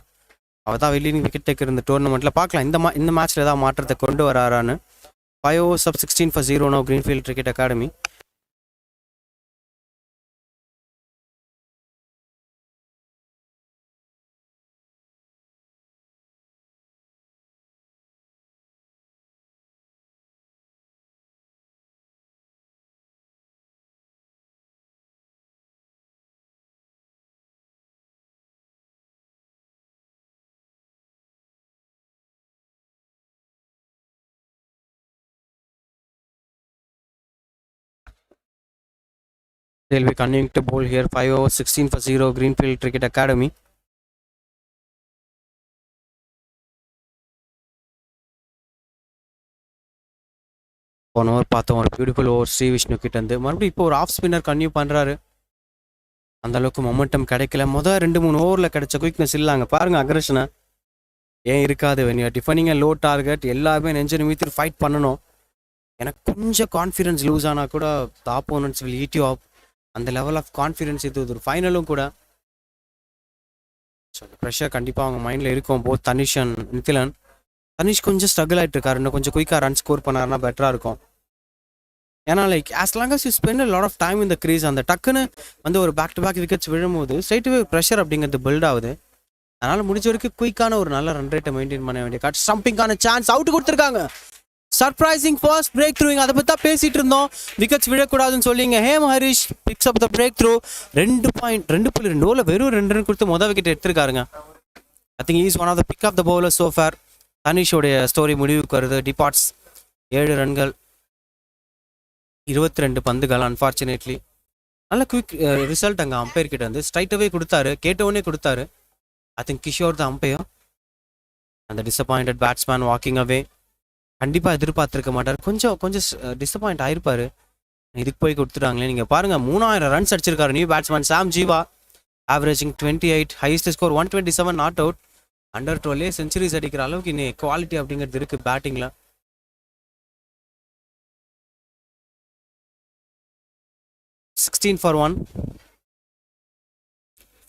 அவர் தான் லீடிங் விக்கெட் டேக்கர் இந்த டோர்னமெண்ட்டில். பார்க்கலாம் இந்த மேட்ச்சில் ஏதாவது மாற்றத்தை கொண்டு வராரான்னு. 5 overs up 16 for 0 now Greenfield Cricket Academy. They'll be continuing to bowl here. 5 overs 16 for 0 Greenfield Cricket Academy. போன ஓவர் பார்த்தோம், ஒரு பியூட்டிஃபுல் ஓவர் ஸ்ரீ விஷ்ணு கிட்ட இருந்து. மறுபடியும் இப்போ ஒரு ஆஃப் ஸ்பின்னர் கன்டினியூ பண்ணுறாரு. அந்த அளவுக்கு மொமெண்டம் கிடைக்கல. முதல் 2-3 ஓவரில் கிடைச்ச குயிக்னஸ் இல்லாங்க. பாருங்க அக்ரஷனை ஏன் இருக்காது. When you are defining a low target எல்லாருமே நெஞ்சு நிமித்தி ஃபைட் பண்ணணும். எனக்கு கொஞ்சம் கான்ஃபிடன்ஸ் லூஸ் ஆனால் கூட the opponents will eat you up. அந்த லெவல் ஆஃப் கான்ஃபிடன்ஸ் இது ஒரு ஃபைனலும் கூட. ஸோ அந்த ப்ரெஷர் கண்டிப்பாக அவங்க மைண்டில் இருக்கும். Both Tanish and Nithilan. தனிஷ் கொஞ்சம் ஸ்ட்ரகிள் ஆகிட்டு இருக்காரு. இன்னும் கொஞ்சம் குயிக்காக ரன் ஸ்கோர் பண்ணாருன்னா பெட்டராக இருக்கும். ஏன்னா like as long as you spend lot of time இந்த க்ரீஸ், அந்த டக்குன்னு வந்து ஒரு பேக் டு பேக் விக்கெட்ஸ் விழும்போது ஸ்ட்ரைட்வே ப்ரெஷர் அப்படிங்கிறது பில்ட் ஆகுது. அதனால் முடிஞ்ச வரைக்கும் குயிக்கான ஒரு நல்ல ரன் ரேட்டை மெயின்டைன் பண்ண வேண்டிய காட். ஸ்டம்பிங்கான சான்ஸ் அவுட் கொடுத்துருக்காங்க. Surprising first breakthrough. அதை பற்றி தான் பேசிகிட்டு இருந்தோம். விக்கெட்ஸ் விழக்கூடாதுன்னு சொல்லிங்க. Hem Harish picks up the breakthrough. 2.2 ஓவரில் வெறும் 2 ரன் கொடுத்து மொதல் விக்கெட் எடுத்திருக்காருங்க. I think is one of the pick of the bowler so far. தனிஷோடைய ஸ்டோரி முடிவுக்கு வருது. டிபார்ட்ஸ் 7 ரன்கள் 22 பந்துகள். அன்ஃபார்ச்சுனேட்லி நல்ல குயிக் ரிசல்ட் அங்கே அம்பையர் கிட்ட வந்து ஸ்ட்ரைட்டாகவே கொடுத்தாரு. கேட்டவுடனே கொடுத்தாரு. I think Kishore the umpire. அந்த டிசப்பாயிண்டட் பேட்ஸ்மேன் வாக்கிங் அவே. கண்டிப்பாக எதிர்பார்த்துருக்க மாட்டார். கொஞ்சம் டிசப்பாயிண்ட் ஆயிருப்பார். இதுக்கு போய் கொடுத்துட்டாங்களே. நீங்கள் பாருங்கள் 3000 ரன்ஸ் அடிச்சிருக்காரு new batsman Sam Jeeva. Averaging 28. Highest score 127 not out. Under 12 centuries அடிக்கிற அளவுக்கு இன்னும் குவாலிட்டி அப்படிங்கிறது இருக்குது பேட்டிங்கில். Sixteen for 1.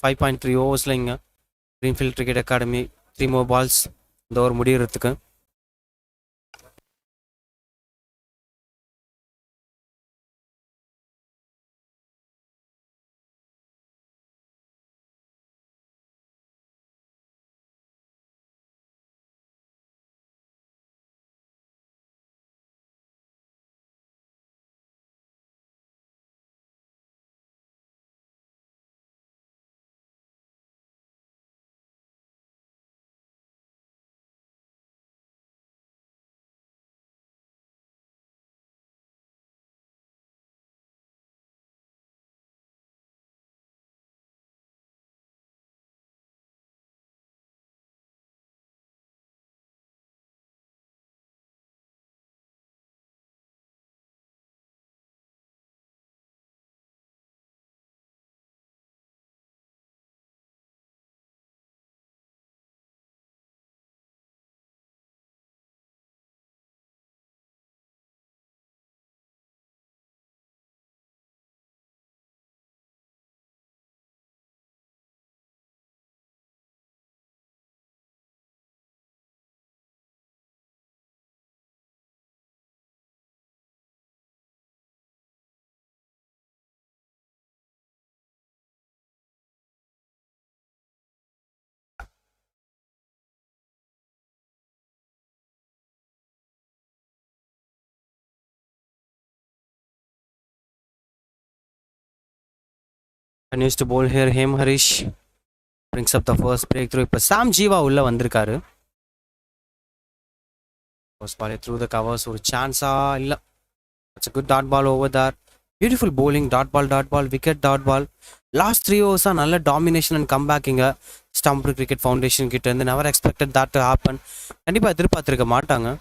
5.3 ஓவர்ஸில் இங்கே Greenfield cricket academy 3 more balls இந்த over முடிகிறதுக்கு. Continues to bowl here. Hem Harish brings up the first breakthrough. இப்போ சாம் ஜீவா உள்ள வந்திருக்காரு. First ball through the covers. ஒரு சான்ஸா இல்ல. It's a good dot ball over there. Beautiful bowling. Dot ball, wicket, dot ball. Last 3 overs are நல்ல domination and comeback இங்க Stumped Cricket Foundation கிட்ட இருந்து. Never expected that to happen. கண்டிப்பா எதிர்பார்த்திருக்க மாட்டாங்க.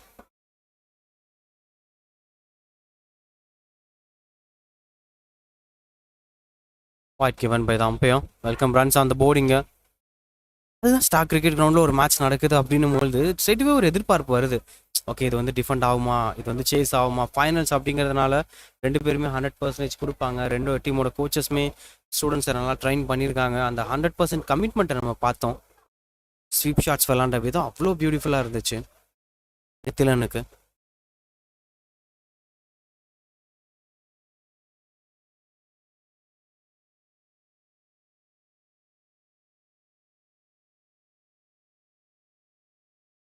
Wide given by the umpire. Welcome runs on the board இங்க. அதுதான் stock cricket கிரவுண்டில் ஒரு மேட்ச் நடக்குது அப்படின்னும் பொழுது ஸ்ட்ரெயிட்வே ஒரு எதிர்பார்ப்பு வருது. ஓகே, இது வந்து டிஃபெண்ட் ஆகுமா, இது வந்து சேஸ் ஆகுமா, ஃபைனல்ஸ் அப்படிங்கிறதுனால ரெண்டு பேருமே 100% கொடுப்பாங்க. ரெண்டு டீமோட கோச்சஸுமே ஸ்டூடெண்ட்ஸை நல்லா ட்ரைன் பண்ணியிருக்காங்க. அந்த 100% கமிட்மெண்ட்டை நம்ம பார்த்தோம். ஸ்வீப் ஷாட்ஸ் விளாண்ட விதம் அவ்வளோ பியூட்டிஃபுல்லாக இருந்துச்சு நித்திலனுக்கு.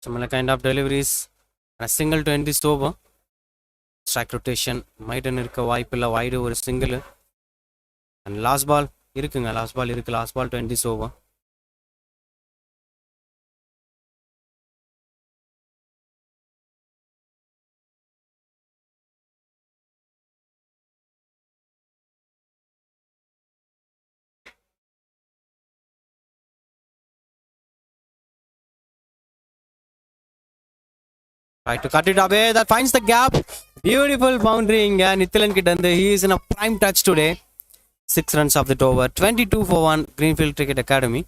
Similar kind of deliveries. A single to end this over. Strike rotation. Maiden இருக்க வாய்ப்பில்லை. Wide ஒரு single. And last ball இருக்குங்க. Last ball to end this over. Try to cut it away. That finds the gap. Beautiful boundary இங்க நித்திலன் கிட்ட இருந்து. He is in a prime touch today. 6 runs of the over. 22 for 1. Greenfield Cricket Academy.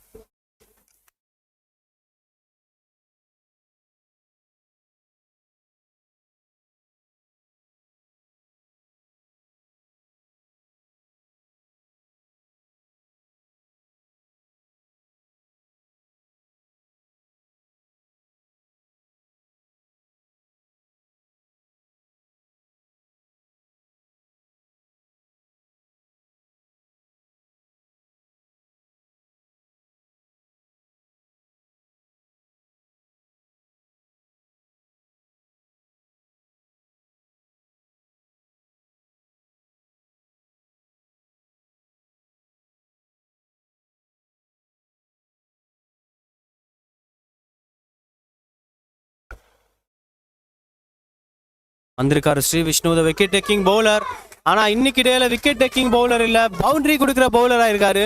வந்திருக்காரு Shri Vishnu, the wicket taking bowler. ஆனால் இன்னைக்கு டேல wicket taking bowler இல்லை, boundary கொடுக்குற பவுலராக இருக்காரு.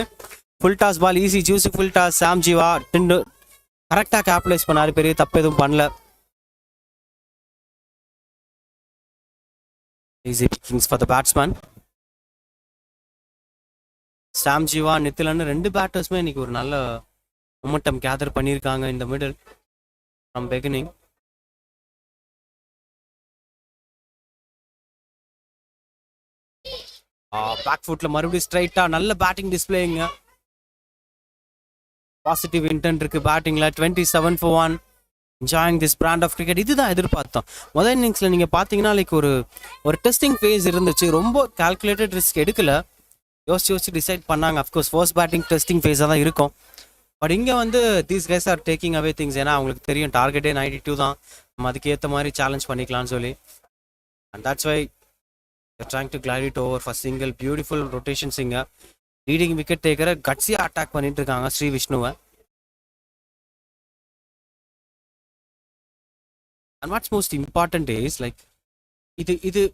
Full toss ball, easy juicy full toss. Sam Jeeva டிண்டு கரெக்டாக கேபிடலைஸ் பண்ணாரு, பெரிய தப்பு எதுவும் பண்ணல. Easy pickings for the batsman. Sam Jeeva நித்திலன்னு ரெண்டு பேட்டர்ஸுமே இன்னைக்கு ஒரு நல்ல மொமெண்டம் கேதர் பண்ணியிருக்காங்க இந்த மிடில் ஃப்ரம் பிகினிங். பேக் ஃபுட்ல மறுபடியும் ஸ்ட்ரைட்டா நல்ல பேட்டிங் டிஸ்பிளேங்க. பாசிட்டிவ் இன்டென்ட் இருக்கு பேட்டிங்ல. 27 for 1. Enjoying this brand of cricket. இதுதான் எதிர்பார்த்தோம். முதல் இன்னிங்ஸ்ல நீங்க பாத்தீங்கன்னா லைக் ஒரு டெஸ்டிங் ஃபேஸ் இருந்துச்சு. ரொம்ப கால்குலேட்டட் ரிஸ்க் எடுக்கல, யோசிச்சு டிசைட் பண்ணாங்க. அஃப்கோர்ஸ் ஃபர்ஸ்ட் பேட்டிங் டெஸ்டிங் ஃபேஸாக தான் இருக்கும். பட் இங்கே வந்து these guys are taking away things. ஏன்னா அவங்களுக்கு தெரியும் டார்கெட்டே 92 தான், நம்ம அதுக்கு ஏற்ற மாதிரி சேலஞ்ச் பண்ணிக்கலாம்னு சொல்லி. And that's why they're trying to glide it over for single. Beautiful rotation singer. Leading wicket taker கட்சியா அட்டாக் பண்ணிட்டு இருக்காங்க ஸ்ரீ விஷ்ணுவை. And what's most important is like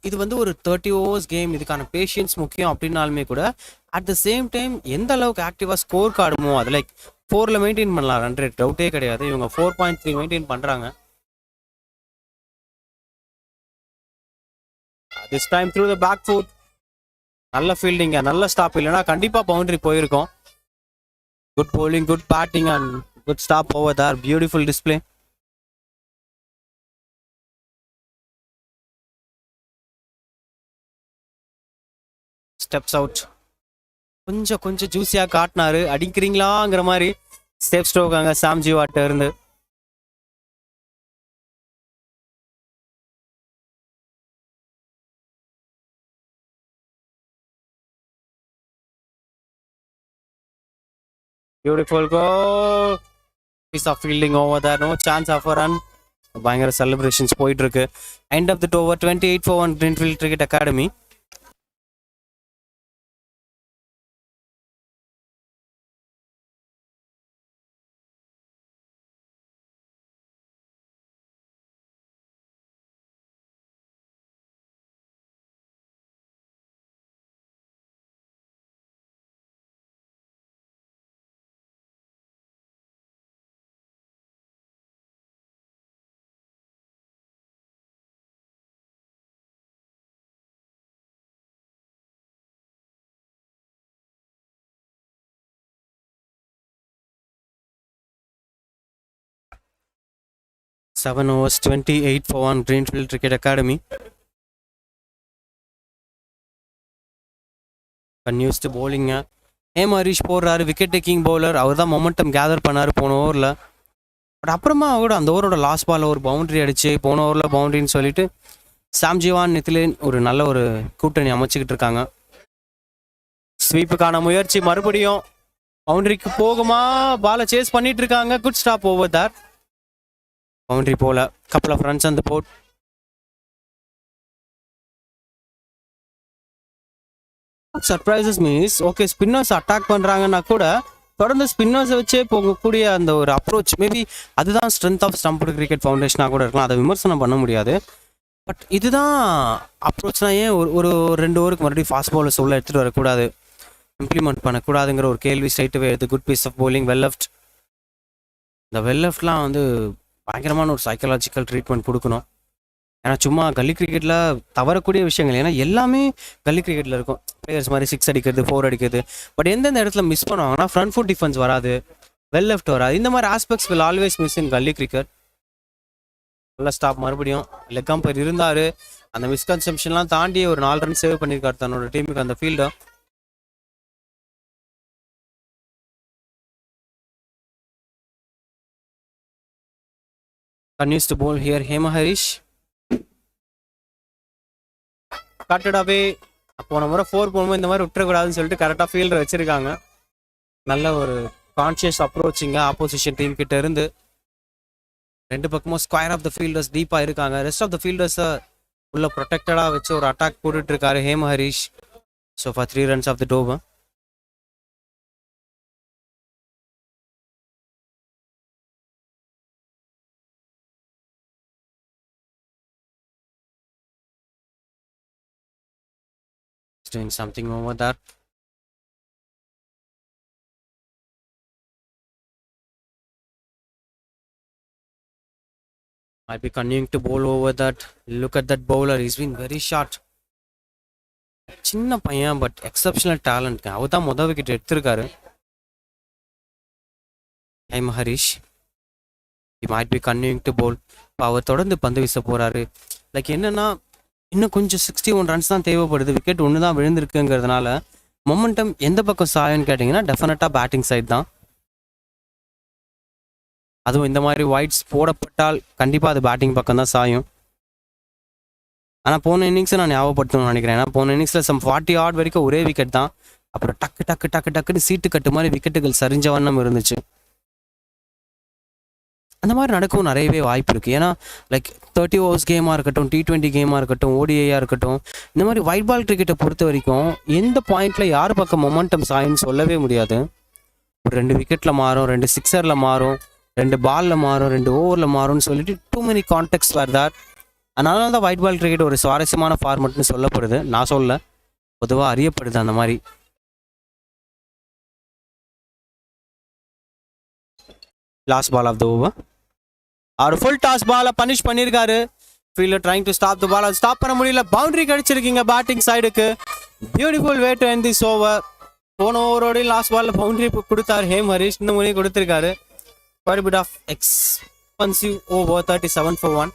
இது வந்து ஒரு 30 overs கேம். இதுக்கான பேஷியன்ஸ் முக்கியம் அப்படின்னாலுமே கூட அட் த சேம் டைம் எந்த அளவுக்கு ஆக்டிவா ஸ்கோர் கார்டுமோ அது லைக் 4ல மெயின்டைன் பண்ணலாம். ரன் ரேட் டவுட்டே கிடையாது. இவங்க 4.3 மெயின்டைன் பண்றாங்க. This time through the back foot. நல்ல ஃபீல்டிங்க, நல்ல ஸ்டாப். இல்லைனா கண்டிப்பா பவுண்டரி போயிருக்கும். Good bowling, good batting and good stop over there. Beautiful display. Steps out. கொஞ்சம் ஜூஸியா காட்டினாரு. அடிக்கிறீங்களாங்கிற மாதிரி ஸ்டெப் ஸ்ட்ரோக் அங்க சாம் ஜீவாட்ட இருந்து. Beautiful goal. Piece of fielding over there. No chance of a run. பயங்கர செலிப்ரேஷன்ஸ் போயிட்டு இருக்கு. End of the over. 28 for 1. Greenfield Cricket Academy. 7 overs 28 for 1 Greenfield Cricket Academy. Unused bowling. Harish போடுறாரு, wicket taking bowler. அவர் தான் momentum gather பண்ணார் போன ஓவரில். But அப்புறமா கூட அந்த ஓவரோட லாஸ்ட் பாலில் ஒரு பவுண்டரி அடிச்சு போன ஓவரில் பவுண்டரின்னு சொல்லிட்டு சாம்ஜிவான் நித்திலேன் ஒரு நல்ல ஒரு கூட்டணி அமைச்சிக்கிட்டு இருக்காங்க. ஸ்வீப்புக்கான முயற்சி மறுபடியும் பவுண்டரிக்கு போகுமா? பாலை சேஸ் பண்ணிட்டு இருக்காங்க. Good stop over that. Boundary போல. கப்பல் ஆஃப் ரன்ஸ் அந்த boat. Surprises means okay, spinners attack பண்ணுறாங்கன்னா கூட தொடர்ந்து ஸ்பின்னர்ஸை வச்சே போகக்கூடிய அந்த ஒரு அப்ரோச், மேபி அதுதான் ஸ்ட்ரென்த் ஆஃப் ஸ்டம்ப்டு கிரிக்கெட் ஃபவுண்டேஷனாக கூட இருக்கலாம். அதை விமர்சனம் பண்ண முடியாது. பட் இதுதான் அப்ரோச்னா ஏன் ஒரு 2 ஓவருக்கு மறுபடியும் ஃபாஸ்ட் பவுலர்ஸ் உள்ள எடுத்துகிட்டு வரக்கூடாது, இம்ப்ளிமெண்ட் பண்ணக்கூடாதுங்கிற ஒரு கேள்வி ஸ்ட்ரைட் எடுத்து. Good piece of bowling, well left. இந்த வெல் லெஃப்ட்லாம் வந்து பயங்கரமான ஒரு சைக்கலாஜிக்கல் ட்ரீட்மெண்ட் கொடுக்கணும். ஏன்னா சும்மா கல்லி கிரிக்கெட்டில் தவறக்கூடிய விஷயங்கள், ஏன்னா எல்லாமே கல்லி கிரிக்கெட்டில் இருக்கும். பிளேயர்ஸ் மாதிரி 6 அடிக்கிறது, 4 அடிக்கிறது. பட் எந்தெந்த இடத்துல மிஸ் பண்ணுவாங்கன்னா ஃப்ரண்ட் ஃபுட் டிஃபென்ஸ் வராது, வெல் லெஃப்ட் வராது. இந்த மாதிரி aspects will always miss in gully cricket. நல்ல ஸ்டாப். மறுபடியும் லெக் அம்பையர் இருந்தார். அந்த மிஸ்கன்செப்ஷன்லாம் தாண்டி ஒரு 4 ரன் சேவ் பண்ணியிருக்காரு தன்னோட டீமுக்கு அந்த ஃபீல்டை. continues to bowl here Harish. காட்டடாவே போன முறை 4 போகும்போது இந்த மாதிரி விட்டுறக்கூடாதுன்னு சொல்லிட்டு கரெக்டாக ஃபீல்டர் வச்சிருக்காங்க. நல்ல ஒரு கான்ஷியஸ் அப்ரோச்சிங்க ஆப்போசிஷன் டீம் கிட்ட இருந்து. 2 பக்கமும் ஸ்கொயர் ஆஃப் த ஃபீல்டர்ஸ் டீப்பாக இருக்காங்க. ரெஸ்ட் ஆஃப் த ஃபீல்டர்ஸை உள்ள ப்ரொடெக்டடாக வச்சு ஒரு அட்டாக் போட்டுட்டு இருக்காரு Harish. So far 3 runs of the over. Doing something over that. Might be continuing to bowl over that. Look at that bowler. He's been very short. சின்ன பையன் but exceptional talent. அவர் தான் முதல் wicket எடுத்திருக்காரு Harish. he might be continuing to bowl. இப்போ அவர் தொடர்ந்து பந்து வீச போறாரு. லைக் என்னன்னா இன்னும் கொஞ்சம் 61 ரன்ஸ் தான் தேவைப்படுது. விக்கெட் ஒன்று தான் விழுந்திருக்குங்கிறதுனால மொமெண்டம் எந்த பக்கம் சாயம்னு கேட்டிங்கன்னா டெஃபினட்டாக பேட்டிங் சைட் தான். அதுவும் இந்த மாதிரி வைட்ஸ் போடப்பட்டால் கண்டிப்பாக அது பேட்டிங் பக்கம் தான் சாயும். ஆனால் போன இன்னிங்ஸை நான் ஞாபகப்படுத்தணும்னு நினைக்கிறேன். ஏன்னா போன இன்னிங்ஸில் சம் 40 ஆட் வரைக்கும் ஒரே விக்கெட் தான். அப்புறம் டக்குன்னு சீட்டு கட்டு மாதிரி விக்கெட்டுகள் சரிஞ்ச வண்ணம் இருந்துச்சு. அந்த மாதிரி நடக்கவும் நிறையவே வாய்ப்பு இருக்குது. ஏன்னா லைக் 30 overs கேமாக இருக்கட்டும், T20 கேமாக இருக்கட்டும், ODIயாக இருக்கட்டும், இந்த மாதிரி ஒயிட் பால் கிரிக்கெட்டை பொறுத்த வரைக்கும் எந்த பாயிண்டில் யார் பக்கம் மொமெண்டம் சாயின்னு சொல்லவே முடியாது. ஒரு 2 விக்கெட்டில் மாறும், 2 சிக்ஸரில் மாறும், 2 பாலில் மாறும், 2 ஓவரில் மாறும்னு சொல்லிட்டு too many contacts where that. அதனால தான் ஒயிட் பால் கிரிக்கெட் ஒரு சுவாரஸ்யமான ஃபார்மெட்னு சொல்லப்படுது. நான் சொல்ல பொதுவாக அறியப்படுது அந்த மாதிரி. Last ball of the over. அவர் ஃபுல் டாஸ் பாலை பனிஷ் பண்ணியிருக்காரு. Fielder trying to stop the ball. அது ஸ்டாப் பண்ண முடியல. பவுண்டரி கடிச்சிருக்கீங்க பேட்டிங் சைடுக்கு. Beautiful way to end this over. போன ஓவரோடய லாஸ்ட் பாலில் பவுண்டரி கொடுத்தார் ஹரிஷ். இந்த முறையும் கொடுத்துருக்காரு. quite a bit of expensive over 37 for 1.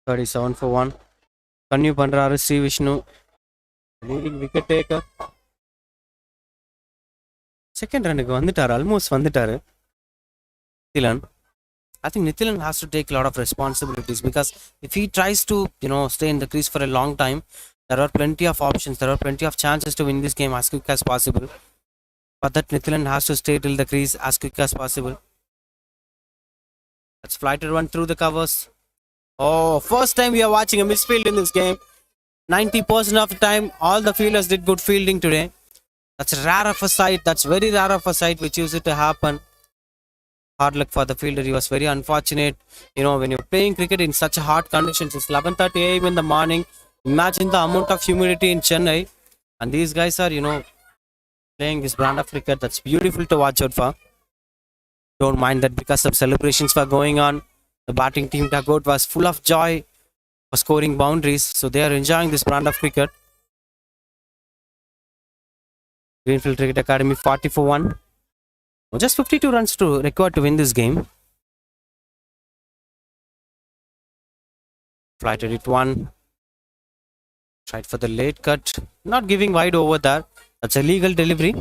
$37 for 1. Continue பண்ணுறாரு Shri Vishnu. Leading wicket taker. Second ரன்னுக்கு வந்துட்டார், ஆல்மோஸ்ட் வந்துட்டார் Nithilan. I think Nithilan has to take a lot of responsibilities because if he tries to, stay in the crease for a long time, there are plenty of options, there are plenty of chances to win this game as quick as possible. But that Nithilan has to stay till the crease as quick as possible. That's flighted one through the covers. Oh, first time we are watching a misfield in this game. 90% of the time, all the fielders did good fielding today. That's rare of a sight. That's very rare of a sight which used to happen. Hard luck for the fielder. He was very unfortunate. When you're playing cricket in such hot conditions, it's 11:30 a.m. in the morning. Imagine the amount of humidity in Chennai. And these guys are, playing this brand of cricket. That's beautiful to watch out for. Don't mind that because some celebrations were going on. The batting team dugout was full of joy for scoring boundaries. So they are enjoying this brand of cricket. Greenfield Cricket Academy 40 for 1. Just 52 runs to required to win this game. Flighted it one. Tried for the late cut. Not giving wide over there. That's a legal delivery.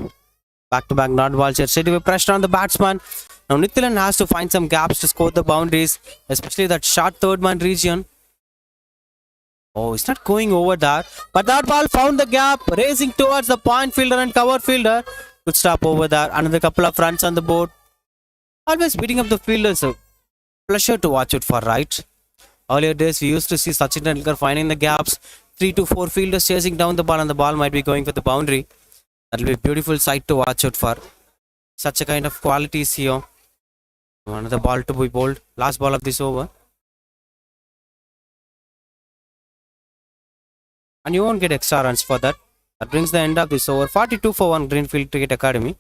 Back to back not balls here. Straight away pressure on the batsman. Now Nithilan has to find some gaps to score the boundaries, especially that short third man region. Oh, it's not going over there. But that ball found the gap, racing towards the point fielder and cover fielder. Good stop over there. Another couple of runs on the board. Always beating up the fielders. So pleasure to watch it for, right? Earlier days, we used to see Sachin Tendulkar finding the gaps. 3 to 4 fielders chasing down the ball, and the ball might be going for the boundary. That'll be a beautiful sight to watch out for. Such a kind of qualities here. Another ball to be bowled. Last ball of this over. And you won't get extra runs for that. That brings the end of this over. 42 for 1 Greenfield Cricket Academy.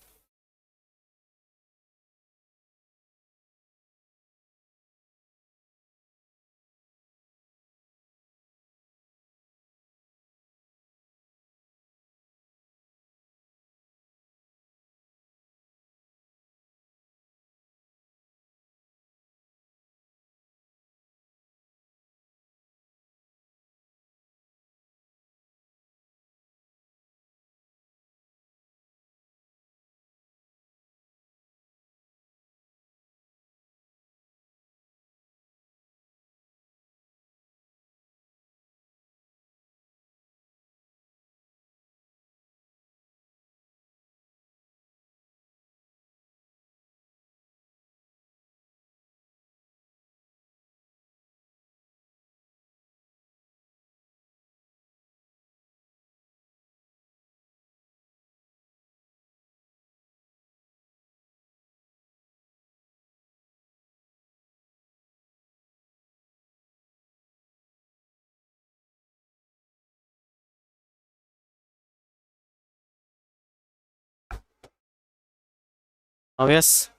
Now, yes,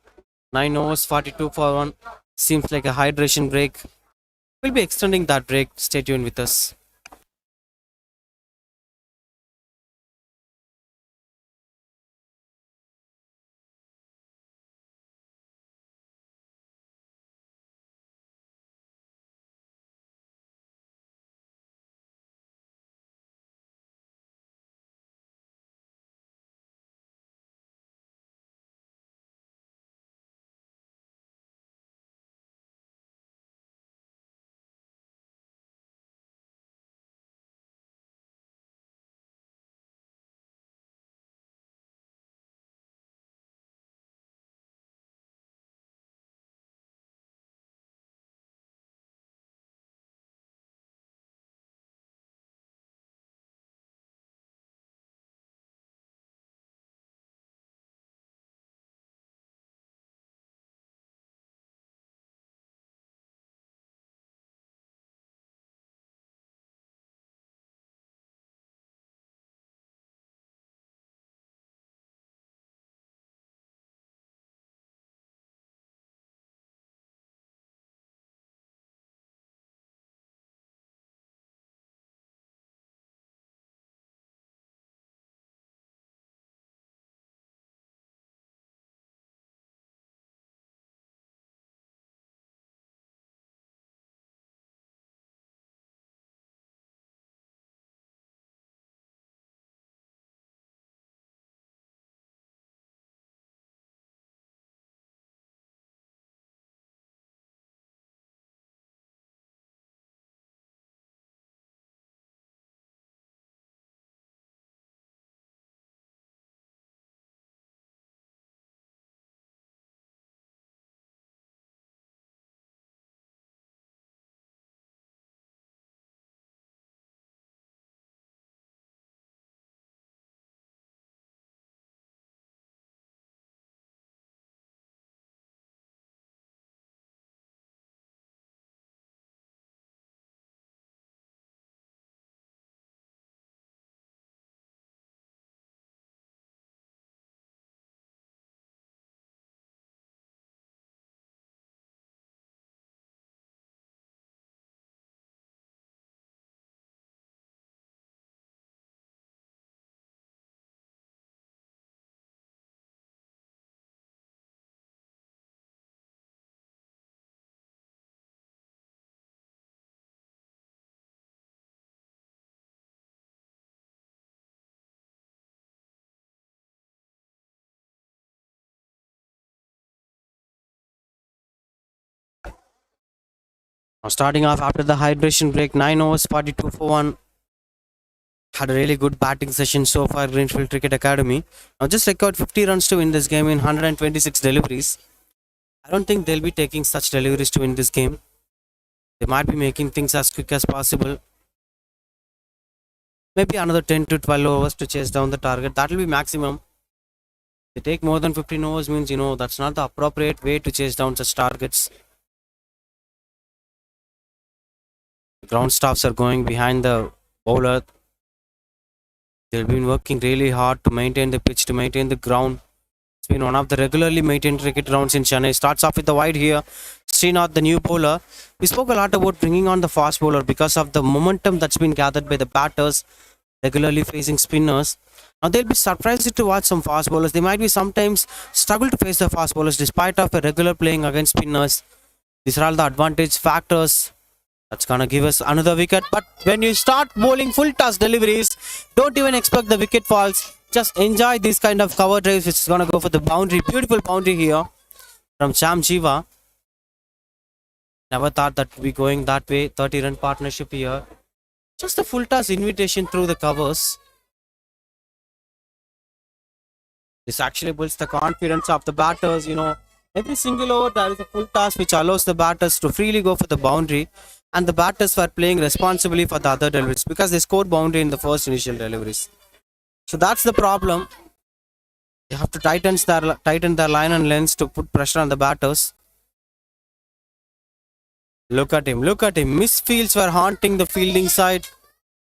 9 overs, 42 for 1. Seems like a hydration break. We'll be extending that break. Stay tuned with us. Now starting off after the hydration break, 9 overs, 42 for 1. Had a really good batting session so far, Greenfield Cricket Academy. Now just record 50 runs to win this game in 126 deliveries. I don't think they'll be taking such deliveries to win this game. They might be making things as quick as possible. Maybe another 10 to 12 overs to chase down the target. That will be maximum. They take more than 15 overs means, that's not the appropriate way to chase down such targets. The ground staffs are going behind the bowler. They've been working really hard to maintain the pitch, to maintain the ground. It's been one of the regularly maintained cricket grounds in Chennai. Starts off with the wide here. Srinath, the new bowler. We spoke a lot about bringing on the fast bowler because of the momentum that's been gathered by the batters regularly facing spinners. Now they'll be surprised to watch some fast bowlers. They might be sometimes struggle to face the fast bowlers despite of a regular playing against spinners. These are all the advantage factors. That's gonna give us another wicket. But when you start bowling full toss deliveries, don't even expect the wicket falls. Just enjoy this kind of cover drives, which is gonna go for the boundary. Beautiful boundary here from Cham Jiva. Never thought that we going that way. 30-run partnership here. Just a full toss invitation through the covers. This actually builds the confidence of the batters. Every single over there is a full toss which allows the batters to freely go for the boundary. And the batters were playing responsibly for the other deliveries because they scored boundary in the first initial deliveries. So that's the problem. They have to tighten their line and length to put pressure on the batters. Look at him. Misfields were haunting the fielding side.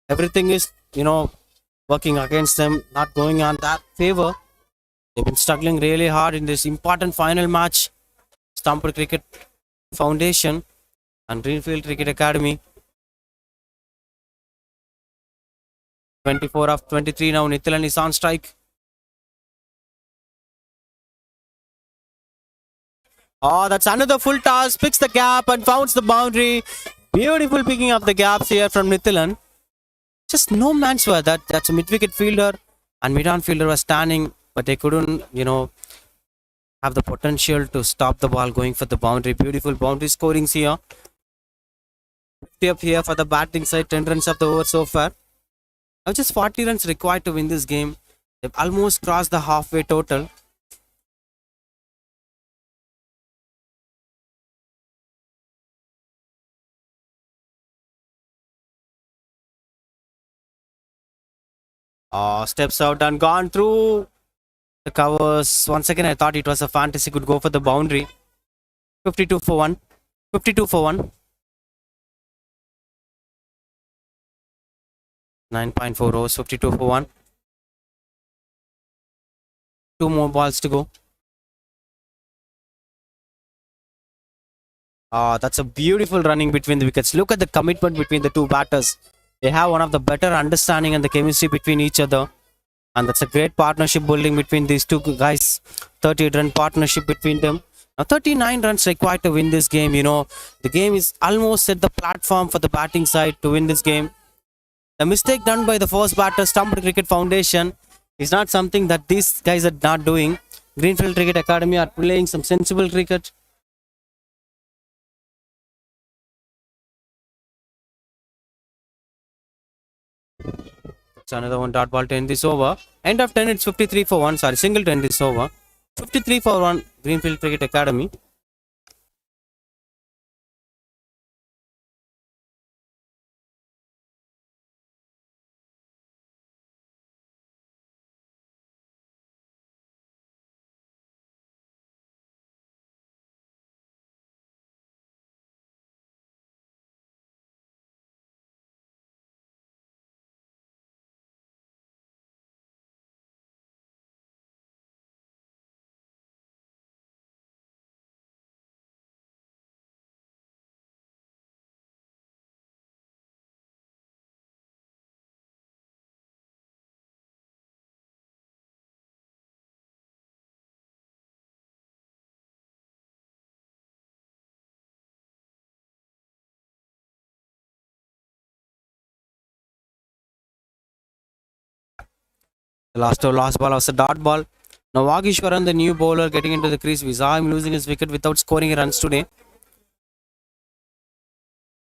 Everything is, working against them, not going on that favor. They've been struggling really hard in this important final match. Stumped Cricket Foundation and Greenfield Cricket Academy. 24 of 23 now. Nithilan is on strike. Oh, that's another full toss. Picks the gap and founds the boundary. Beautiful picking up the gaps here from Nithilan. Just no man's work. That's a mid-wicket fielder and mid-on fielder was standing, but they couldn't, have the potential to stop the ball going for the boundary. Beautiful boundary scorings here. 50 up here for the batting side. 10 runs of the over so far. Now just 40 runs required to win this game. They've almost crossed the halfway total. Steps out and gone through the covers. Once again, I thought it was a fantasy. Could go for the boundary. 52 for 1. 52 for 1. 9.4 overs. 52 for 1. 2 more balls to go. That's a beautiful running between the wickets. Look at the commitment between the two batters. They have one of the better understanding and the chemistry between each other. And that's a great partnership building between these two guys. 30-run partnership between them. Now 39 runs required to win this game. The game is almost set the platform for the batting side to win this game. The mistake done by the first batter, Stumped Cricket Foundation, is not something that these guys are not doing. Greenfield Cricket Academy are playing some sensible cricket. Another one dot ball to end this over. End of 10, it's 53 for 1. Sorry, single to end this over. 53 for 1, Greenfield Cricket Academy. The last ball was a dot ball. Now Vagishwaran, the new bowler, getting into the crease. We saw him losing his wicket without scoring runs today.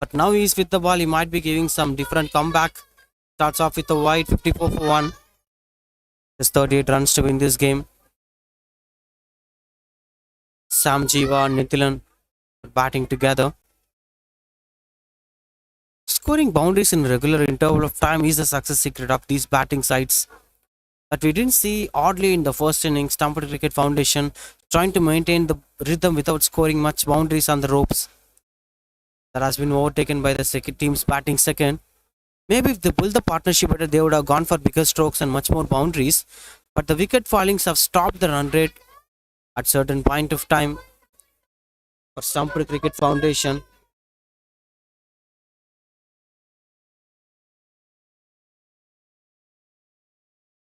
But now he's with the ball. He might be giving some different comeback. Starts off with a wide 54 for 1. Just 38 runs to win this game. Sam Jiva and Nithilan batting together. Scoring boundaries in regular interval of time is the success secret of these batting sides. But we didn't see oddly in the first innings, Stumped Cricket Foundation trying to maintain the rhythm without scoring much boundaries on the ropes. That has been overtaken by the second team's batting second. Maybe if they built the partnership better, they would have gone for bigger strokes and much more boundaries. But the wicket fallings have stopped the run rate at certain point of time for Stumped Cricket Foundation.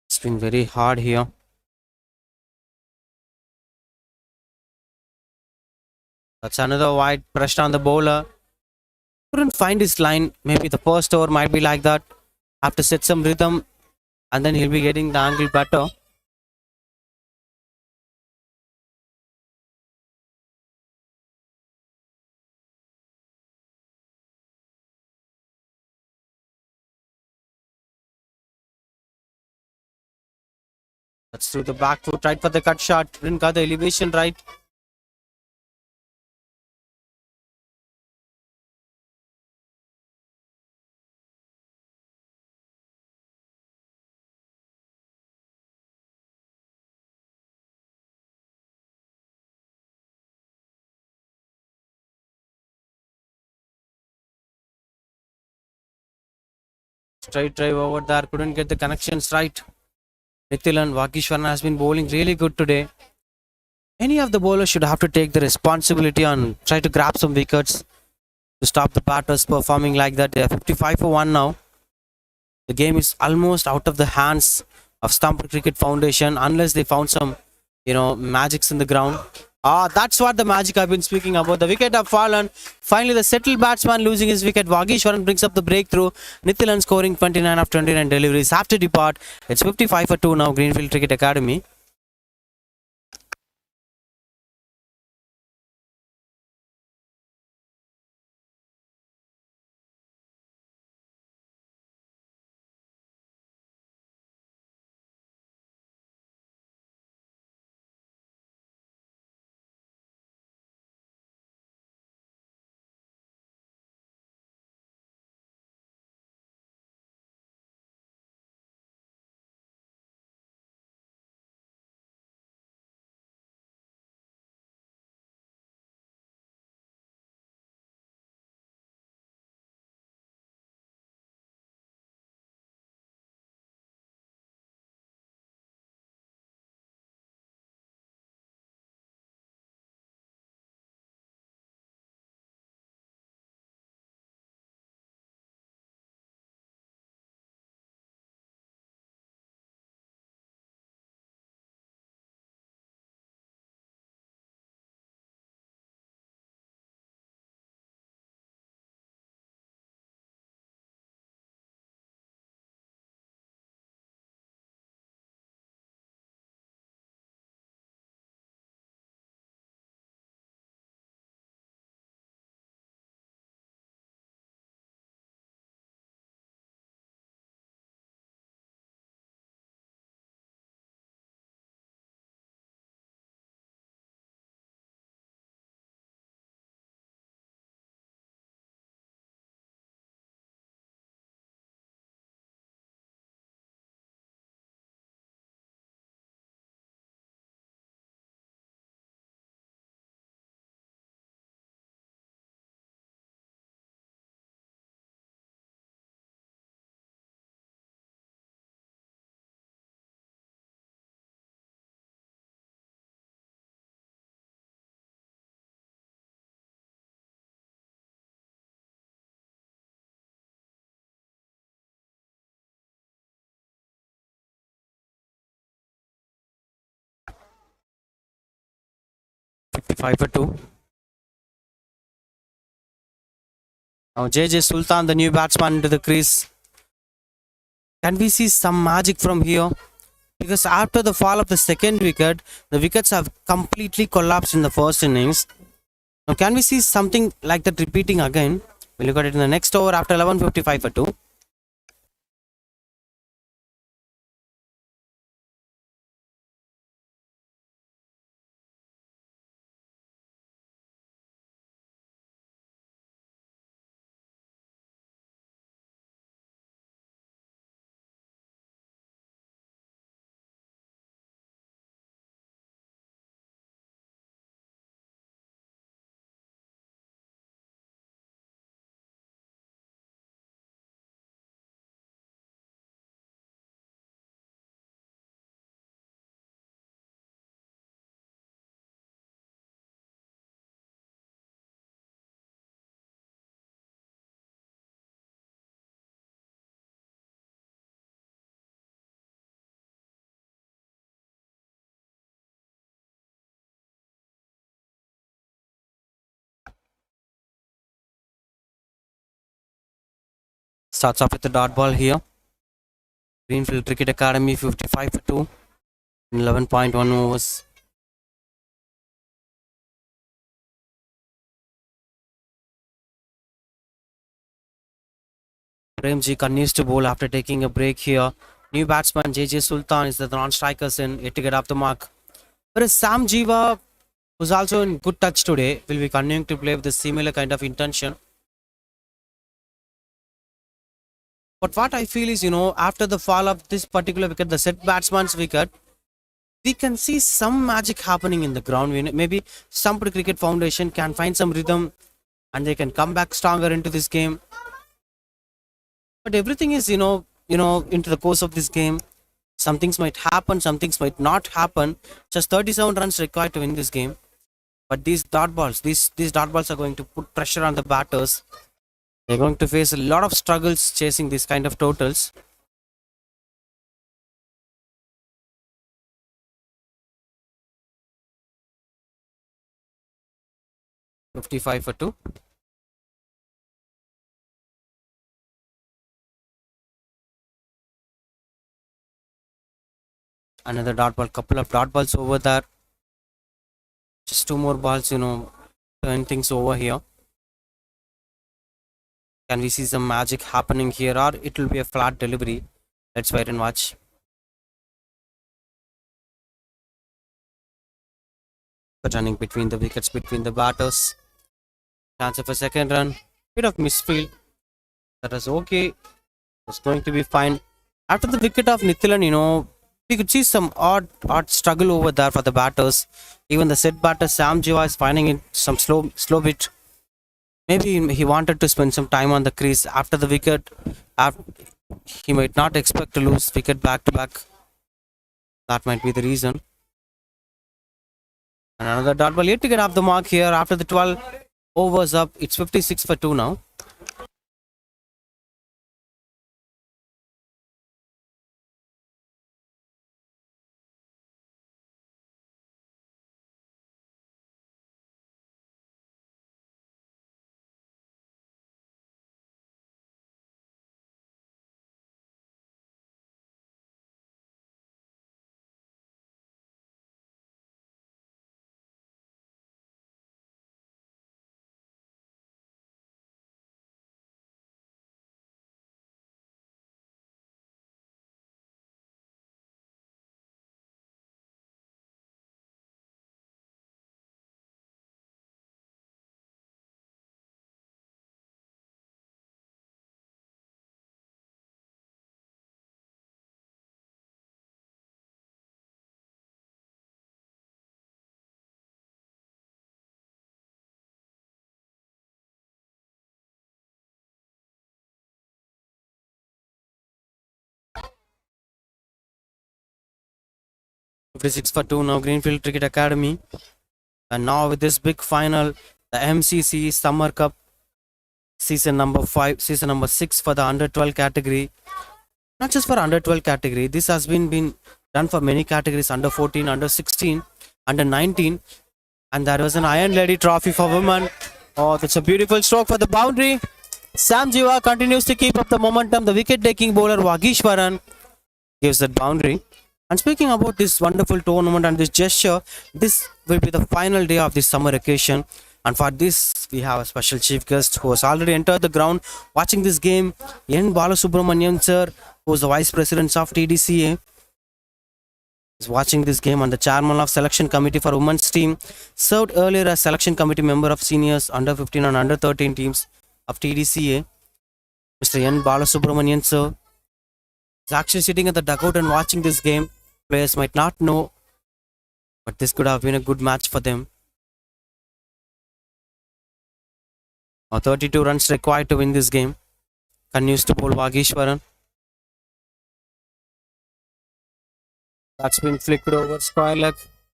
It's been very hard here. That's another wide pressure on the bowler. Couldn't find his line. Maybe the first over might be like that. Have to set some rhythm and then he'll be getting the angle better. That's through the back foot, right for the cut shot. Didn't got the elevation right. Straight drive over there. Couldn't get the connections right. Nithilan Vakishwaran has been bowling really good today. Any of the bowlers should have to take the responsibility and try to grab some wickets to stop the batters performing like that. They are 55 for 1 now. The game is almost out of the hands of Stumped Cricket Foundation unless they found some, magics in the ground. That's what the magic I've been speaking about. The wicket have fallen. Finally, the settled batsman losing his wicket. Vagishwaran brings up the breakthrough. Nithilan scoring 29 of 29 deliveries. Have to depart. It's 55 for 2 now, Greenfield Cricket Academy. Five for 2. Now JJ Sultan, the new batsman, into the crease. Can we see some magic from here? Because after the fall of the second wicket, the wickets have completely collapsed in the first innings. Now can we see something like that repeating again? We'll look at it in the next over after 11:55 for 2. Starts off with the dot ball here. Greenfield Cricket Academy 55 for 2 in 11.1 overs. Premji continues to bowl after taking a break here. New batsman JJ Sultan is the non-strikers in yet to get off the mark. Whereas Sam Jiva, who's also in good touch today, will be continuing to play with a similar kind of intention. But what I feel is, after the fall of this particular wicket, the set batsman's wicket, we can see some magic happening in the ground. Maybe Stumped Cricket Foundation can find some rhythm and they can come back stronger into this game. But everything is, into the course of this game. Some things might happen, some things might not happen. Just 37 runs required to win this game. But these dot balls, these dot balls are going to put pressure on the batters. They're going to face a lot of struggles chasing these kind of totals. $55 for 2. Another dot ball, couple of dot balls over there. Just 2 more balls, turn things over here. Can we see some magic happening here, or it will be a flat delivery? Let's wait and watch. Running between the wickets, between the batters. Chance of a second run. Bit of misfield. That is okay. It's going to be fine. After the wicket of Nithilan, we could see some odd struggle over there for the batters. Even the set batter Sam Jiva is finding it some slow bit. Maybe he wanted to spend some time on the crease after the wicket. He might not expect to lose wicket back to back. That might be the reason. And another dot ball yet to get off the mark here after the 12 overs up. It's 56 for 2 now. $56 for 2 now. Greenfield Cricket Academy. And now with this big final, the MCC Summer Cup season number 6 for the under 12 category. Not just for under 12 category, this has been done for many categories: under 14, under 16, under 19. And there was an Iron Lady trophy for women. Oh, that's a beautiful stroke for the boundary. Sam Jiva continues to keep up the momentum. The wicket taking bowler Wagishwaran gives that boundary. And speaking about this wonderful tournament and this gesture, this will be the final day of this summer occasion. And for this, we have a special chief guest who has already entered the ground watching this game. N. Balasubramanian sir, who is the vice president of TDCA, is watching this game, and the chairman of selection committee for women's team. Served earlier as selection committee member of seniors under 15 and under 13 teams of TDCA. Mr. N. Balasubramanian sir is actually sitting at the dugout and watching this game. Players might not know, but this could have been a good match for them. 32 runs required to win this game. Continues to bowl Vagishwaran. That's been flicked over square leg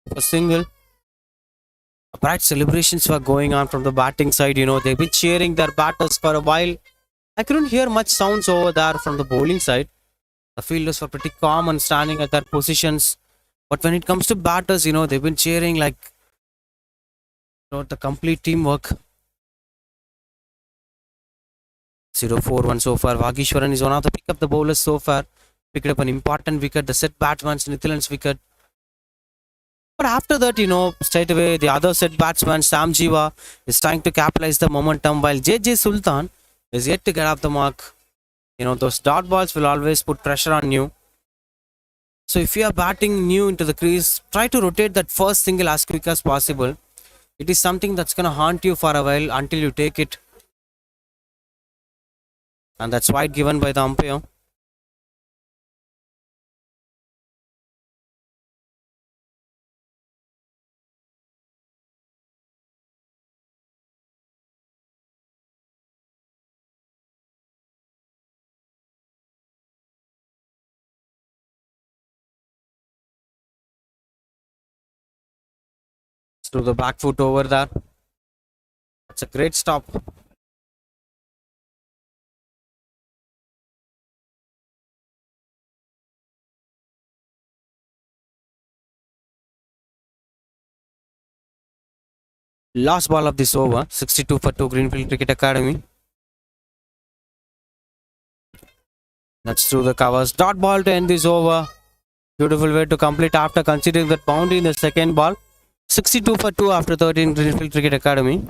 for single. Bright celebrations were going on from the batting side. They've been cheering their batters for a while. I couldn't hear much sounds over there from the bowling side. The fielders were pretty calm and standing at their positions. But when it comes to batters, they've been cheering like the complete teamwork. 0-4-1 so far. Vagishwaran is one of the pick up the bowlers so far. Picked up an important wicket, the set batsman's Nithilan's wicket. But after that, straight away, the other set batsman, Sam Jiva, is trying to capitalize the momentum, while JJ Sultan is yet to get off the mark. Those dot balls will always put pressure on you. So if you are batting new into the crease, try to rotate that first single as quick as possible. It is something that's going to haunt you for a while until you take it. And that's wide given by the umpire. To the back foot over there. That's a great stop. Last ball of this over, 62 for 2, Greenfield Cricket Academy. That's through the covers. Dot ball to end this over. Beautiful way to complete after considering that boundary in the second ball. 62 for 2 after 13, Greenfield Cricket Academy.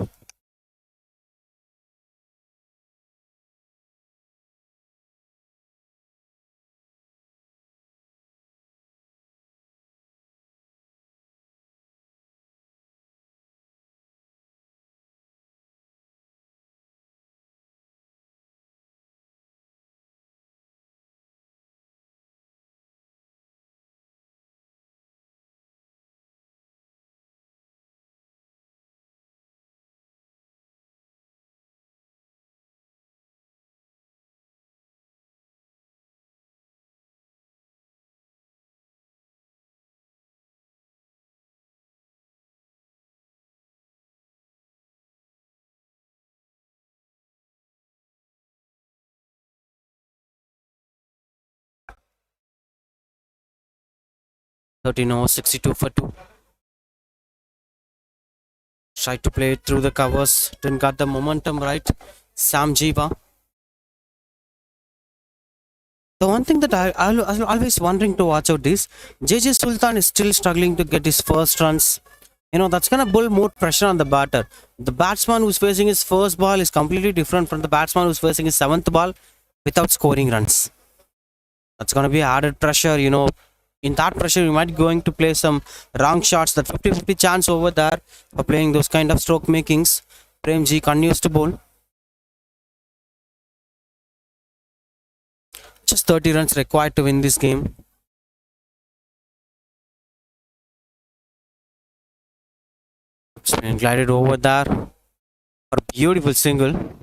No, 62 for 2. Tried to play it through the covers. Didn't got the momentum right. Sam Jiva. The one thing that I was always wondering to watch out is JJ Sultan is still struggling to get his first runs. That's going to build more pressure on the batter. The batsman who's facing his first ball is completely different from the batsman who's facing his seventh ball without scoring runs. That's going to be added pressure. In that pressure, you might going to play some wrong shots. That 50-50 chance over there for playing those kind of stroke makings. Premji continues to bowl. Just 30 runs required to win this game. And glided over there for a beautiful single.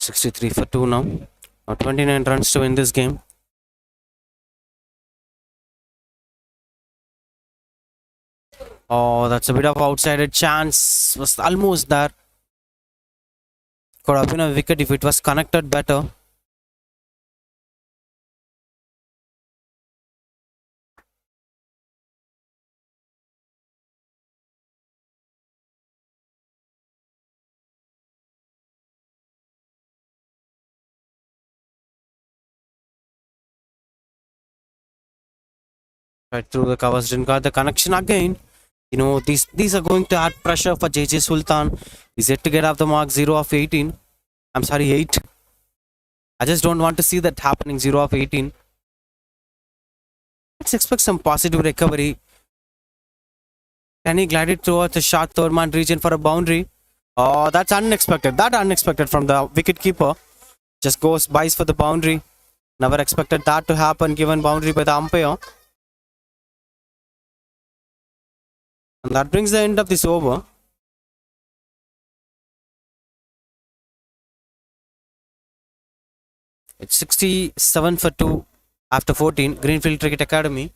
$63 for 2 now. 29 runs to win this game. Oh, that's a bit of outside chance. Was almost there. Could have been a wicket if it was connected better. Right through the covers, didn't got the connection again. You know, these are going to add pressure for JJ Sultan. He's yet to get off the mark, 0 of 18. I'm sorry, 8. I just don't want to see that happening, 0 of 18. Let's expect some positive recovery. Can he glide it towards the short third man region for a boundary? Oh, that's unexpected. That unexpected from the wicket keeper. Just buys for the boundary. Never expected that to happen given boundary by the umpire. And that brings the end of this over. It's 67 for 2 after 14. Greenfield Cricket Academy.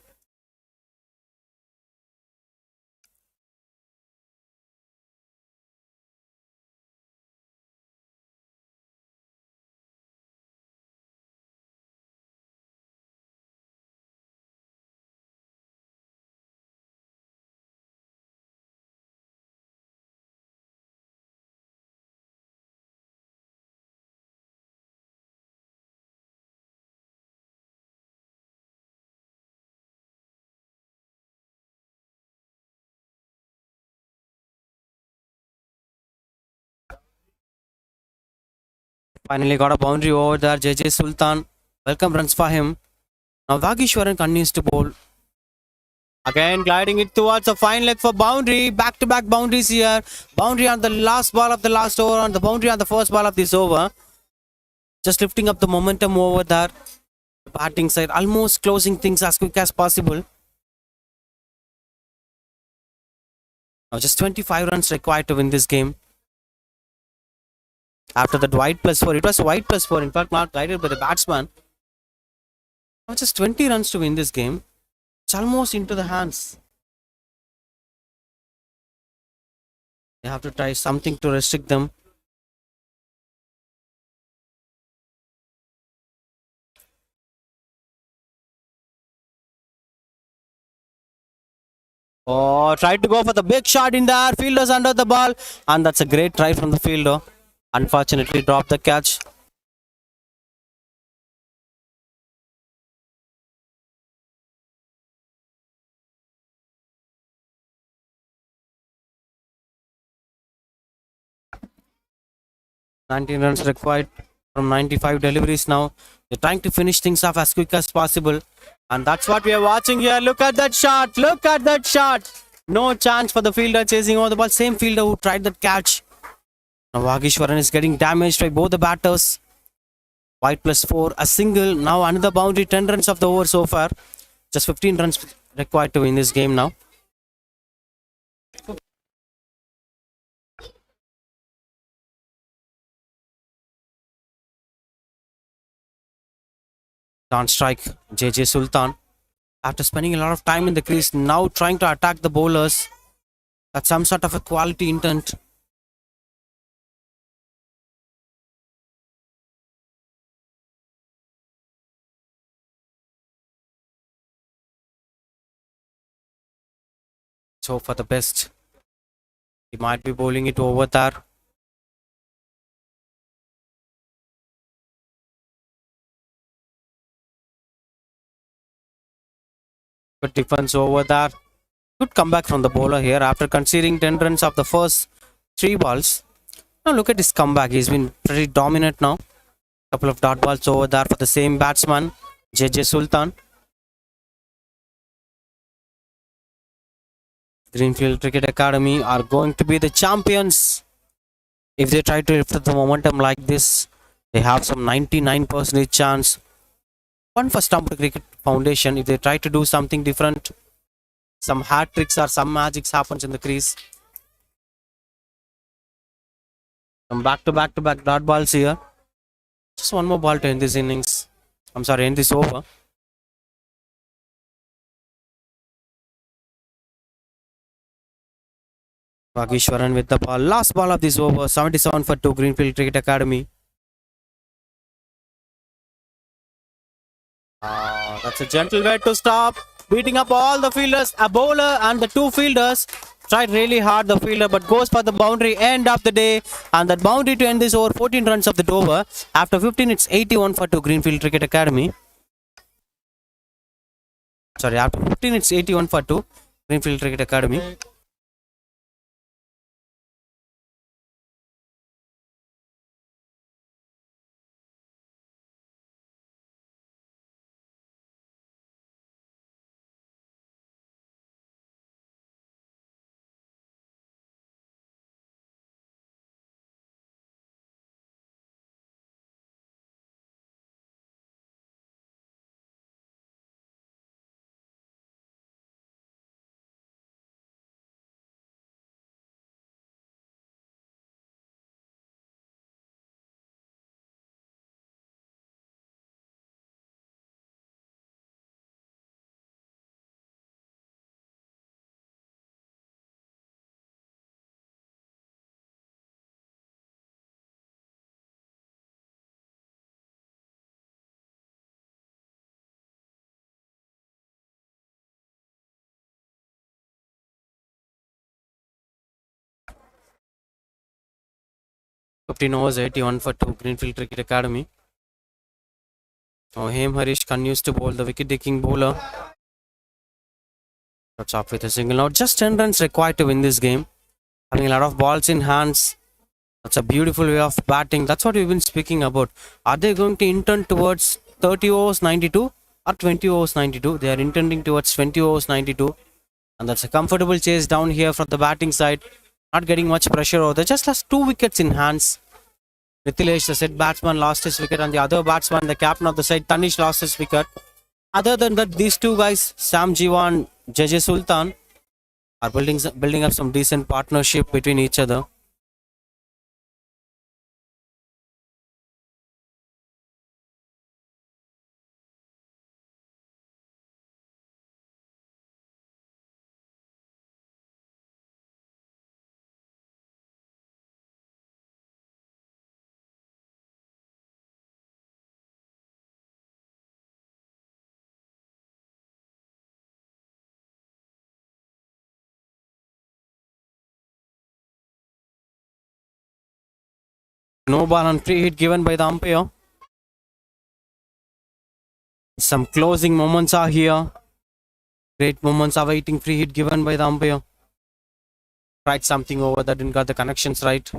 Finally got a boundary over there. JJ Sultan. Welcome runs for him. Now Vagishwaran continues to bowl. Again gliding it towards a fine leg for boundary. Back to back boundaries here. Boundary on the last ball of the last over, on the boundary on the first ball of this over. Just lifting up the momentum over there. The batting side almost closing things as quick as possible. Now just 25 runs required to win this game. After that white plus 4, it was white plus 4, in fact not guided by the batsman. Now just 20 runs to win this game. It's almost into the hands. They have to try something to restrict them. Oh, tried to go for the big shot in there. Fielder's under the ball. And that's a great try from the fielder. Unfortunately dropped the catch. "19 runs required from 95 deliveries now. They're trying to finish things off as quick as possible. And that's what we are watching here. Look at that shot. Look at that shot. No chance for the fielder chasing over the ball. Same fielder who tried that catch. Now Vagishwaran is getting damaged by both the batters. White plus 4, a single. Now another boundary, 10 runs of the over so far. Just 15 runs required to win this game now. On strike, JJ Sultan. After spending a lot of time in the crease, now trying to attack the bowlers. That's some sort of a quality intent. So for the best. He might be bowling it over there. Good defense over there. Good comeback from the bowler here after conceding 10 runs of the first 3 balls. Now look at his comeback. He's been pretty dominant now. Couple of dot balls over there for the same batsman, JJ Sultan. Greenfield Cricket Academy are going to be the champions. If they try to lift the momentum like this, they have some 99% chance. One for Stumped Cricket Foundation. If they try to do something different, some hat tricks or some magics happens in the crease. Some back to back dot balls here. Just one more ball to end this innings. I'm sorry, end this over. Vagishwaran with the ball. Last ball of this over. 77 for 2. Greenfield Cricket Academy. That's a gentle way to stop. Beating up all the fielders. A bowler and the 2 fielders. Tried really hard, the fielder, but goes for the boundary. End of the day. And that boundary to end this over. 14 runs of the over. After 15, it's 81 for 2. Greenfield Cricket Academy. Sorry, after 15 it's 81 for 2. Greenfield Cricket Academy. Fifteen overs, 81 for 2. Greenfield Cricket Academy. Haim Harish continues to bowl the wicket-taking bowler. That's off with a single. Now just 10 runs required to win this game. Having a lot of balls in hands. That's a beautiful way of batting. That's what we've been speaking about. Are they going to intend towards 30 overs 92 or 20 overs 92? They are intending towards 20 overs 92. And that's a comfortable chase down here from the batting side. Not getting much pressure over there. Just lost 2 wickets in hands. Mithilesh, the said batsman, lost his wicket, and the other batsman, the captain of the side, Tanish, lost his wicket. Other than that, these two guys, Sam Jiva and JJ Sultan, are building up some decent partnership between each other. No ball on free hit given by the umpire. Some closing moments are here. Great moments are waiting. Free hit given by the umpire. Tried something over that, didn't got the connections right.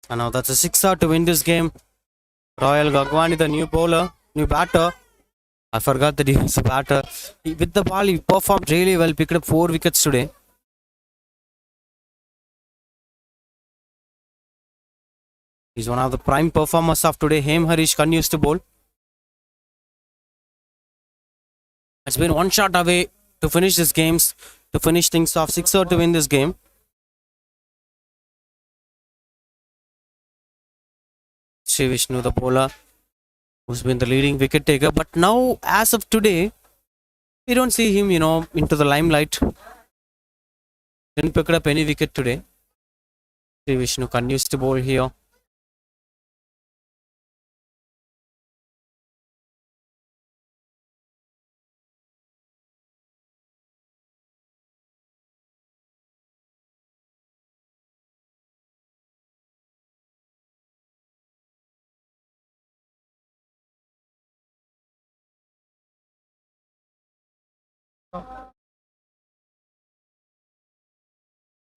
And now that's a sixer to win this game. Royal Gangwani, the new bowler, new batter. I forgot that he was a batter. With the ball, he performed really well, picked up 4 wickets today. He's one of the prime performers of today. Hem Harish continues to bowl. It's been one shot away to finish this games, to finish things off. Sixer to win this game. Sri Vishnu, the bowler, who's been the leading wicket taker. But now, as of today, we don't see him, into the limelight. Didn't pick up any wicket today. Sri Vishnu continues to bowl here.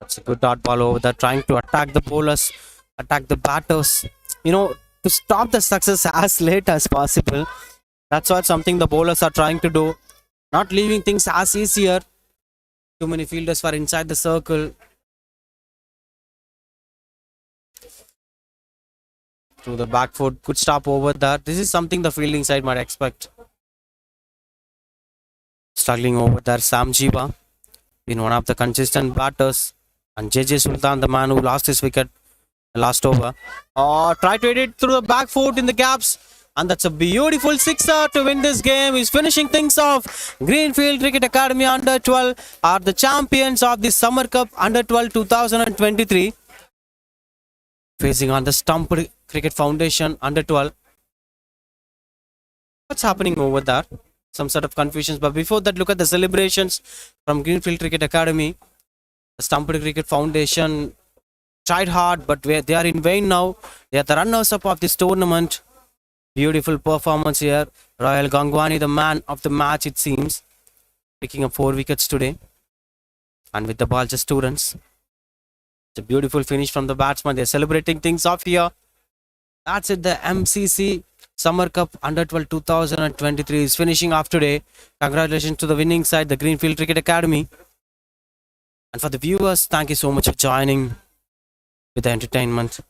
That's a good dot ball over there, trying to attack the bowlers, attack the batters. To stop the success as late as possible. That's what something the bowlers are trying to do. Not leaving things as easier. Too many fielders were inside the circle. Through the back foot, good stop over there. This is something the fielding side might expect. Struggling over there, Sam Jiva, been one of the consistent batters. And JJ Sultan, the man who lost his wicket last over. Try to hit it through the back foot in the gaps. And that's a beautiful sixer to win this game. He's finishing things off. Greenfield Cricket Academy Under 12 are the champions of the Summer Cup Under 12 2023. Facing on the Stumped Cricket Foundation Under 12. What's happening over there? Some sort of confusions. But before that, look at the celebrations from Greenfield Cricket Academy. The Stumped Cricket Foundation tried hard, but they are in vain now. They are the runners-up of this tournament. Beautiful performance here. Royal Gangwani, the man of the match, it seems. Picking up 4 wickets today. And with the ball, just 2 runs. It's a beautiful finish from the batsman. They're celebrating things off here. That's it. The MCC Summer Cup Under 12 2023 is finishing off today. Congratulations to the winning side, the Greenfield Cricket Academy. And for the viewers, thank you so much for joining with the entertainment.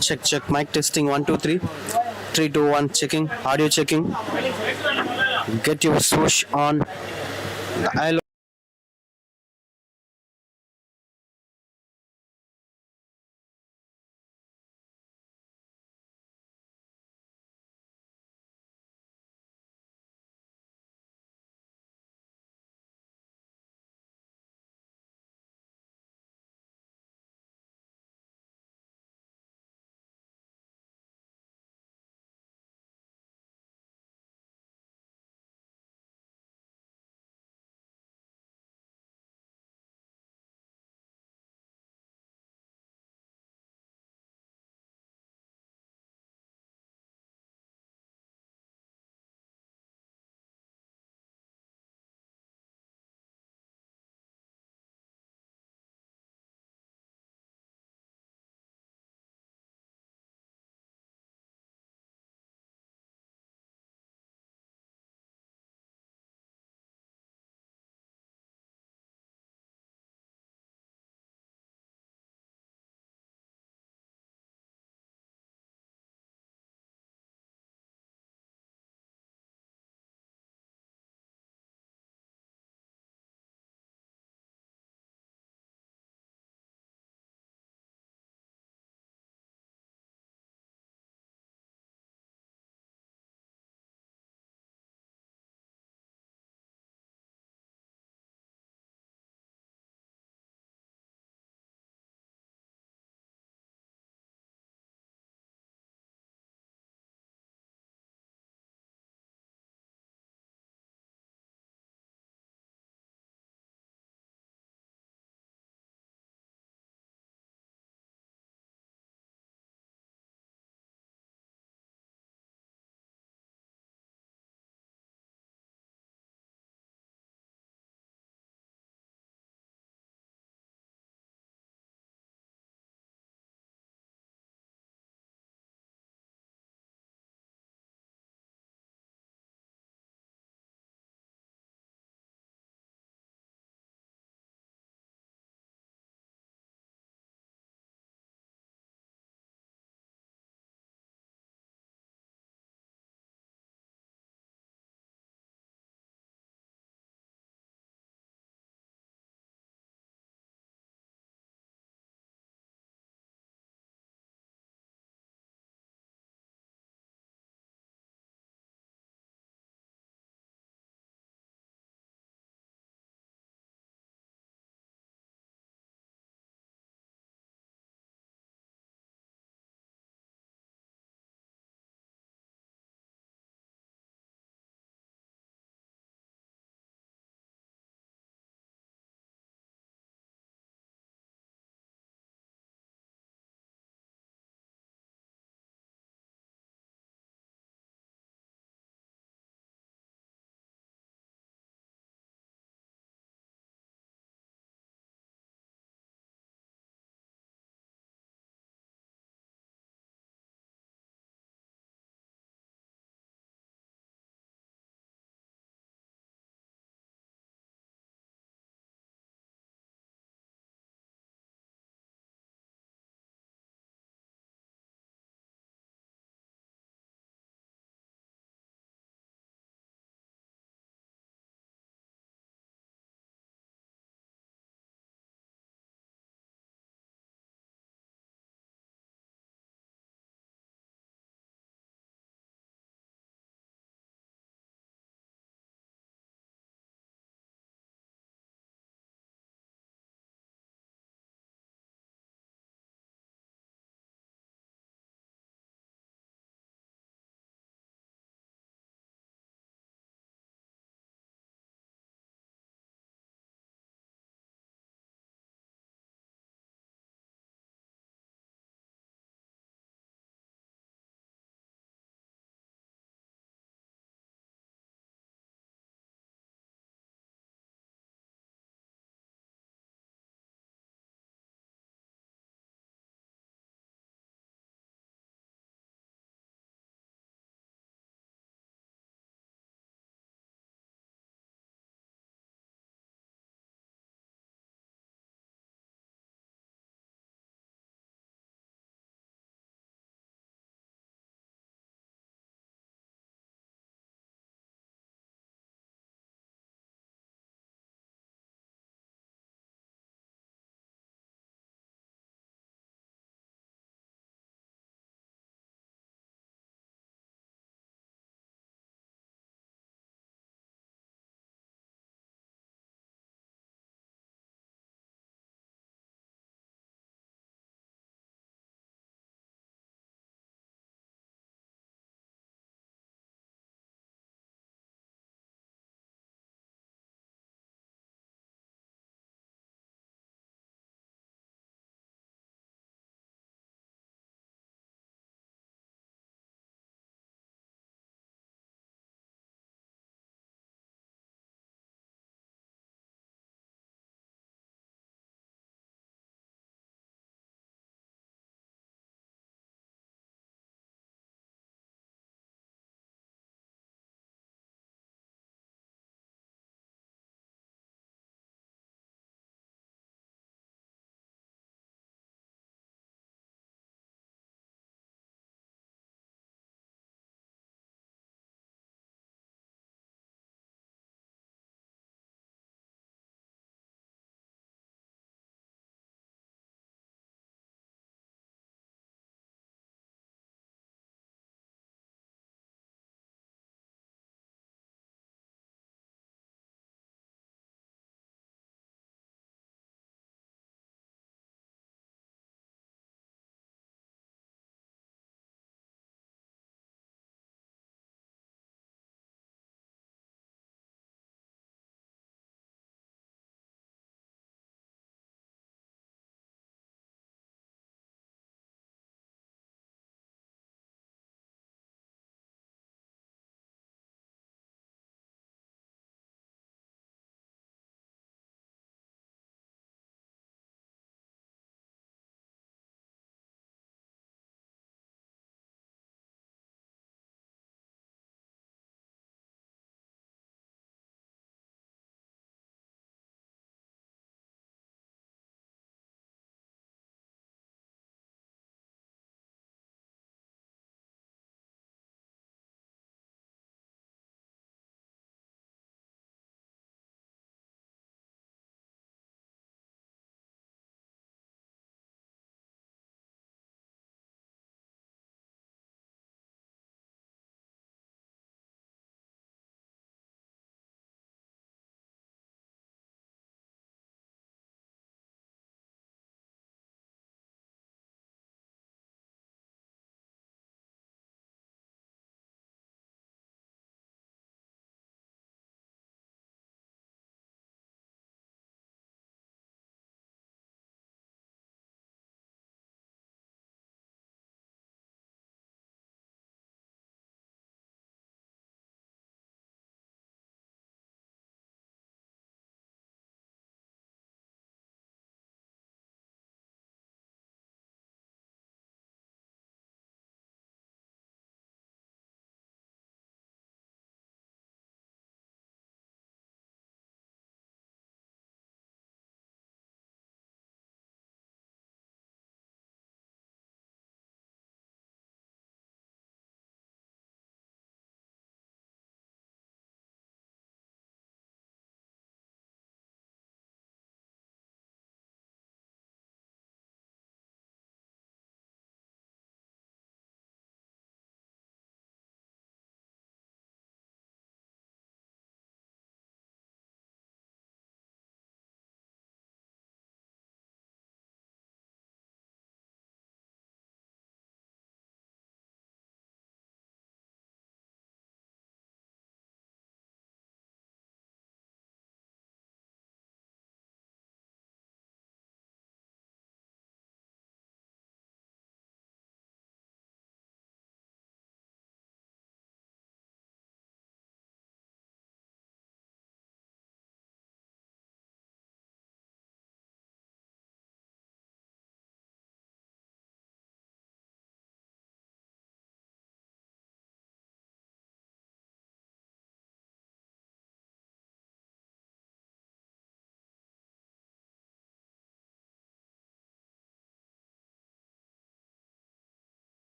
Check, check. Mic testing. 1, 2, 3. 3, 2, 1. Checking. Audio checking. Get your swoosh on. I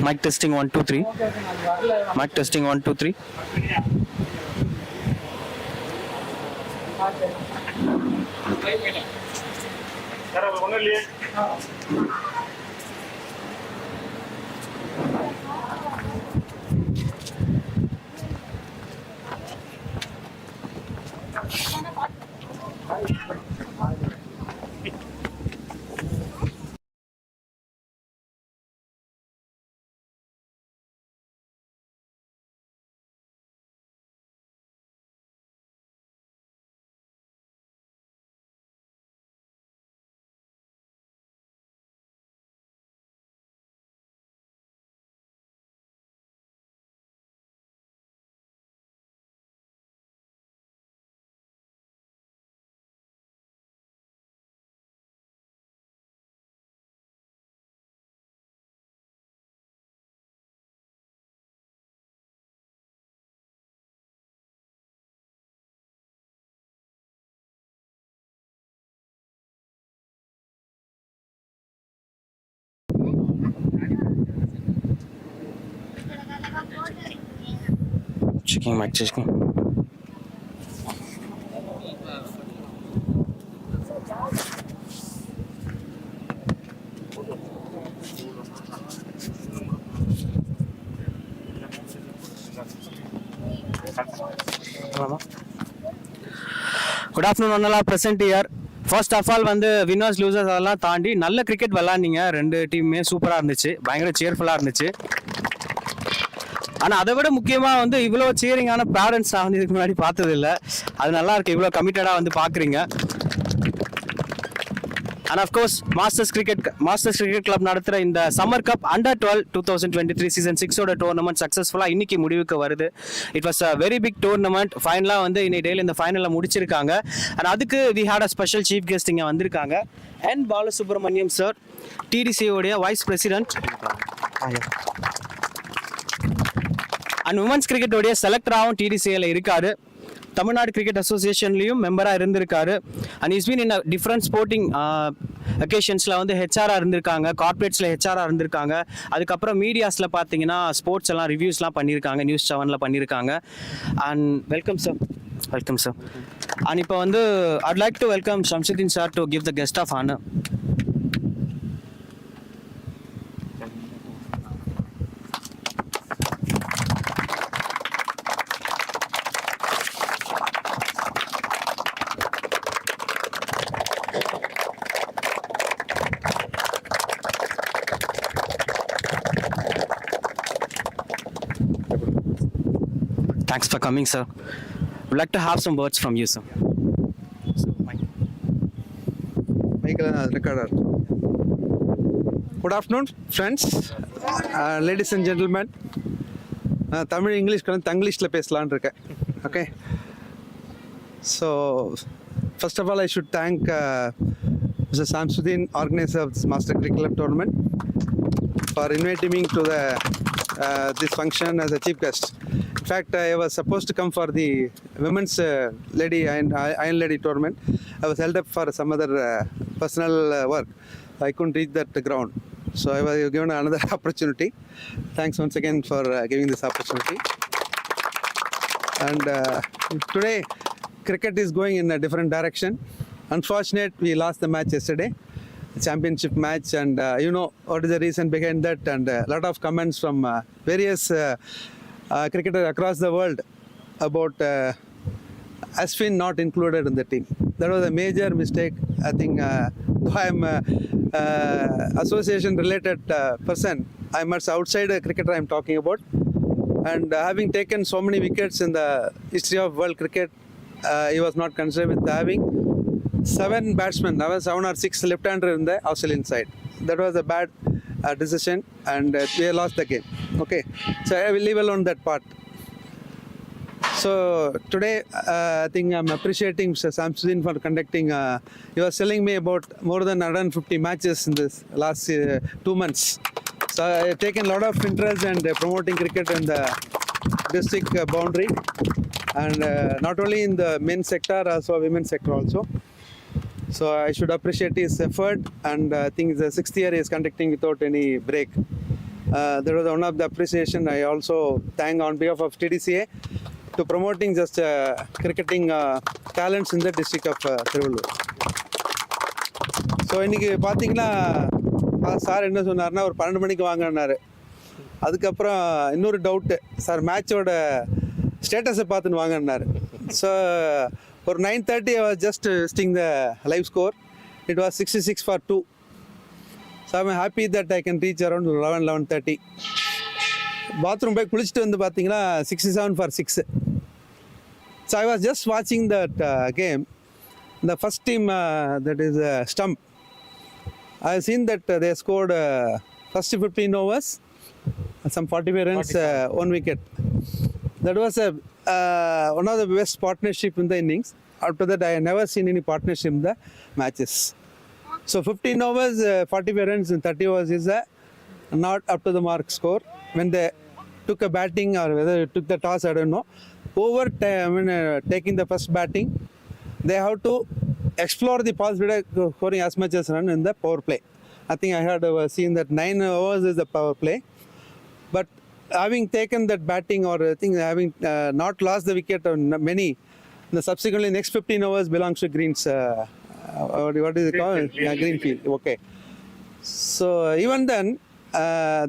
Mic testing 1 2 3. Mic testing 1 2 3. Checking mic checking. Good afternoon ஒன்னலா present year. First of all வந்து winners losers அதெல்லாம் தாண்டி நல்ல cricket விளாண்டிங்க. ரெண்டு டீமுமே சூப்பராக இருந்துச்சு, பயங்கர சியர்ஃபுல்லாக இருந்துச்சு. ஆனால் அதை விட முக்கியமாக வந்து இவ்வளோ சியரிங்கான பேரண்ட்ஸ் நான் வந்து இதுக்கு முன்னாடி பார்த்தது இல்லை. அது நல்லா இருக்கு, இவ்வளோ கமிட்டடாக வந்து பார்க்குறீங்க. And of course masters cricket club நடத்துகிற இந்த சம்மர் கப் அண்டர் 12 2023 சீசன் 6ஓட டோர்னமெண்ட் சக்ஸஸ்ஃபுல்லாக இன்னைக்கு முடிவுக்கு வருது. It was a very big tournament. ஃபைனலாக வந்து இன்னைக்கு டேயில் இந்த ஃபைனலில் முடிச்சிருக்காங்க. அண்ட் அதுக்கு we had a special chief guest இங்கே வந்திருக்காங்க. என் பாலசுப்ரமணியம் சார், டிடிசியோடைய வைஸ் பிரசிடென்ட் அண்ட் உமன்ஸ் கிரிக்கெட்டோடைய செலக்டராகவும் டிடிசியில் இருக்காரு. தமிழ்நாடு கிரிக்கெட் அசோசியேஷன்லையும் மெம்பராக இருந்திருக்காரு. And is been in different sporting அக்கேஷன்ஸில் வந்து ஹெச்ஆராக இருந்திருக்காங்க, கார்பரேட்ஸில் ஹெச்ஆராக இருந்திருக்காங்க. அதுக்கப்புறம் மீடியாஸில் பார்த்தீங்கன்னா ஸ்போர்ட்ஸ் எல்லாம் ரிவ்யூஸ்லாம் பண்ணியிருக்காங்க, நியூஸ் 7ல் பண்ணியிருக்காங்க. And welcome sir. Welcome sir. And இப்போ வந்து I'd like to welcome Shamsuddin sir to give the guest of honour. Thanks for coming, sir. Would like to have some words from you, sir. Good afternoon, friends, ladies and gentlemen. Tamil English Tanglishla பேசலாம்னு இருக்கேன். Okay. So, first of all, I should thank Mr. Samsudin, organizer of this Master Cricket Club tournament, for inviting me to this function as a chief guest. In fact, I was supposed to come for the women's Iron Lady tournament. I was held up for some other personal work. I couldn't reach that ground. So I was given another opportunity. Thanks once again for giving this opportunity. And today, cricket is going in a different direction. Unfortunate, we lost the match yesterday, the championship match, and you know what is the reason behind that, and a lot of comments from various cricketers across the world about Ashwin not included in the team. That was a major mistake. I think though I am association related person, I am outside cricketer I am talking about, and having taken so many wickets in the history of world cricket, he was not considered with having 7 batsmen, 7 or 6 left-hander in the Australian side. That was a bad decision, and we lost the game. Okay, so I will leave alone that part. So today, I think I'm appreciating Mr. Samsudin for conducting. He was telling me about more than 150 matches in this last 2 months. So I've taken a lot of interest in promoting cricket in the district boundary, and not only in the men's sector, also women's sector also. So I should appreciate his effort, and I think the 6th year he is conducting without any break. That was one of the appreciation. I also thank on behalf of TDCA to promoting just cricketing talents in the district of Tiruvallur. So இன்றைக்கி பார்த்தீங்கன்னா sir என்ன சொன்னார்னா ஒரு 12 மணிக்கு வாங்கினார். அதுக்கப்புறம் இன்னொரு doubt, sir மேட்சோட ஸ்டேட்டஸை பார்த்துன்னு வாங்கினார். ஸோ ஒரு 9:30 I was just visiting the live score. It was 66 for 2. So I'm happy that I can reach around 11:30. Bathroom போய் குளிச்சுட்டு வந்து பார்த்தீங்கன்னா 67 for 6. So I was just watching that game. The first team, that is Stumped. I have seen that they scored first 15 overs, some 45 runs, 1 wicket. That was one of the best partnership in the innings. After that, I have never seen any partnership in the matches. So 15 overs, 45 runs and 30 overs is not up to the mark score. When they took a batting or whether they took the toss, I don't know. Over time, taking the first batting, they have to explore the possibility of scoring as much as run in the power play. I think I had seen that 9 overs is the power play. But having taken that batting, or I think having not lost the wicket on many, the subsequently next 15 overs belongs to Greens. What is it called? Green field. Okay. So even then,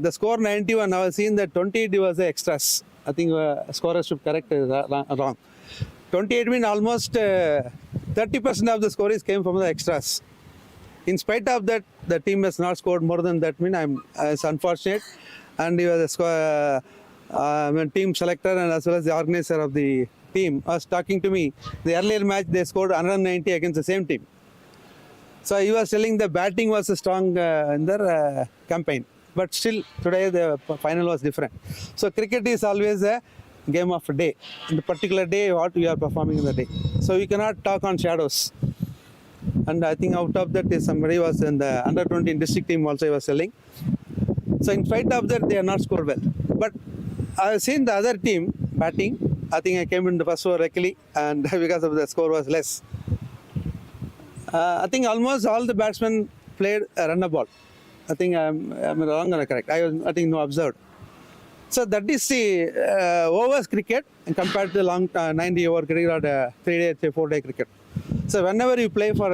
the score 91, I was seeing that 28 was the extras. I think scorer should correct wrong. 28 means almost 30% of the scorees came from the extras. In spite of that, the team has not scored more than that. It's unfortunate. And he was a team selector and as well as the organizer of the team was talking to me. The earlier match, they scored 190 against the same team. So he was telling the batting was strong in their campaign. But still, today the final was different. So cricket is always a game of a day. In the particular day, what we are performing in the day. So we cannot talk on shadows. And I think out of that, somebody was in the under 20 district team also he was selling. So in spite of that, they are not scored well. But I have seen the other team batting. I think I came in the first over luckily, and because of the score was less. I think almost all the batsmen played a runner ball. I think I'm wrong or correct. I think no observed. So that is the overs cricket compared to the long 90 over cricket or 3-day, 4-day cricket. So whenever you play for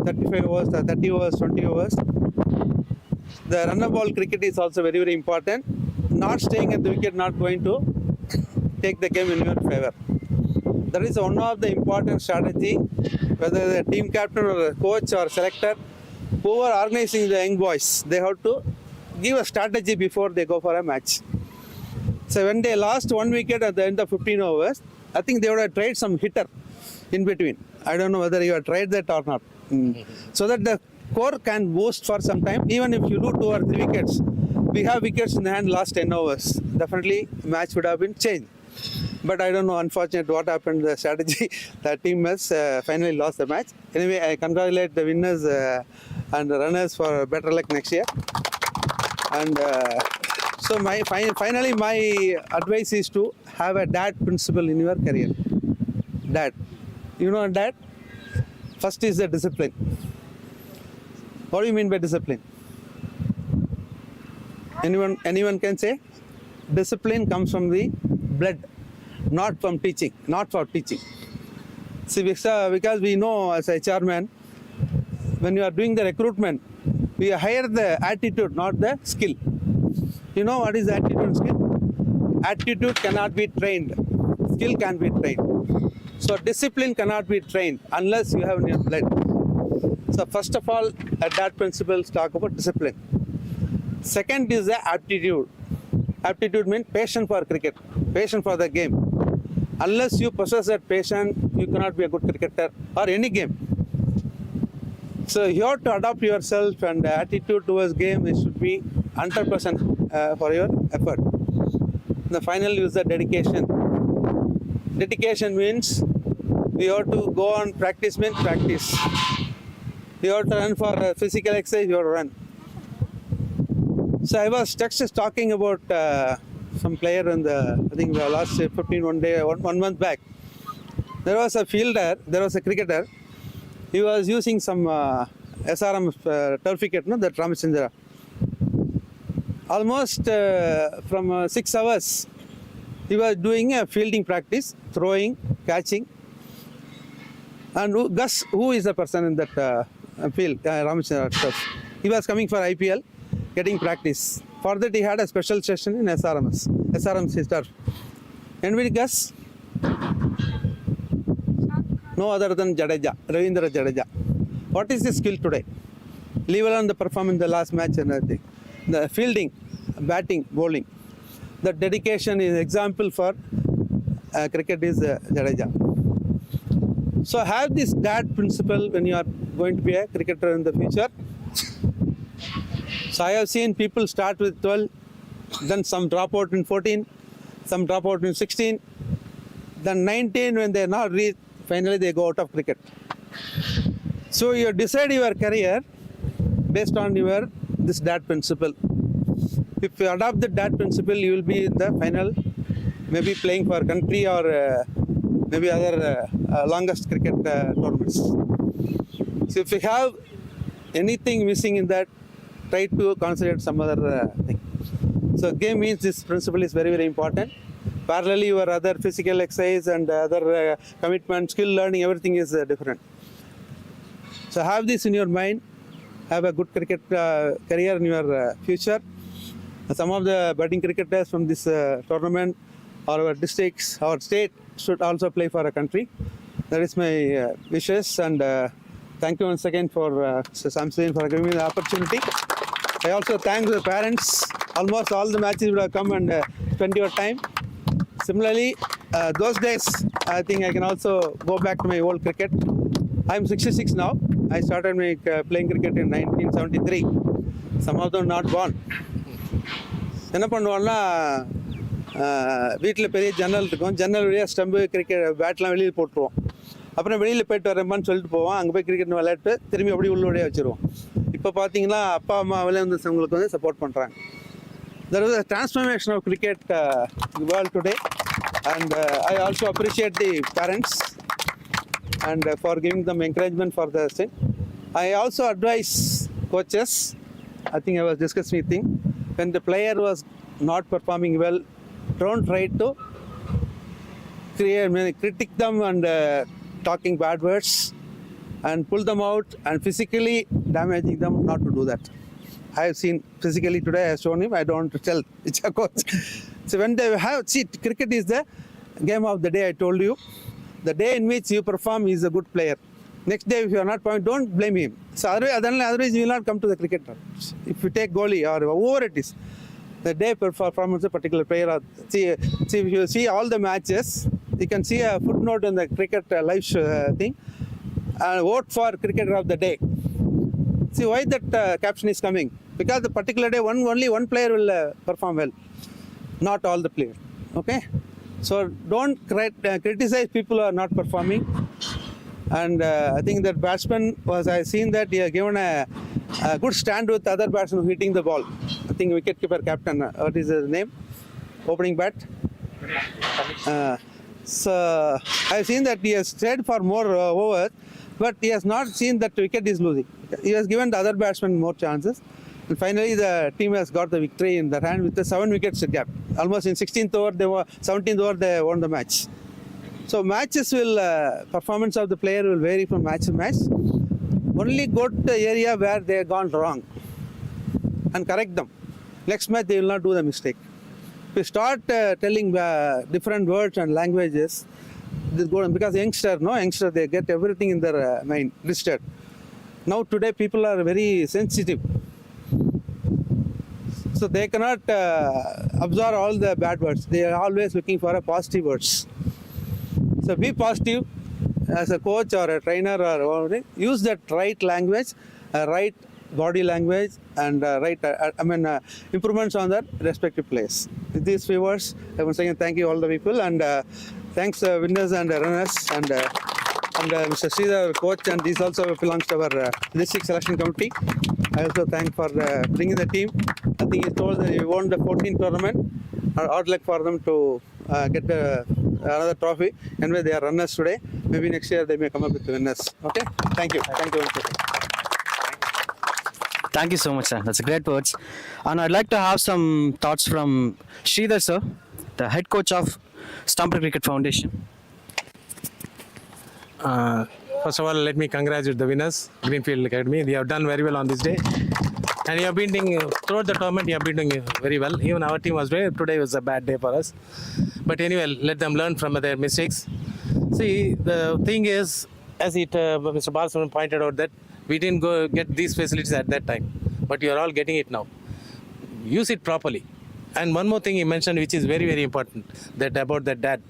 35 overs, 30 overs, 20 overs, the runner ball cricket is also very, very important. Not staying at the wicket, not going to take the game in your favor. That is one of the important strategy, whether the team captain or the coach or selector, who are organizing the young boys, they have to give a strategy before they go for a match. So when they lost 1 wicket at the end of 15 overs, I think they would have tried some hitter in between. I don't know whether you have tried that or not. So that the core can boost for some time. Even if you do 2 or 3 wickets, we have wickets in the hand last 10 overs. Definitely match would have been changed. But I don't know, unfortunately, what happened to the strategy. The team has finally lost the match. Anyway, I congratulate the winners and the runners for better luck next year. And so finally my advice is to have a dad principle in your career. Dad. You know dad? First is the discipline. What do you mean by discipline? Anyone can say? Discipline comes from the blood, not from teaching, not for teaching. See, because we know as a chairman, when you are doing the recruitment, we hire the attitude, not the skill. You know what is attitude and skill? Attitude cannot be trained. Skill can be trained. So discipline cannot be trained unless you have in your blood. So first of all, at that principle, talk about discipline. Second is the aptitude. Aptitude means passion for cricket, passion for the game. Unless you possess that passion, you cannot be a good cricketer or any game. So you have to adopt yourself, and the attitude towards game it should be 100% for your effort. The final is the dedication. Dedication means you have to go on practice means practice. You have to run for physical exercise, you have to run. So I was just talking about some player in the, I think the last 1 month back. There was a fielder, there was a cricketer. He was using some SRM turf wicket, no, that Ramachandra. almost from 6 hours. He was doing a fielding practice, throwing, catching. And Gus, who is the person in that field, Ramachandra turf? He was coming for IPL, getting practice. For that, he had a special session in SRMC turf. And with Gus, no other than Jadeja, Ravindra Jadeja. What is his skill today? Leave alone the performance in the last match and everything. The fielding, batting, bowling. The dedication is example for cricket is Jadeja. So have this dad principle when you are going to be a cricketer in the future. So I have seen people start with 12, then some drop out in 14, some drop out in 16, then 19 when they are not reached, finally they go out of cricket. So you decide your career based on your this dad principle. If you adopt the dad principle, you will be in the final, maybe playing for country or maybe other longest cricket tournaments. So if you have anything missing in that, try to concentrate some other thing. So game means this principle is very, very important. Parallelly, your other physical exercise and other commitment, skill learning, everything is different. So have this in your mind. Have a good cricket career in your future. Some of the budding cricketers from this tournament or our districts, our state should also play for a country. That is my wishes, and thank you once again for Samson for giving me the opportunity. I also thank the parents. Almost all the matches would have come and spend your time. Similarly, those days, I think I can also go back to my old cricket. I'm 66 now. I started my playing cricket in 1973. Some of them not born. என்ன பண்ணுவோம்னா வீட்டில் பெரிய ஜன்னல் இருக்கும், ஜன்னல் வழியாக stump cricket பேட்லாம் வெளியில் போட்டுருவோம். அப்புறம் வெளியில் போயிட்டு வரேம்மான்னு சொல்லிட்டு போவோம். அங்கே போய் கிரிக்கெட் விளையாட்டு திரும்பி அப்படியே உள்ளோடையே வச்சுருவோம். இப்போ பார்த்தீங்கன்னா அப்பா அம்மா விளையாடுறவங்களுக்கு வந்து சப்போர்ட் பண்ணுறாங்க. There is a transformation of cricket world today, and I also appreciate the parents and for giving them encouragement for the thing. I also advise coaches. I think I was discussing thing. When the player was not performing well, don't try to critic them and talking bad words and pull them out and physically damaging them, not to do that. I have seen physically today, I have shown him, I don't tell which a coach. So when they have, see, cricket is the game of the day, I told you. The day in which you perform, he is a good player. Next day, if you are not performing, don't blame him. So otherwise you will not come to the cricket. If you take goalie or whoever it is, the day performance of a particular player. See, if you see all the matches, you can see a footnote in the cricket live thing. Vote for cricketer of the day. See why that caption is coming? Because the particular day, only one player will perform well, not all the players. Okay, so don't criticize people who are not performing. And I think that batsman I seen that he has given a good stand with other batsmen hitting the ball. I think wicketkeeper captain, what is his name? Opening bat. So I have seen that he has stayed for more overs, but he has not seen that wicket is losing. He has given the other batsman more chances. And finally, the team has got the victory in their hand with a 7 wickets gap. Almost in 16th over, 17th over, they won the match. So matches will, performance of the player will vary from match to match. Only go to the area where they have gone wrong and correct them. Next match, they will not do the mistake. If you start telling different words and languages, this go on, because youngster, they get everything in their mind listed. Now today people are very sensitive, so they cannot absorb all the bad words. They are always looking for a positive words. So be positive as a coach or a trainer or whatever. Use that right language, right body language, and improvements on that respective place. With these few words, I once again thank you all the people, and thanks winners and runners, and Mr. Sridhar, our coach, and this also belongs to our district selection committee. I also thank for bringing the team. I think he told that he won the 14th tournament. Hard luck for them to get another trophy. Anyway, they are runners today. Maybe next year they may come up with winners. Okay? Thank you. Thank you. Thank you so much, sir. That's great words. And I'd like to have some thoughts from Sridhar, sir, the head coach of Stumped Cricket Foundation. Uh, First of all, let me congratulate the winners, Greenfield Academy. They have done very well on this day. And you have been doing, throughout the tournament, you have been doing very well. Even our team was doing, today was a bad day for us. But anyway, let them learn from their mistakes. See, the thing is, as Mr. Balsuman pointed out, that we didn't go get these facilities at that time. But you are all getting it now. Use it properly. And one more thing he mentioned, which is very, very important, that about the dad.